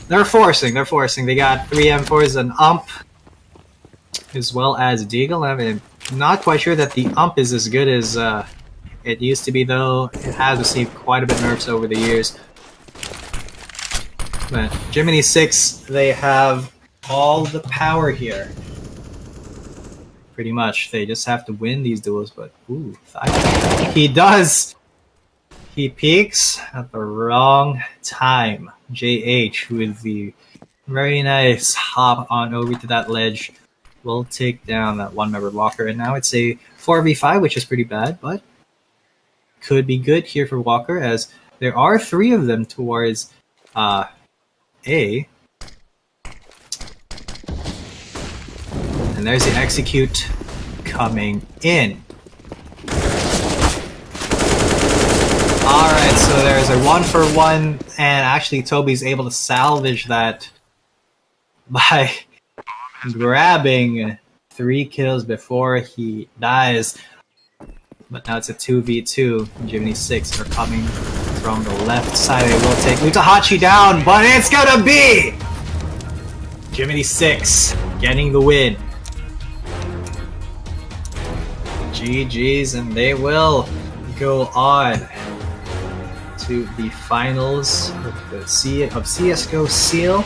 They're forcing. They got 3 M4s and UMP, as well as Deagle. I mean, not quite sure that the UMP is as good as it used to be, though. It has received quite a bit of nerfs over the years. But Jiminy 6, they have all the power here. Pretty much. They just have to win these duels, but ooh, he does! He peaks at the wrong time. JH with the very nice hop on over to that ledge will take down that 1-member Walker, and now it's a 4v5, which is pretty bad, but could be good here for Walker, as there are 3 of them towards A. And there's the execute coming in. Alright, so there's a 1-for-1, and actually Toby's able to salvage that by grabbing 3 kills before he dies. But now it's a 2v2. Jiminy 6 are coming from the left side. They will take Mutahachi down, but it's gonna be Jiminy 6 getting the win. GG's, and they will go on to the finals of the CSGO S.E.A.L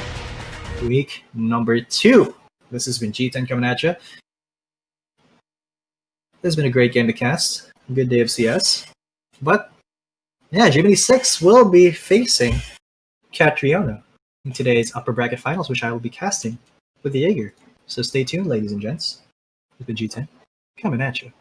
week number 2. This has been G10 coming at you. This has been a great game to cast. A good day of CS. But yeah, Jiminy 6 will be facing Catriona in today's upper bracket finals, which I will be casting with the Jaeger. So stay tuned, ladies and gents. With the G10 coming at you.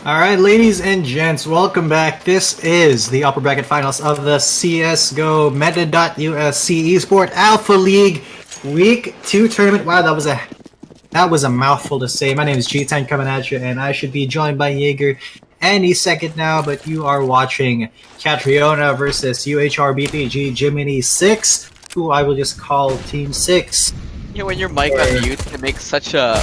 Alright, ladies and gents, welcome back. This is the upper bracket finals of the CSGO Meta.US Esport Alpha League Week 2 tournament. Wow, that was a mouthful to say. My name is G10 coming at you, and I should be joined by Jaeger any second now, but you are watching Catriona versus UHRBTG Jiminy 6, who I will just call Team 6. You know, when your mic on mute, it makes such a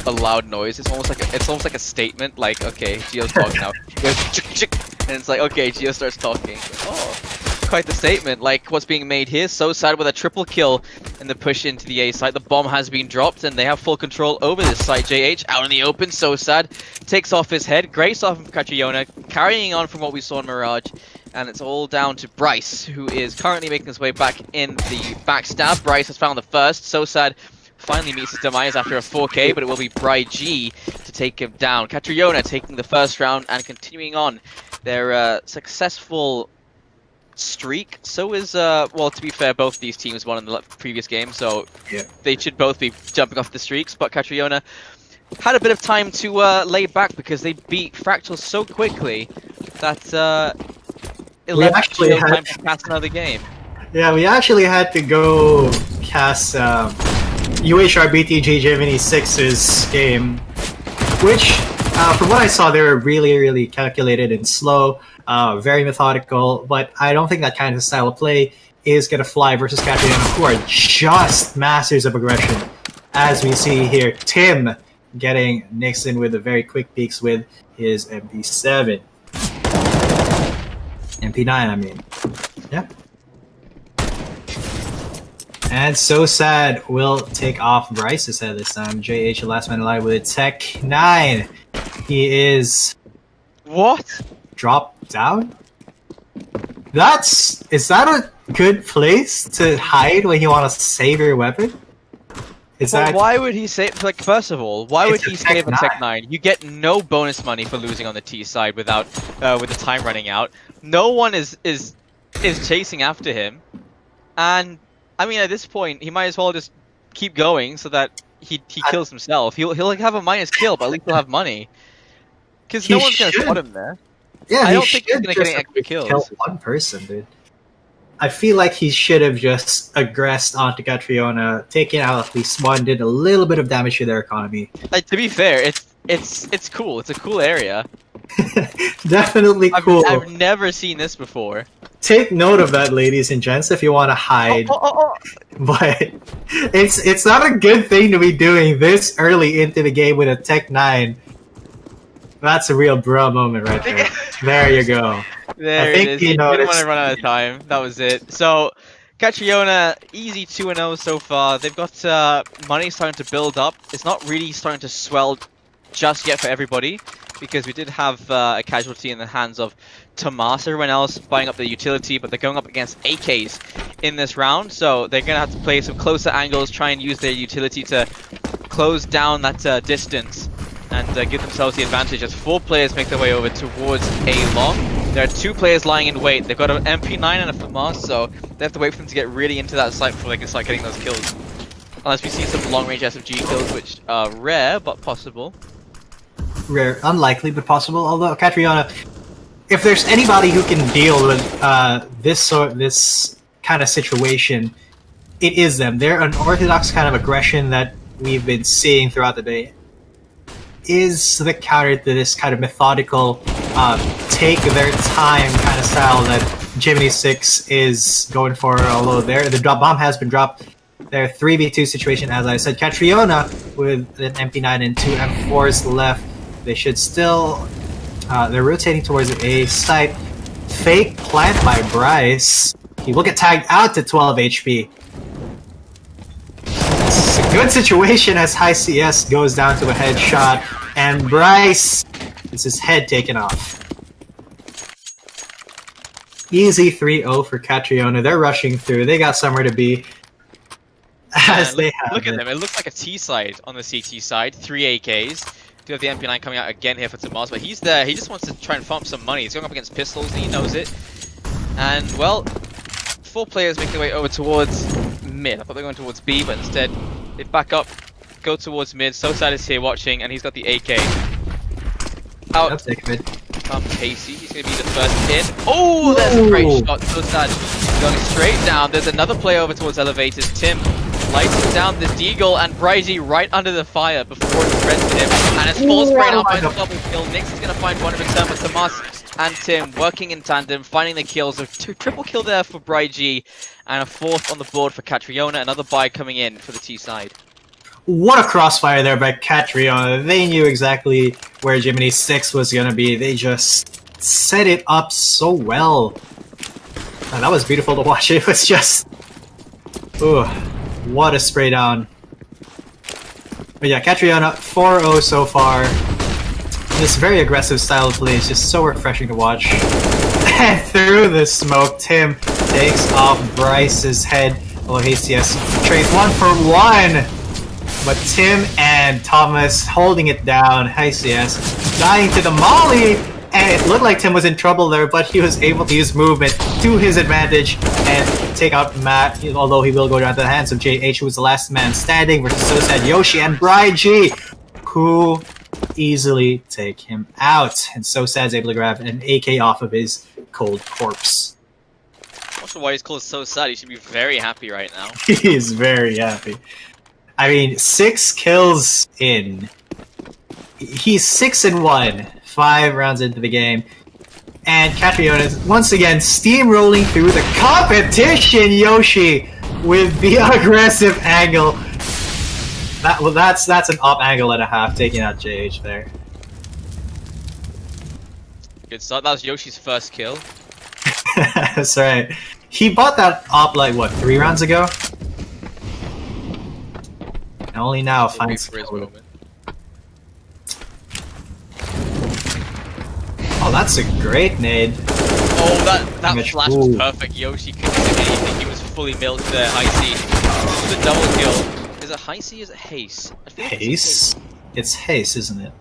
loud noise. It's almost like a statement. Like, okay, Gio's talking now. He goes, chick, chick, and it's like, okay, Gio starts talking. Oh, quite the statement. Like what's being made here. So sad with a triple kill in the push into the A site. The bomb has been dropped, and they have full control over this site. JH out in the open. So sad takes off his head. Great stuff from Catriona, carrying on from what we saw in Mirage. And it's all down to Bryce, who is currently making his way back in the backstab. Bryce has found the first. So sad finally meets his demise after a 4K, but it will be Bry G to take him down. Catriona taking the first round and continuing on their successful streak. So is, well, to be fair, both these teams won in the previous game, so yeah, they should both be jumping off the streaks. But Catriona had a bit of time to lay back because they beat Fractal so quickly that it left time to cast another game. Yeah, we actually had to go cast UHRBTG Gemini 6's game, which, from what I saw, they were really calculated and slow, very methodical, but I don't think that kind of style of play is going to fly versus Catriona, who are just masters of aggression. As we see here, Tim getting Nixon with a very quick peeks with his MP7. MP9, I mean. Yeah. And So Sad will take off Bryce's head this time. JH, the last man alive with Tech 9. He is... What? Dropped down? Is that a good place to hide when you want to save your weapon? Why would he save... Like, first of all, why would he save a Tech 9? You get no bonus money for losing on the T side without with the time running out. No one is chasing after him, and I mean at this point he might as well just keep going so that he kills himself. He'll like have a minus kill, but at least he'll have money because no one's gonna spot him there. Yeah, I don't think he's gonna get any extra kills. Kill one person, dude. I feel like he should have just aggressed onto Catriona, taken out at least one, did a little bit of damage to their economy. Like, to be fair, it's cool. It's a cool area. Definitely cool. I've never seen this before. Take note of that, ladies and gents, if you want to hide. But it's not a good thing to be doing this early into the game with a Tech 9. That's a real bro moment right there. There you go. There it is. He didn't want to run out of time. That was it. So, Catriona, easy 2-0 so far. They've got money starting to build up. It's not really starting to swell just yet for everybody, because we did have a casualty in the hands of Tomas. Everyone else buying up the utility, but they're going up against AKs in this round, so they're going to have to play some closer angles, try and use their utility to close down that distance and give themselves the advantage as 4 players make their way over towards A long. There are 2 players lying in wait. They've got an MP9 and a FAMAS, so they have to wait for them to get really into that site before they can start getting those kills. Unless we see some long-range SFG kills, which are rare, but possible. Rare, unlikely, but possible. Although Catriona, if there's anybody who can deal with this kind of situation, it is them. They're an orthodox kind of aggression that we've been seeing throughout the day. Is the counter to this kind of methodical, take their time kind of style that Jiminy 6 is going for. Although the bomb has been dropped. Their 3v2 situation, as I said, Catriona with an MP9 and 2 M4s left. They should still... they're rotating towards the A site. Fake plant by Bryce. He will get tagged out to 12 HP. It's a good situation as High CS goes down to a headshot, and Bryce gets his head taken off. Easy 3-0 for Catriona. They're rushing through. They got somewhere to be. Look at them. It looks like a T side on the CT side. 3 AKs. Do have the MP9 coming out again here for Tomas, but he's there. He just wants to try and farm some money. He's going up against pistols, and he knows it. And, well, 4 players make their way over towards mid. I thought they were going towards B, but instead they back up, go towards mid. So Sad is here watching, and he's got the AK. Out That's it, good. comes Casey. He's going to be the first in. Oh, there's a great shot. So sad. Going straight down. There's another play over towards elevators. Tim lighting down this Deagle and Bryzy right under the fire before it threatened him. And it's full spray down by the double kill. Nix is going to find one in return, but Tomas and Tim working in tandem, finding the kills. A triple kill there for Bryzy and a fourth on the board for Catriona. Another buy coming in for the T side. What a crossfire there by Catriona. They knew exactly where Jiminy 6 was going to be. They just set it up so well. And that was beautiful to watch. It was just... Ooh, what a spray down. But yeah, Catriona 4-0 so far. This very aggressive style of play is just so refreshing to watch. And through the smoke, Tim takes off Bryce's head. Oh, ACS trades 1 for 1. But Tim and Thomas holding it down. ICS dying to the molly. And it looked like Tim was in trouble there, but he was able to use movement to his advantage and take out Matt, although he will go down to the hands of JH, who was the last man standing, versus So Sad Yoshi and Bryzy, who easily take him out. And So Sad's able to grab an AK off of his cold corpse. I'm not sure why he's called So Sad. He should be very happy right now. He's very happy. I mean, 6 kills in. He's 6-1. 5 rounds into the game. And Catriona is once again steamrolling through the competition, Yoshi, with the aggressive angle. That's an up angle and a half, taking out JH there. Good start. That was Yoshi's first kill. That's right. He bought that up like, what, 3 rounds ago? And only now finds... Oh, that's a great nade. Oh, that flash was perfect. Yoshi couldn't do anything. He was fully milked there. High C. The double kill. Is it High C? Is it Haze? Haze? It's Haze, isn't it?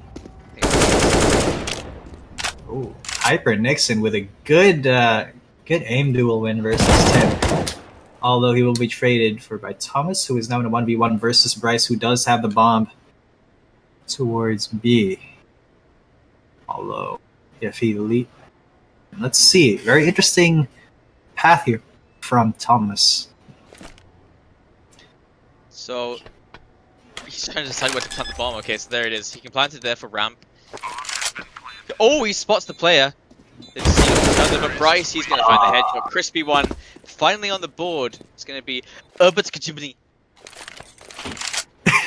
Ooh, Hyper Nixon with a good aim duel win versus Tim. Although he will be traded by Thomas, who is now in a 1v1 versus Bryce, who does have the bomb towards B. Although, if he lead, let's see, very interesting path here from Thomas. So he's trying to decide where to plant the bomb. Okay, so there it is. He can plant it there for ramp. Oh, he spots the player. But Bryce, he's going to find the headshot. Crispy one, finally on the board. It's going to be Urbit Kajimini.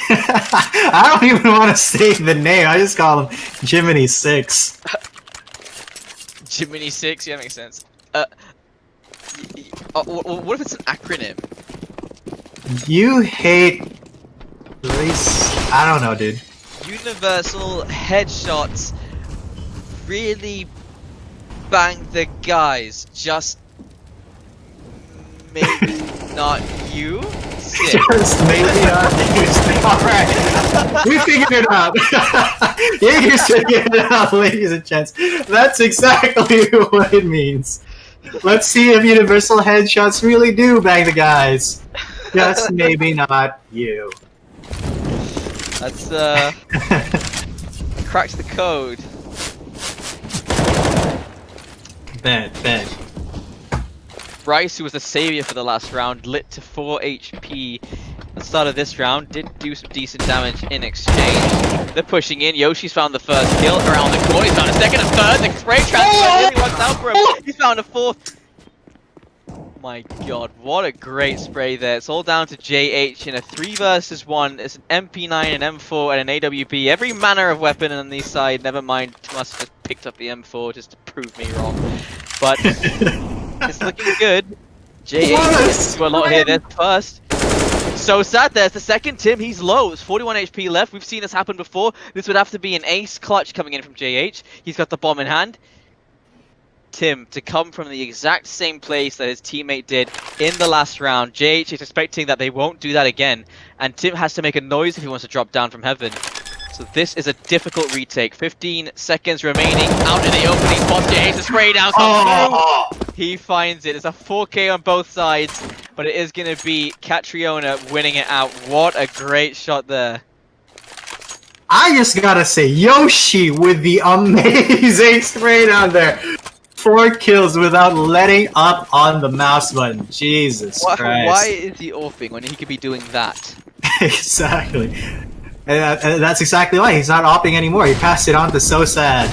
I don't even want to say the name. I just call him Jiminy 6. Jiminy 6, yeah, makes sense. What if it's an acronym? You hate race. I don't know, dude. Universal headshots really bang the guys. Just maybe not you. Just maybe not you. Alright. We figured it out. Jaeger's figured it out, ladies and gents. That's exactly what it means. Let's see if universal headshots really do bang the guys. Just maybe not you. That's cracks the code. Bet. Bryce, who was the savior for the last round, lit to 4 HP at the start of this round, did do some decent damage in exchange. They're pushing in. Yoshi's found the first kill around the corner. He's found a second and third. The spray transfer really works out for him. He's found a fourth. Oh my god, what a great spray there. It's all down to JH in a 3 versus 1. It's an MP9, an M4, and an AWP. Every manner of weapon on this side. Never mind, Tomas just picked up the M4 just to prove me wrong. But it's looking good. JH gets to do a lot here. There's first. So sad there's the second. Tim, he's low. There's 41 HP left. We've seen this happen before. This would have to be an ace clutch coming in from JH. He's got the bomb in hand. Tim to come from the exact same place that his teammate did in the last round. JH is expecting that they won't do that again. And Tim has to make a noise if he wants to drop down from heaven. So this is a difficult retake. 15 seconds remaining. Out in the opening spot. JH, the spray down comes through. He finds it. It's a 4K on both sides. But it is going to be Catriona winning it out. What a great shot there. I just gotta say, Yoshi with the amazing spray down there. 4 kills without letting up on the mouse button. Jesus Why Christ. is he offing when he could be doing that? Exactly. And that's exactly why. He's not opting anymore. He passed it on to So Sad.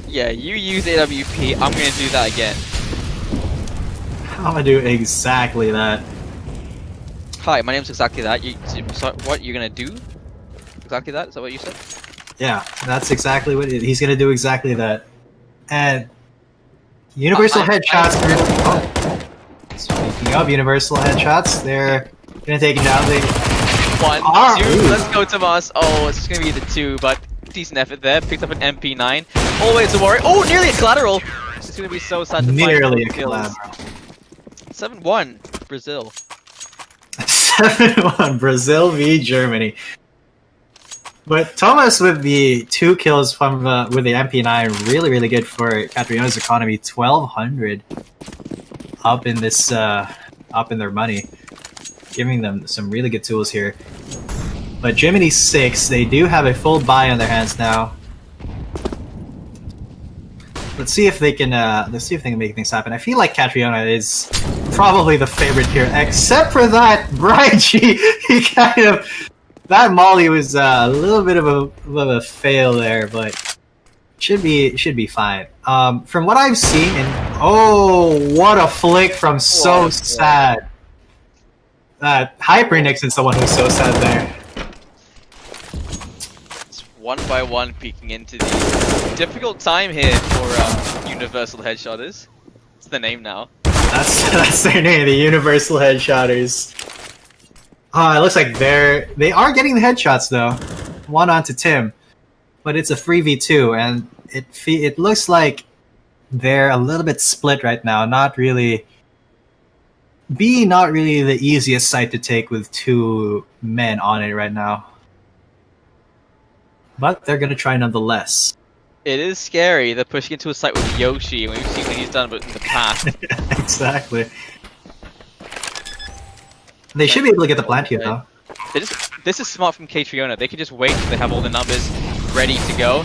Yeah, you use AWP, I'm gonna do that again. I'm gonna do exactly that. Hi, my name's exactly that. So what you're gonna do? Exactly that? Is that what you said? Yeah, that's exactly what he's gonna do. Exactly that. And universal headshots. Speaking of universal headshots, they're gonna take him down. One, Ah, two, ooh. let's go Tomas. Oh, it's gonna be the 2, but decent effort there. Picked up an MP9. Always a worry. Oh, nearly a collateral! It's gonna be so sad to Nearly a find kills. collateral. 7-1, Brazil. 7-1 Brazil v Germany. But Thomas with the 2 kills from with the MP9, really good for Catriona's economy. 1,200 up in this up in their money, giving them some really good tools here. But Germany 6, they do have a full buy on their hands now. Let's see if they can make things happen. I feel like Catriona is probably the favorite here, except for that Brygie. He kind of, that Molly was a little bit of a fail there, but should be fine. From what I've seen, and oh, what a flick from So Sad. Hypernix is the one who's So Sad there. It's 1 by 1 peeking into the difficult time here for Universal Headshotters. It's the name now. That's their name, the Universal Headshotters. It looks like they are getting the headshots though. One onto Tim, but it's a 3v2, and it looks like they're a little bit split right now. Not really the easiest site to take with 2 men on it right now. But they're gonna try nonetheless. It is scary. They're pushing into a site with Yoshi, and we've seen what he's done but in the past. Exactly. They should be able to get the plant here though. This is smart from Catriona. They can just wait until they have all the numbers ready to go.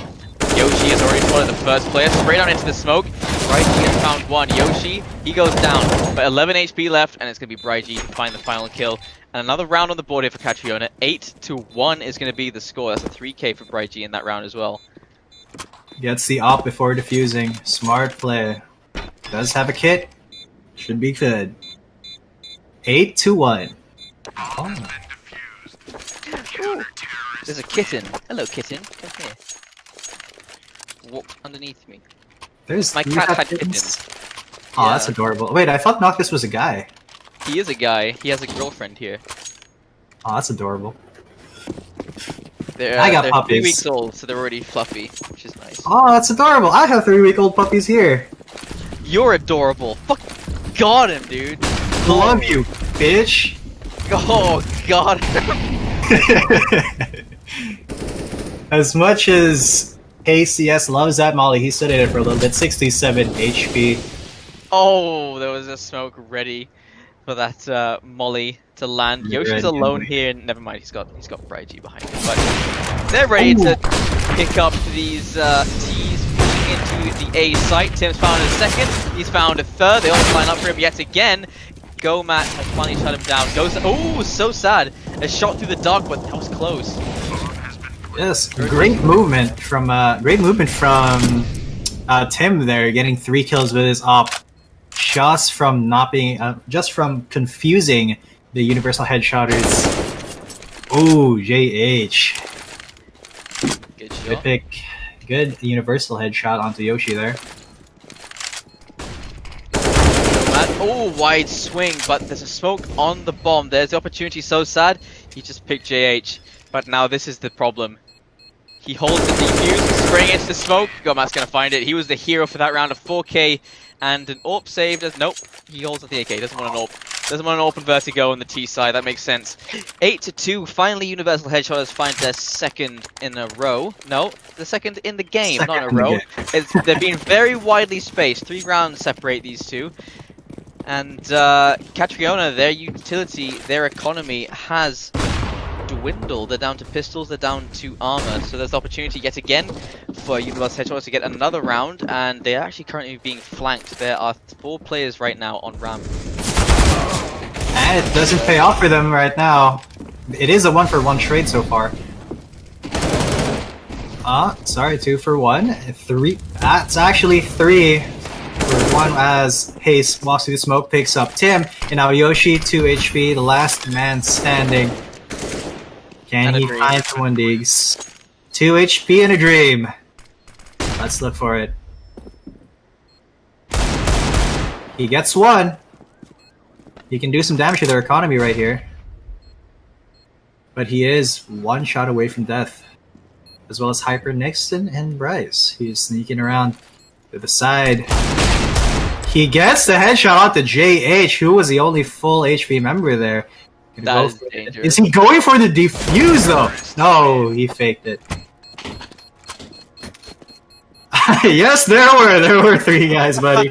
Yoshi has already spotted the first player, straight on into the smoke. Brygie has found one. Yoshi, he goes down, but 11 HP left, and it's going to be Brygie to find the final kill. And another round on the board here for Catriona. 8-1 is going to be the score. That's a 3k for Brygie in that round as well. Gets the op before defusing. Smart play. Does have a kit. Should be good. 8-1. Oh. Ooh, there's a kitten. Hello, kitten. Come here. Walk underneath me. There's My you cat have had kittens? kittens. Oh, Yeah. that's adorable. Wait, I thought Noctis was a guy. He is a guy. He has a girlfriend here. Oh, that's adorable. They're, I got they're puppies. 3 weeks old, so they're already fluffy, which is nice. Oh, that's adorable. I have 3-week-old puppies here. You're adorable. Fuck, got him, dude. Love you, bitch. Oh, God. As much as KCS loves that Molly, he stood in it for a little bit. 67 HP. Oh, there was a smoke ready for that Molly to land. Yoshi's alone here. Never mind, he's got Brygie behind him. But they're ready to pick up these T's pushing into the A site. Tim's found a second. He's found a third. They all line up for him yet again. Go Matt has finally shut him down. Goes. Oh, so sad. A shot through the dark, but that was close. Yes, great movement from Tim there, getting 3 kills with his op, just from not being, just from confusing the universal headshotters. Oh, JH. Good shot. Good pick. Good universal headshot onto Yoshi there. Oh, wide swing, but there's a smoke on the bomb. There's the opportunity. So sad. He just picked JH, but now this is the problem. He holds the defuse, spraying into the smoke. Gomat's gonna find it. He was the hero for that round of 4k, and an AWP saved us. Nope, he holds at the AK. Doesn't want an AWP. Doesn't want an AWP and Vertigo on the T side. That makes sense. 8-2. Finally, Universal Headshotters find their second in a row. No, the second in the game, not in a row. They're being very widely spaced. 3 rounds separate these two. And Catriona, their utility, their economy has dwindle. They're down to pistols, they're down to armor. So there's opportunity yet again for Universal Hedgehogs to get another round, and they're actually currently being flanked. There are 4 players right now on ramp. And it doesn't pay off for them right now. It is a 1-for-1 trade so far. Sorry, 2-for-1. 3. That's actually 3 for 1 as Haze walks through the smoke, picks up Tim, and now Yoshi, 2 HP, the last man standing. Can he find someone, Diggs? 2 HP in a dream. Let's look for it. He gets 1. He can do some damage to their economy right here. But he is 1 shot away from death. As well as Hyper, Nixon, and Bryce. He's sneaking around to the side. He gets the headshot onto JH, who was the only full HP member there. That is dangerous. Is he going for the defuse though? No, he faked it. Yes, there were 3 guys, buddy.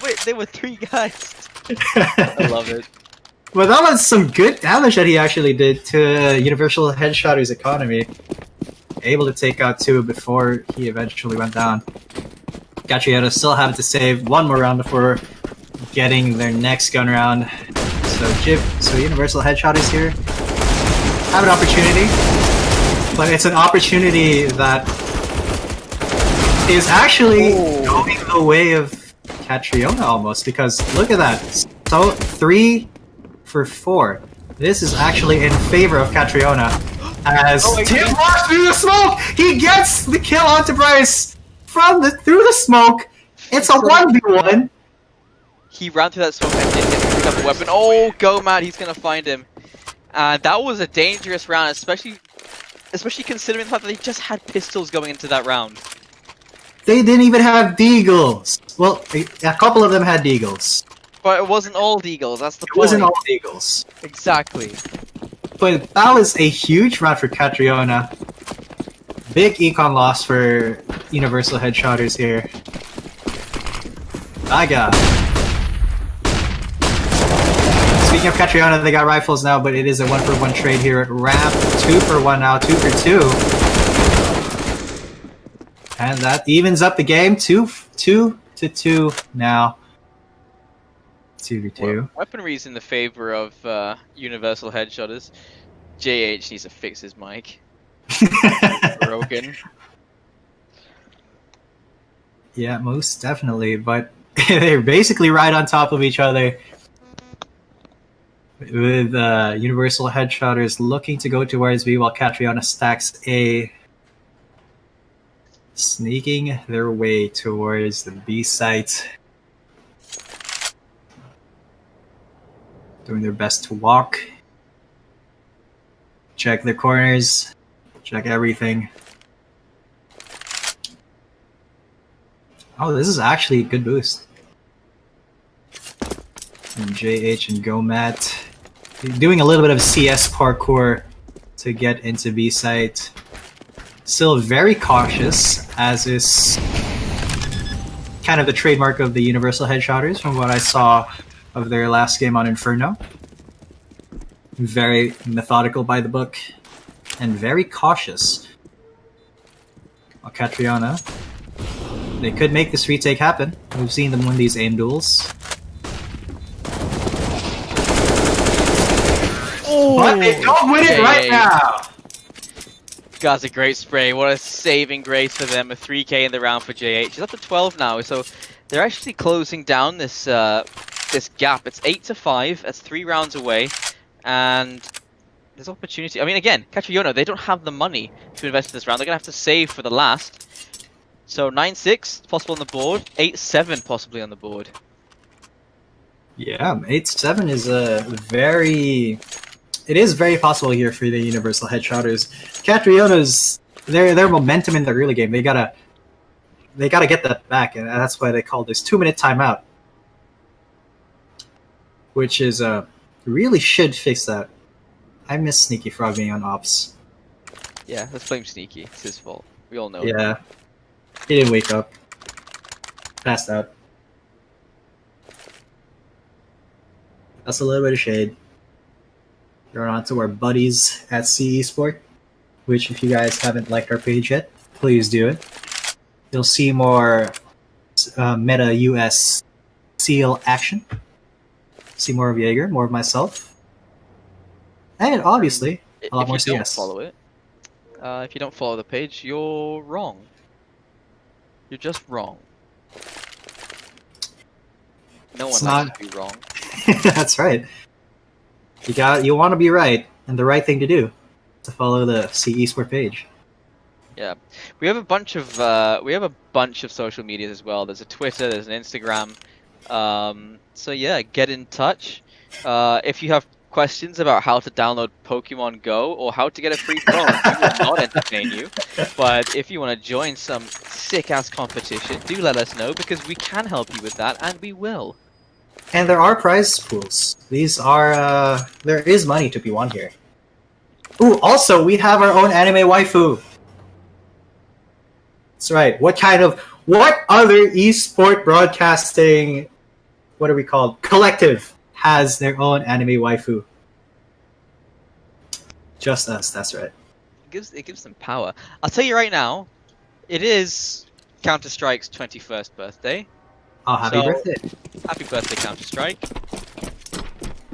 Wait, there were 3 guys. I love it. Well, that was some good damage that he actually did to Universal Headshotter's economy. Able to take out 2 before he eventually went down. Catriona still having to save 1 more round before getting their next gun round. So Universal Headshotters here have an opportunity, but it's an opportunity that is actually going the way of Catriona almost, because look at that. So 3 for 4. This is actually in favor of Catriona. As Tim walks through the smoke, he gets the kill onto Bryce through the smoke. It's a 1v1. He ran through that smoke and didn't get to pick up a weapon. Oh, go mad! He's gonna find him. And that was a dangerous round, especially considering the fact that they just had pistols going into that round. They didn't even have deagles. Well, a couple of them had deagles. But it wasn't all deagles. That's the point. It wasn't all deagles. Exactly. But that was a huge round for Catriona. Big econ loss for Universal Headshotters here. Aga. Speaking of Catriona, they got rifles now, but it is a 1-for-1 trade here at ramp. 2-for-1 now, 2 for 2. And that evens up the game. 2 to 2 now. 2v2. Well, weaponry's in the favor of Universal Headshotters. JH needs to fix his mic. Broken. Yeah, most definitely, but they're basically right on top of each other. With Universal Headshotters looking to go towards B while Catriona stacks A. Sneaking their way towards the B site. Doing their best to walk. Check their corners. Check everything. Oh, this is actually a good boost. And JH and Gomat doing a little bit of CS parkour to get into B site. Still very cautious, as is kind of the trademark of the Universal Headshotters from what I saw of their last game on Inferno. Very methodical by the book and very cautious. While Catriona, they could make this retake happen. We've seen them win these aim duels. Oh, but they don't win it right now! That's a great spray. What a saving grace for them. A 3k in the round for JH. He's up to 12 now, so they're actually closing down this this gap. It's 8 to 5. That's 3 rounds away, and there's opportunity. I mean, again, Catriona, they don't have the money to invest in this round. They're gonna have to save for the last. So 9-6 possible on the board. 8-7 possibly on the board. Yeah, 8-7 is a very. It is very possible here for the Universal Headshotters. Catriona's their momentum in the early game. They gotta get that back, and that's why they call this 2-minute timeout, which is really should fix that. I miss Sneaky Frog being on ops. Yeah, let's blame Sneaky. It's his fault. We all know. Yeah, he didn't wake up. Passed out. That's a little bit of shade. Going on to our buddies at CE Sport, which if you guys haven't liked our page yet, please do it. You'll see more meta US S.E.A.L action. See more of Jaeger, more of myself, and obviously a lot If more you don't CS. follow it, if you don't follow the page, you're wrong. You're just wrong. No It's one likes not- to be wrong. That's right. You want to be right, and the right thing to do is to follow the CE Sport page. Yeah, we have a bunch of social medias as well. There's a Twitter, there's an Instagram. So yeah, get in touch. If you have questions about how to download Pokemon Go or how to get a free phone, we will not entertain you. But if you want to join some sick-ass competition, do let us know because we can help you with that, and we will. And there are prize pools. These are there is money to be won here. Ooh, also we have our own anime waifu. That's right. What other esport broadcasting, what are we called? Collective has their own anime waifu. Just us, that's right. It gives them power. I'll tell you right now, it is Counter-Strike's 21st birthday. Oh, happy So- birthday. Happy birthday, Counter-Strike.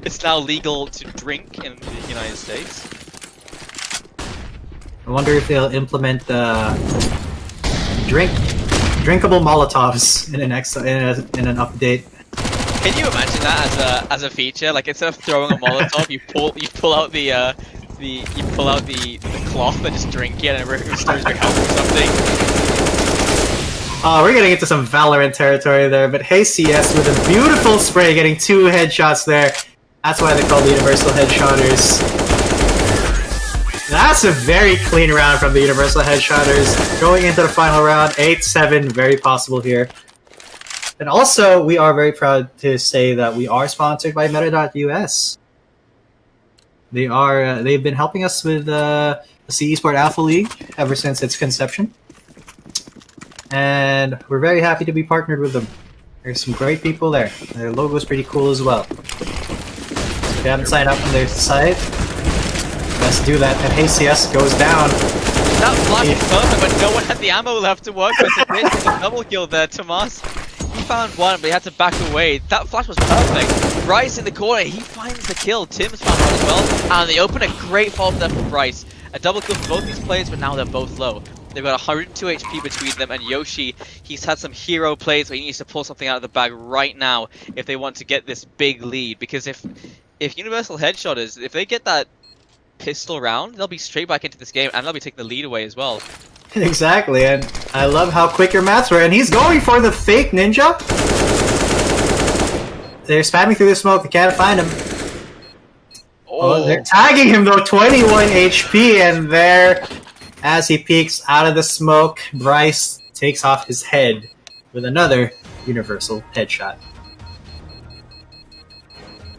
It's now legal to drink in the United States. I wonder if they'll implement drinkable Molotovs in an update. Can you imagine that as a feature? Like instead of throwing a Molotov, you pull out the cloth and just drink it, and it restores your health or something. We're getting into some Valorant territory there, but hey CS with a beautiful spray, getting 2 headshots there. That's why they're called the Universal Headshotters. That's a very clean round from the Universal Headshotters. Going into the final round, 8-7, very possible here. And also, we are very proud to say that we are sponsored by Meta.us. They've been helping us with the CE Sport Alpha League ever since its conception. And we're very happy to be partnered with them. There's some great people there. Their logo is pretty cool as well. So if you haven't signed up on their site, let's do that. And hey, CS goes down. That flash was perfect, but no one had the ammo left to work with. So Rich with a double kill there. Tomas, he found one, but he had to back away. That flash was perfect. Bryce in the corner, he finds the kill. Tim's found one as well. And they open a great follow-up there for Bryce. A double kill for both these players, but now they're both low. They've got 102 HP between them, and Yoshi, he's had some hero plays where he needs to pull something out of the bag right now if they want to get this big lead. Because if Universal Headshotters, if they get that pistol round, they'll be straight back into this game, and they'll be taking the lead away as well. Exactly, and I love how quick your maths were, and he's going for the fake ninja. They're spamming through the smoke, they can't find him. Oh, they're tagging him though, 21 HP, and there, as he peeks out of the smoke, Bryce takes off his head with another Universal Headshot.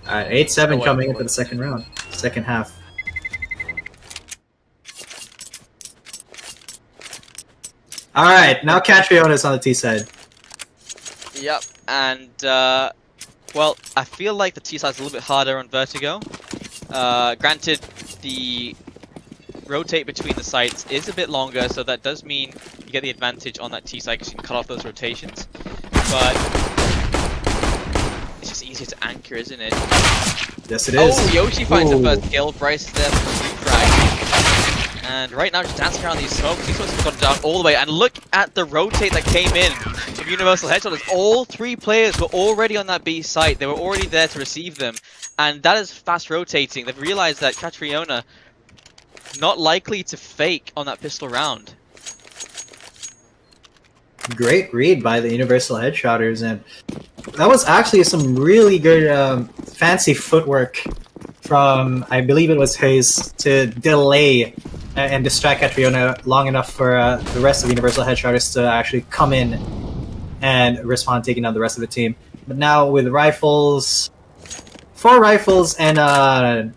Alright, 8-7 coming into the second round, second half. Alright, now Catriona's on the T side. Yep, and well, I feel like the T side's a little bit harder on Vertigo. Granted, the rotate between the sites is a bit longer, so that does mean you get the advantage on that T side because you can cut off those rotations. But it's just easier to anchor, isn't it? Yes, it is. Oh, Yoshi finds the first kill. Bryce is there for the frag. And right now, just dancing around these smokes. These smokes have gone down all the way. And look at the rotate that came in from Universal Headshotters. All 3 players were already on that B site. They were already there to receive them. And that is fast rotating. They've realized that Catriona not likely to fake on that pistol round. Great read by the Universal Headshotters, and that was actually some really good fancy footwork from, I believe it was Hayes, to delay and distract Catriona long enough for the rest of the Universal Headshotters to actually come in and respond, taking down the rest of the team. But now with rifles, 4 rifles and an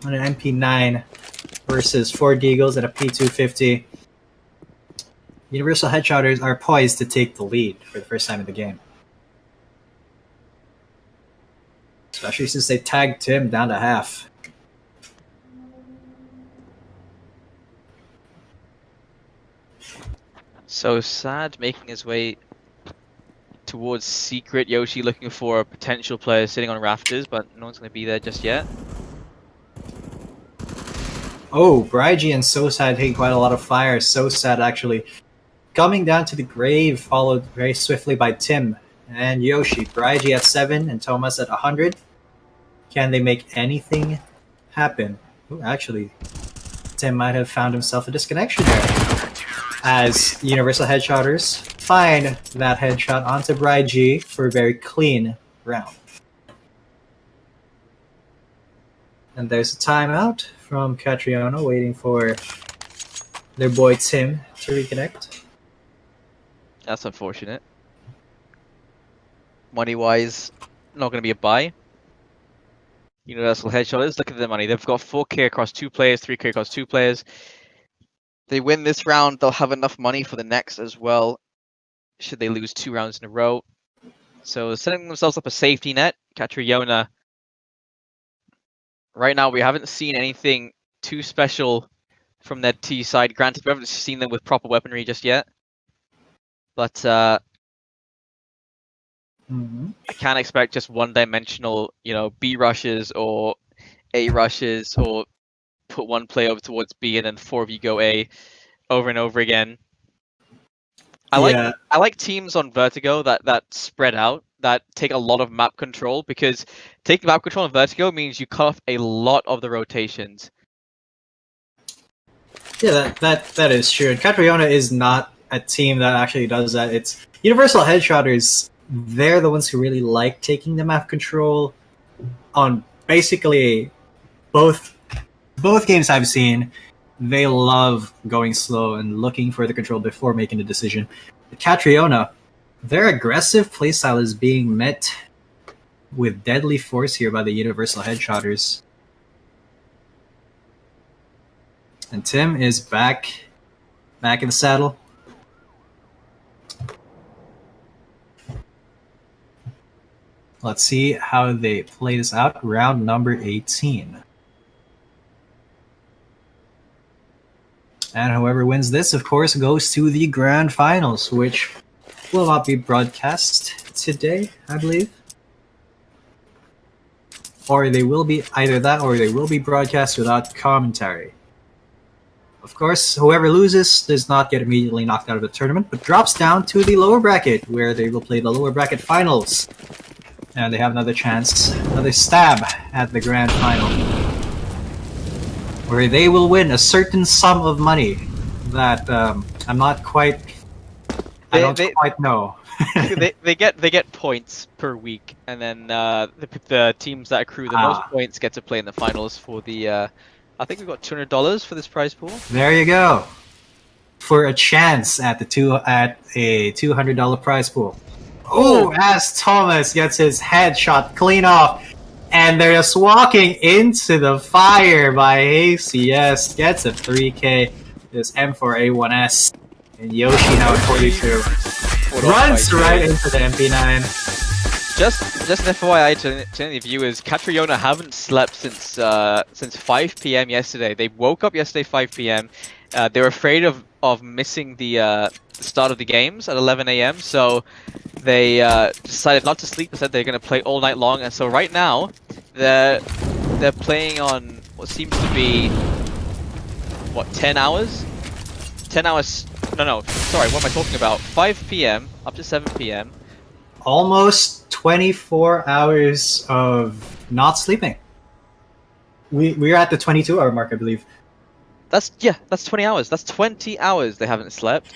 MP9 versus 4 Deagles and a P250, Universal Headshotters are poised to take the lead for the first time in the game. Especially since they tagged Tim down to half. So sad, making his way towards Secret. Yoshi looking for a potential player sitting on rafters, but no one's going to be there just yet. Oh, Brigi and So-Sad taking quite a lot of fire. So-Sad actually coming down to the grave, followed very swiftly by Tim and Yoshi. Brigi at 7 and Thomas at 100. Can they make anything happen? Ooh, actually, Tim might have found himself a disconnection there. As Universal Headshotters find that headshot onto Brigi for a very clean round. And there's a timeout from Catriona waiting for their boy Tim to reconnect. That's unfortunate. Money-wise, not going to be a buy. Universal Headshotters, look at the money. They've got 4k across 2 players, 3k across 2 players. They win this round, they'll have enough money for the next as well, should they lose 2 rounds in a row. So setting themselves up a safety net. Catriona, right now we haven't seen anything too special from their T side. Granted, we haven't seen them with proper weaponry just yet. But I can't expect just one-dimensional, B rushes or A rushes, or put one play over towards B and then 4 of you go A over and over again. I like teams on Vertigo that spread out, that take a lot of map control, because taking map control on Vertigo means you cut off a lot of the rotations. Yeah, that is true. And Catriona is not a team that actually does that. It's Universal Headshotters. They're the ones who really like taking the map control on basically both games I've seen. They love going slow and looking for the control before making a decision. But Catriona, their aggressive playstyle is being met with deadly force here by the Universal Headshotters. And Tim is back in the saddle. Let's see how they play this out. Round number 18. And whoever wins this, of course, goes to the grand finals, which will not be broadcast today, I believe. Or they will be either that, or they will be broadcast without commentary. Of course, whoever loses does not get immediately knocked out of the tournament, but drops down to the lower bracket, where they will play the lower bracket finals. And they have another chance, another stab at the grand final, where they will win a certain sum of money that I'm not quite. I don't quite know. they get points per week, and then the teams that accrue the most points get to play in the finals for the. I think we've got $200 for this prize pool. There you go, for a chance at a $200 prize pool. Oh, as Thomas gets his headshot clean off, and they're just walking into the fire by ACS. Gets a 3K. This M4A1S. And Yoshi now at 42. Runs right into the MP9. Just an FYI to any viewers, Catriona haven't slept since 5 p.m. yesterday. They woke up yesterday 5 p.m. They were afraid of missing the start of the games at 11 a.m. So they decided not to sleep. They said they're going to play all night long. And so right now, they're playing on what seems to be 10 hours? 10 hours. No. Sorry, what am I talking about? 5 p.m. up to 7 p.m. Almost 24 hours of not sleeping. We're at the 22-hour mark, I believe. That's 20 hours. That's 20 hours they haven't slept.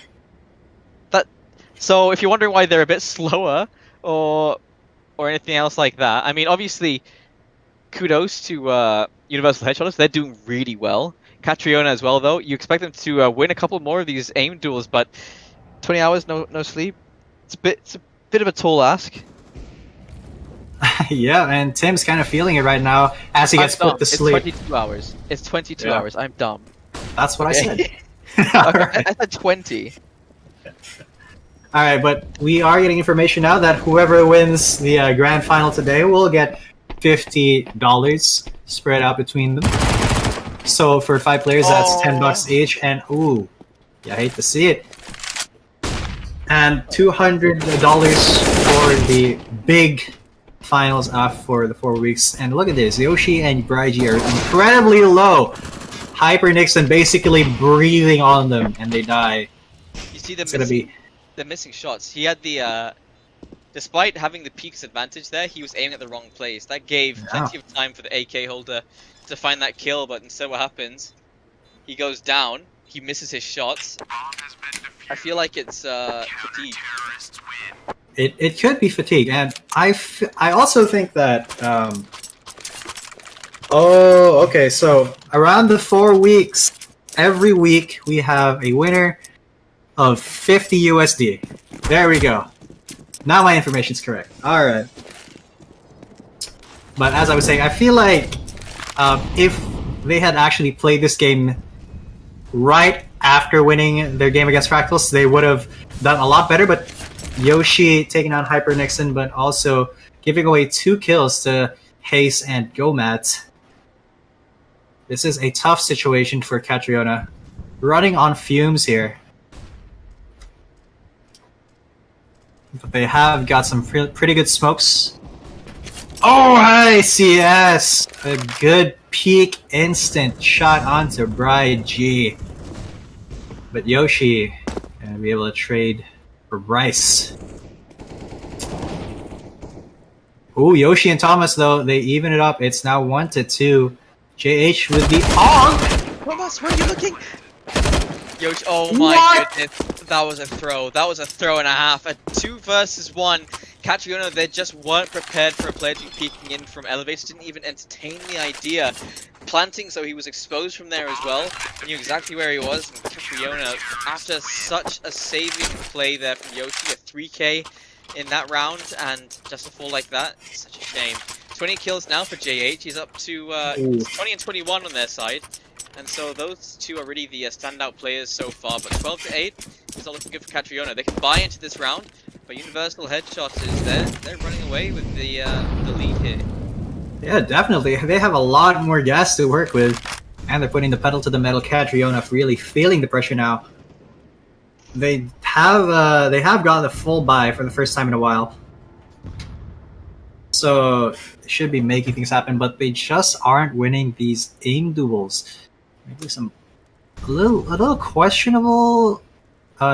So if you're wondering why they're a bit slower or anything else like that, I mean, obviously, kudos to Universal Headshotters. They're doing really well. Catriona as well, though. You expect them to win a couple more of these aim duels, but 20 hours, no sleep. It's a bit of a tall ask. Yeah, and Tim's kind of feeling it right now as he gets put to sleep. It's 22 hours. It's 22 hours. I'm dumb. That's what I said. Okay, I said 20. All right, but we are getting information now that whoever wins the grand final today will get $50 spread out between them. So for 5 players, that's $10 each. And ooh, I hate to see it. And $200 for the big finals for the 4 weeks. And look at this, Yoshi and Braiji are incredibly low. Hyper Nixon basically breathing on them, and they die. You see them It's gonna be they're missing shots. He had the despite having the peaks advantage there, he was aiming at the wrong place. That gave plenty of time for the AK holder to find that kill, but instead what happens? He goes down, he misses his shots. I feel like it's fatigue. it could be fatigue, and I also think that oh, okay, so around the 4 weeks, every week we have a winner of 50 USD. There we go. Now my information's correct. Alright. But as I was saying, I feel like if they had actually played this game right after winning their game against Fractals, they would have done a lot better. But Yoshi taking on Hyper Nixon, but also giving away 2 kills to Haze and Gomat. This is a tough situation for Catriona. Running on fumes here. But they have got some pretty good smokes. Oh, hi, CS! A good peak instant shot onto Bride G. But Yoshi gonna be able to trade for Bryce. Ooh, Yoshi and Thomas, though, they even it up. It's now 1-2. JH with the Thomas, where are you looking? Yoshi, oh my goodness, that was a throw. That was a throw and a half. A 2 versus 1. Catriona, they just weren't prepared for a player to be peeking in from elevators. Didn't even entertain the idea. Planting, so he was exposed from there as well. Knew exactly where he was. And Catriona, after such a saving play there from Yoshi, a 3k in that round, and just a fall like that, it's such a shame. 20 kills now for JH. He's up to 20 and 21 on their side. And so those two are really the standout players so far. But 12-8 is not looking good for Catriona. They can buy into this round, but Universal Headshot is there. They're running away with the lead here. Yeah, definitely. They have a lot more gas to work with, and they're putting the pedal to the metal. Catriona really feeling the pressure now. They have gotten the full buy for the first time in a while, so they should be making things happen. But they just aren't winning these aim duels. Maybe a little questionable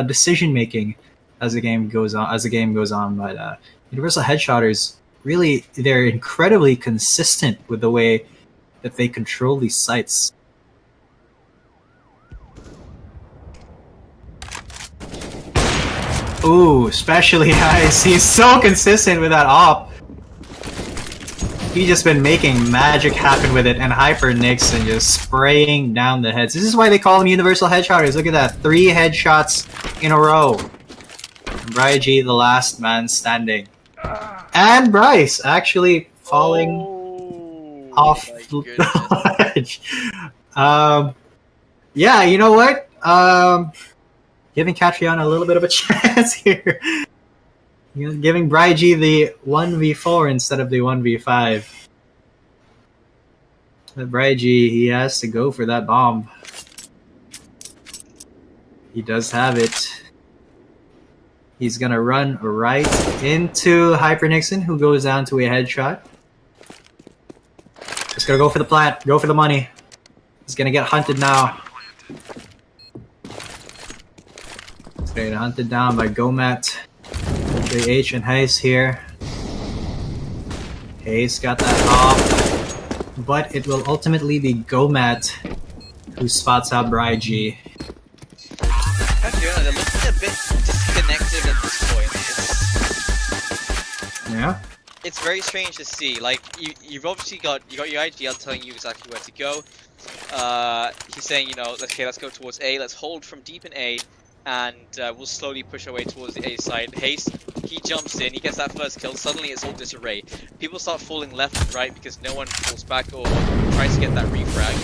decision making as the game goes on. But Universal Headshotters, really, they're incredibly consistent with the way that they control these sites. Ooh, especially Ice. He's so consistent with that op. He's just been making magic happen with it, and Hyper Nixon just spraying down the heads. This is why they call them Universal Headshotters. Look at that, 3 headshots in a row. Bryce G, the last man standing. And Bryce actually falling off the ledge. Yeah, you know what? Giving Catriona a little bit of a chance here. Giving Bryce G the 1v4 instead of the 1v5. But Bryce G, he has to go for that bomb. He does have it. He's gonna run right into Hyper Nixon, who goes down to a headshot. Just gonna go for the plant, go for the money. He's gonna get hunted now. He's gonna get hunted down by Gomat. JH and Hayes here. Hayes got that off, but it will ultimately be Gomat who spots out Bryce G. Catriona, they're looking a bit disconnected at this point. Yeah. It's very strange to see. Like you've obviously got your IGL telling you exactly where to go. He's saying, you know, okay, let's go towards A. Let's hold from deep in A, and we'll slowly push our way towards the A side. Haste, he jumps in, he gets that first kill. Suddenly, it's all disarray. People start falling left and right because no one falls back or tries to get that refrag.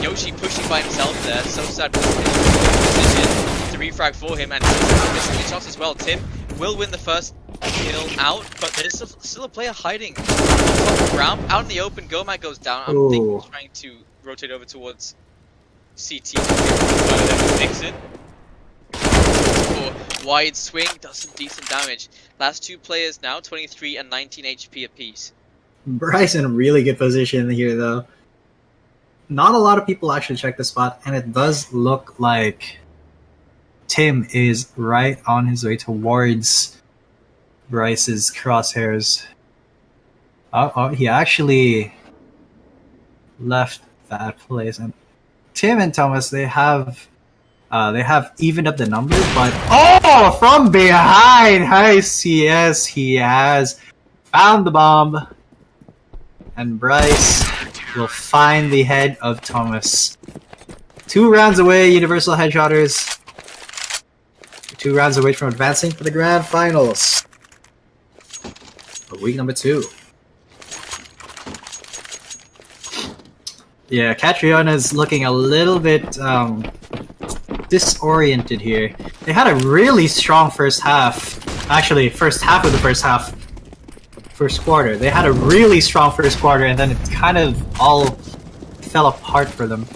Yoshi pushing by himself there. So sad for his decision to refrag for him, and missing the shots as well. Tim will win the first kill out, but there's still a player hiding on top of the ground. Out in the open, Gomat goes down. I'm thinking he's trying to rotate over towards CT to Nixon. For Wide swing does some decent damage. Last two players now, 23 and 19 HP apiece. Bryce in a really good position here, though. Not a lot of people actually check the spot, and it does look like Tim is right on his way towards Bryce's crosshairs. Oh, he actually left that place, and Tim and Thomas they have evened up the numbers, but from behind, S.E.A.L, he has found the bomb, and Bryce will find the head of Thomas. 2 rounds away, Universal Headshotters. 2 rounds away from advancing for the grand finals of week number 2. Yeah, Catriona's looking a little bit disoriented here. They had a really strong first half. Actually, first half of the first quarter. They had a really strong first quarter, and then it kind of all fell apart for them.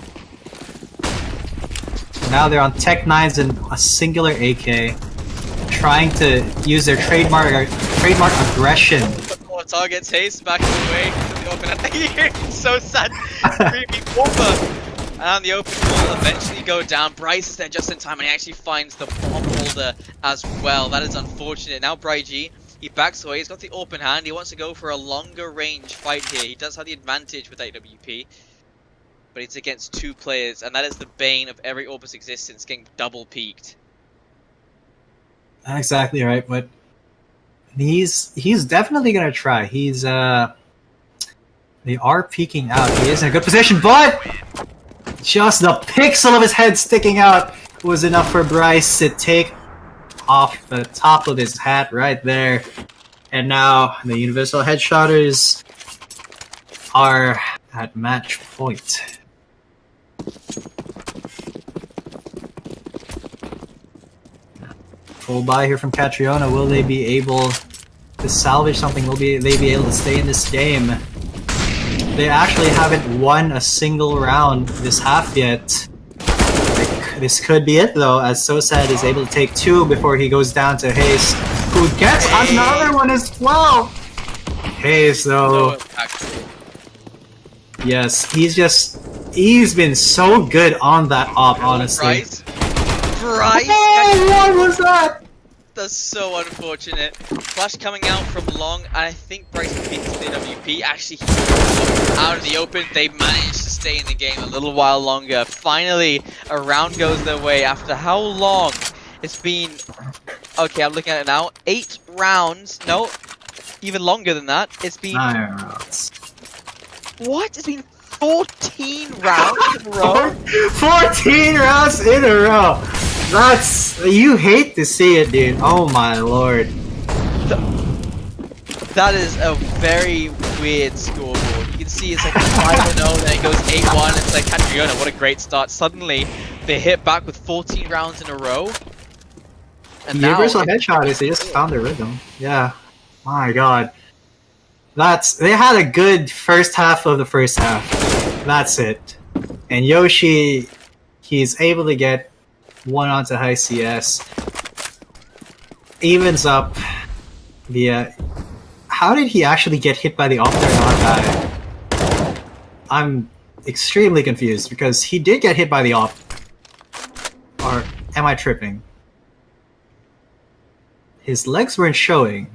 Now they're on Tech 9s and a singular AK, trying to use their trademark aggression. Oh, targets haste back away to the open. I think it's so sad. Creepy over. And on the open will eventually go down. Bryce is there just in time, and he actually finds the bomb holder as well. That is unfortunate. Now Bryce, he backs away. He's got the open hand. He wants to go for a longer range fight here. He does have the advantage with AWP, but it's against 2 players, and that is the bane of every Orbis existence, getting double peaked. Exactly right, but he's definitely gonna try. They are peeking out. He is in a good position, but just the pixel of his head sticking out was enough for Bryce to take off the top of his hat right there. And now the Universal Headshotters are at match point. Full buy here from Catriona. Will they be able to salvage something? Will they be able to stay in this game? They actually haven't won a single round this half yet. This could be it though, as S.E.A.L is able to take 2 before he goes down to Hayes, who gets another one as well. Hayes though, yes, he's been so good on that op, honestly. Bryce! Oh, what was that? That's so unfortunate. Flash coming out from long, and I think Bryce beats the WP. Actually, he out of the open. They managed to stay in the game a little while longer. Finally, a round goes their way after how long? It's been... Okay, I'm looking at it now. 8 rounds. No, even longer than that. It's been... 9 rounds. What? It's been 14 rounds in a row? 14 rounds in a row! That's... You hate to see it, dude. Oh my lord. That is a very weird scoreboard. You can see it's like 5-0, then it goes 8-1. It's like, Catriona, what a great start. Suddenly, they hit back with 14 rounds in a row. And Universal Headshotters, they just found their rhythm. Yeah. My god. They had a good first half of the first half. That's it. And Yoshi, he's able to get 1 onto high CS. Evens up via... How did he actually get hit by the op there and not die? I'm extremely confused because he did get hit by the op. Or am I tripping? His legs weren't showing.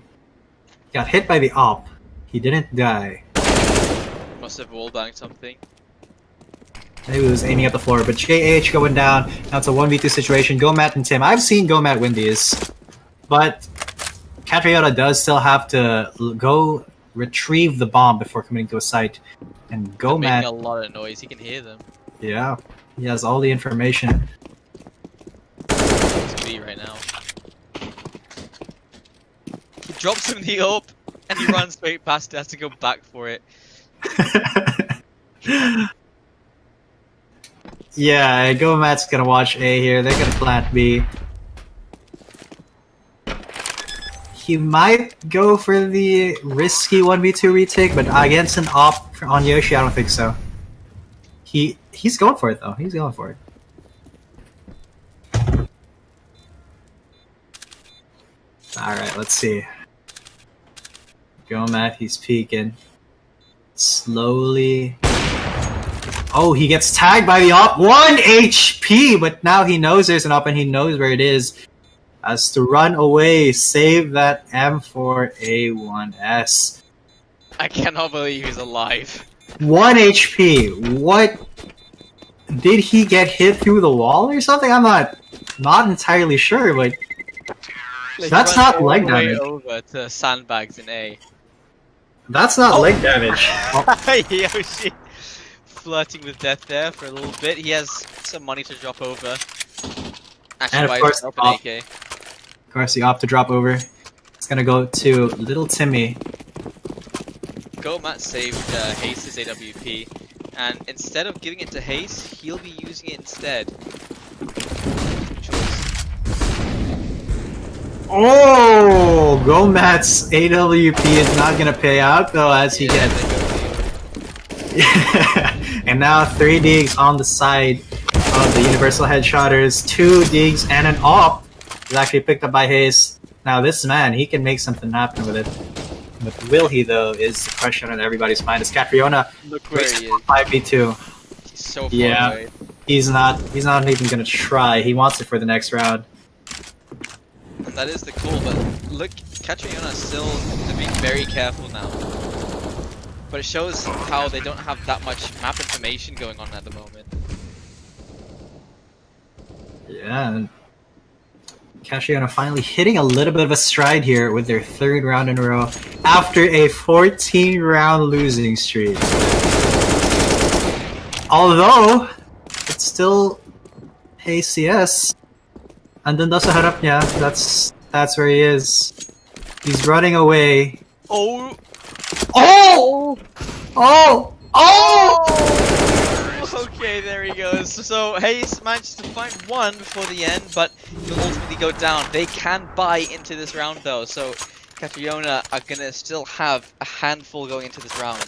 He got hit by the op. He didn't die. Must have wallbanged something. Maybe he was aiming at the floor, but JH going down. Now it's a 1v2 situation. Gomat and Tim. I've seen Gomat win these, but Catriona does still have to go retrieve the bomb before committing to a site. And Gomat... They're making a lot of noise. You can hear them. Yeah, he has all the information. It's B right now. He drops him the up, and he runs straight past it. Has to go back for it. Yeah, Gomat's gonna watch A here. They're gonna plant B. He might go for the risky 1v2 retake, but against an op on Yoshi, I don't think so. He's going for it though. He's going for it. Alright, let's see. Go Matt, he's peeking. Slowly. Oh, he gets tagged by the op. 1 HP! But now he knows there's an op and he knows where it is. Has to run away, save that M4A1S. I cannot believe he's alive. 1 HP. What? Did he get hit through the wall or something? I'm not entirely sure, but Like, that's he runs not all leg the way damage. over to sandbags in A. That's not leg damage. Yoshi flirting with death there for a little bit. He has some money to drop over. Actually, And of buy course, himself an AK. Of course, the op to drop over. It's gonna go to little Timmy. Matt saved Haste's AWP, and instead of giving it to Haste, he'll be using it instead. Good choice. Oh, Gomat's AWP is not gonna pay out though, as he Yeah, gets. they go And now 3 digs on the side of the Universal Headshotters. 2 digs and an op is actually picked up by Hayes. Now this man, he can make something happen with it. But will he though is the question on everybody's mind. Is Catriona Look where he is. 5v2? He's so far Yeah. away. He's not even gonna try. He wants it for the next round. And that is the cool, but look, Catriona still being very careful now. But it shows how they don't have that much map information going on at the moment. Yeah, and Catriona finally hitting a little bit of a stride here with their 3rd round in a row after a 14-round losing streak. Although, it's still hey CS. Andun daw sa harap niya. That's where he is. He's running away. Oh! Oh! Oh! Oh! Okay, there he goes. So Hayes managed to find one before the end, but he'll ultimately go down. They can buy into this round though, so Catriona are gonna still have a handful going into this round.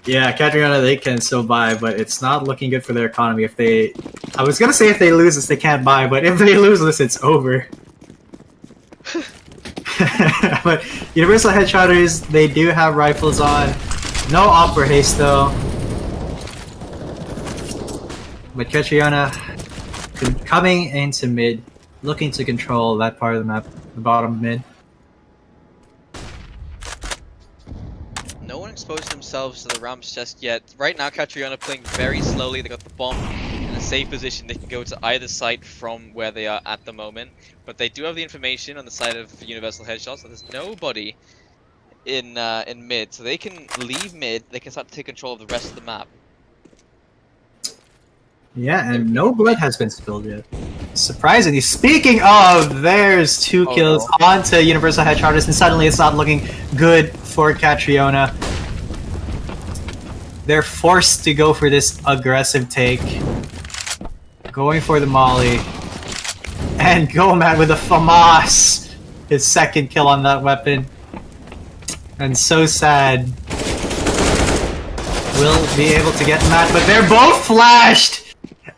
Yeah, Catriona, they can still buy, but it's not looking good for their economy. If they, I was gonna say if they lose this, they can't buy, but if they lose this, it's over. But Universal Headshotters, they do have rifles on. No op for haste though. But Catriona coming into mid, looking to control that part of the map, the bottom mid. No one exposed themselves to the ramps just yet. Right now, Catriona playing very slowly. They got the bomb in a safe position. They can go to either site from where they are at the moment. But they do have the information on the side of Universal Headshots. So there's nobody in mid, so they can leave mid. They can start to take control of the rest of the map. Yeah, and no blood has been spilled yet. Surprisingly, speaking of, there's 2 Oh, kills onto Universal Headshotters, and suddenly it's not looking good for Catriona. They're forced to go for this aggressive take. Going for the molly. And Gomat with a FAMAS! His 2nd kill on that weapon. And so sad. Will be able to get Matt, but they're both flashed!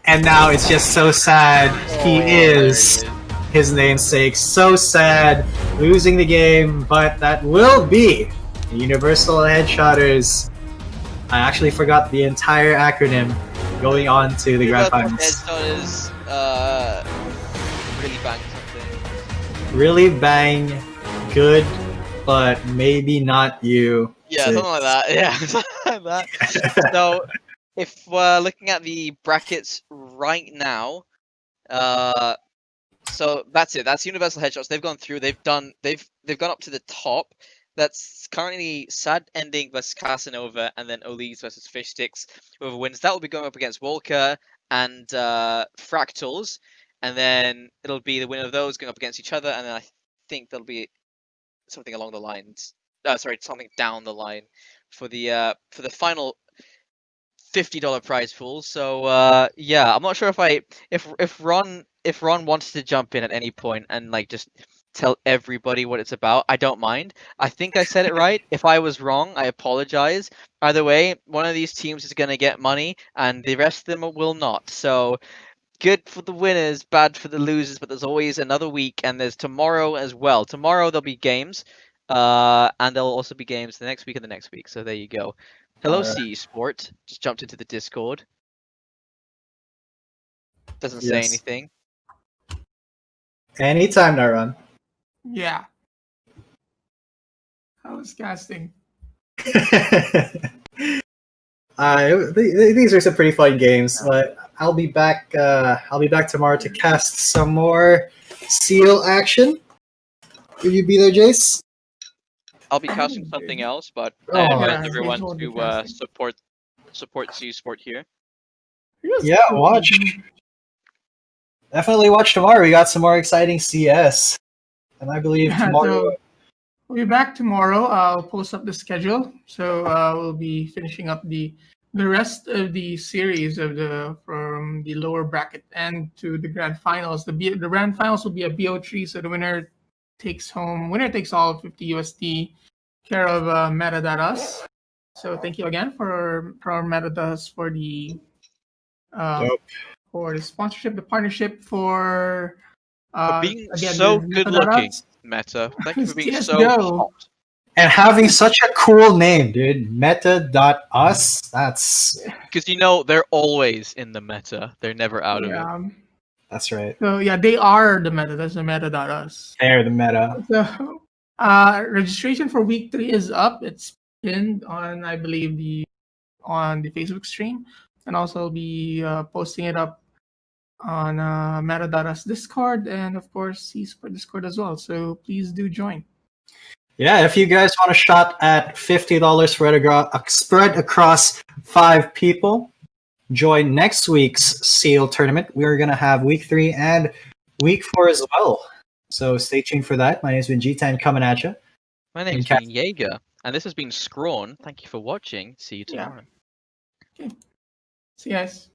And now it's just so sad. He is his namesake. So sad. Losing the game, but that will be the Universal Headshotters. I actually forgot the entire acronym going on to the Grand Finals. Headshotters, really bang something. Really bang, good, but maybe not you. Yeah, something like that. Yeah, something like that. So, if we're looking at the brackets right now, so that's it. That's Universal Headshots. They've gone through. They've gone up to the top. That's currently Sad Ending versus Casanova, and then Olees versus Fish Sticks. Whoever wins that will be going up against Walker and Fractals, and then it'll be the winner of those going up against each other, and then I think there'll be something along the lines. Sorry, something down the line for the final $50 prize pool. So yeah, I'm not sure if Ron wants to jump in at any point and like just tell everybody what it's about. I don't mind. I think I said it right. If I was wrong, I apologize. Either way, one of these teams is gonna get money, and the rest of them will not. So good for the winners, bad for the losers, but there's always another week, and there's tomorrow as well. Tomorrow there'll be games, and there'll also be games the next week and the next week. So there you go. Hello, Alright. CE Sport. Just jumped into the Discord. Doesn't say Yes. anything. Anytime, Naran. Yeah. I was casting. These are some pretty fun games, but I'll be back. I'll be back tomorrow to cast some more S.E.A.L action. Will you be there, Jace? I'll be casting something else, but Oh, I yeah, advise everyone Jason will be to casting. support CE Sport here. Yeah, watch. Definitely watch tomorrow. We got some more exciting CS, and I believe Yeah, tomorrow. so we'll be back tomorrow. I'll post up the schedule. So we'll be finishing up the rest of the series of from the lower bracket and to the grand finals. The grand finals will be a BO3, so the winner takes all 50 USD care of Metadatas. So thank you again for Metadatas for the Dope. for the sponsorship, the partnership for being again so the good Metadatas. looking, Meta. Thank you for being Yes, so go. hot. And having such a cool name, dude. Meta.us. That's Because they're always in the meta. They're never out of it. that's right. So yeah, they are the meta. That's the meta.us. They're the meta. So registration for week 3 is up. It's pinned on, I believe, on the Facebook stream, and also be posting it up on meta.us Discord, and of course CE Sport Discord as well. So please do join. Yeah, if you guys want a shot at $50 spread across 5 people, join next week's S.E.A.L tournament. We're gonna have week 3 and week 4 as well. So stay tuned for that. My name's been G10 coming at you. My name's Cat- been Jaeger, and this has been Scrawn. Thank you for watching. See you tomorrow. Okay. See you guys.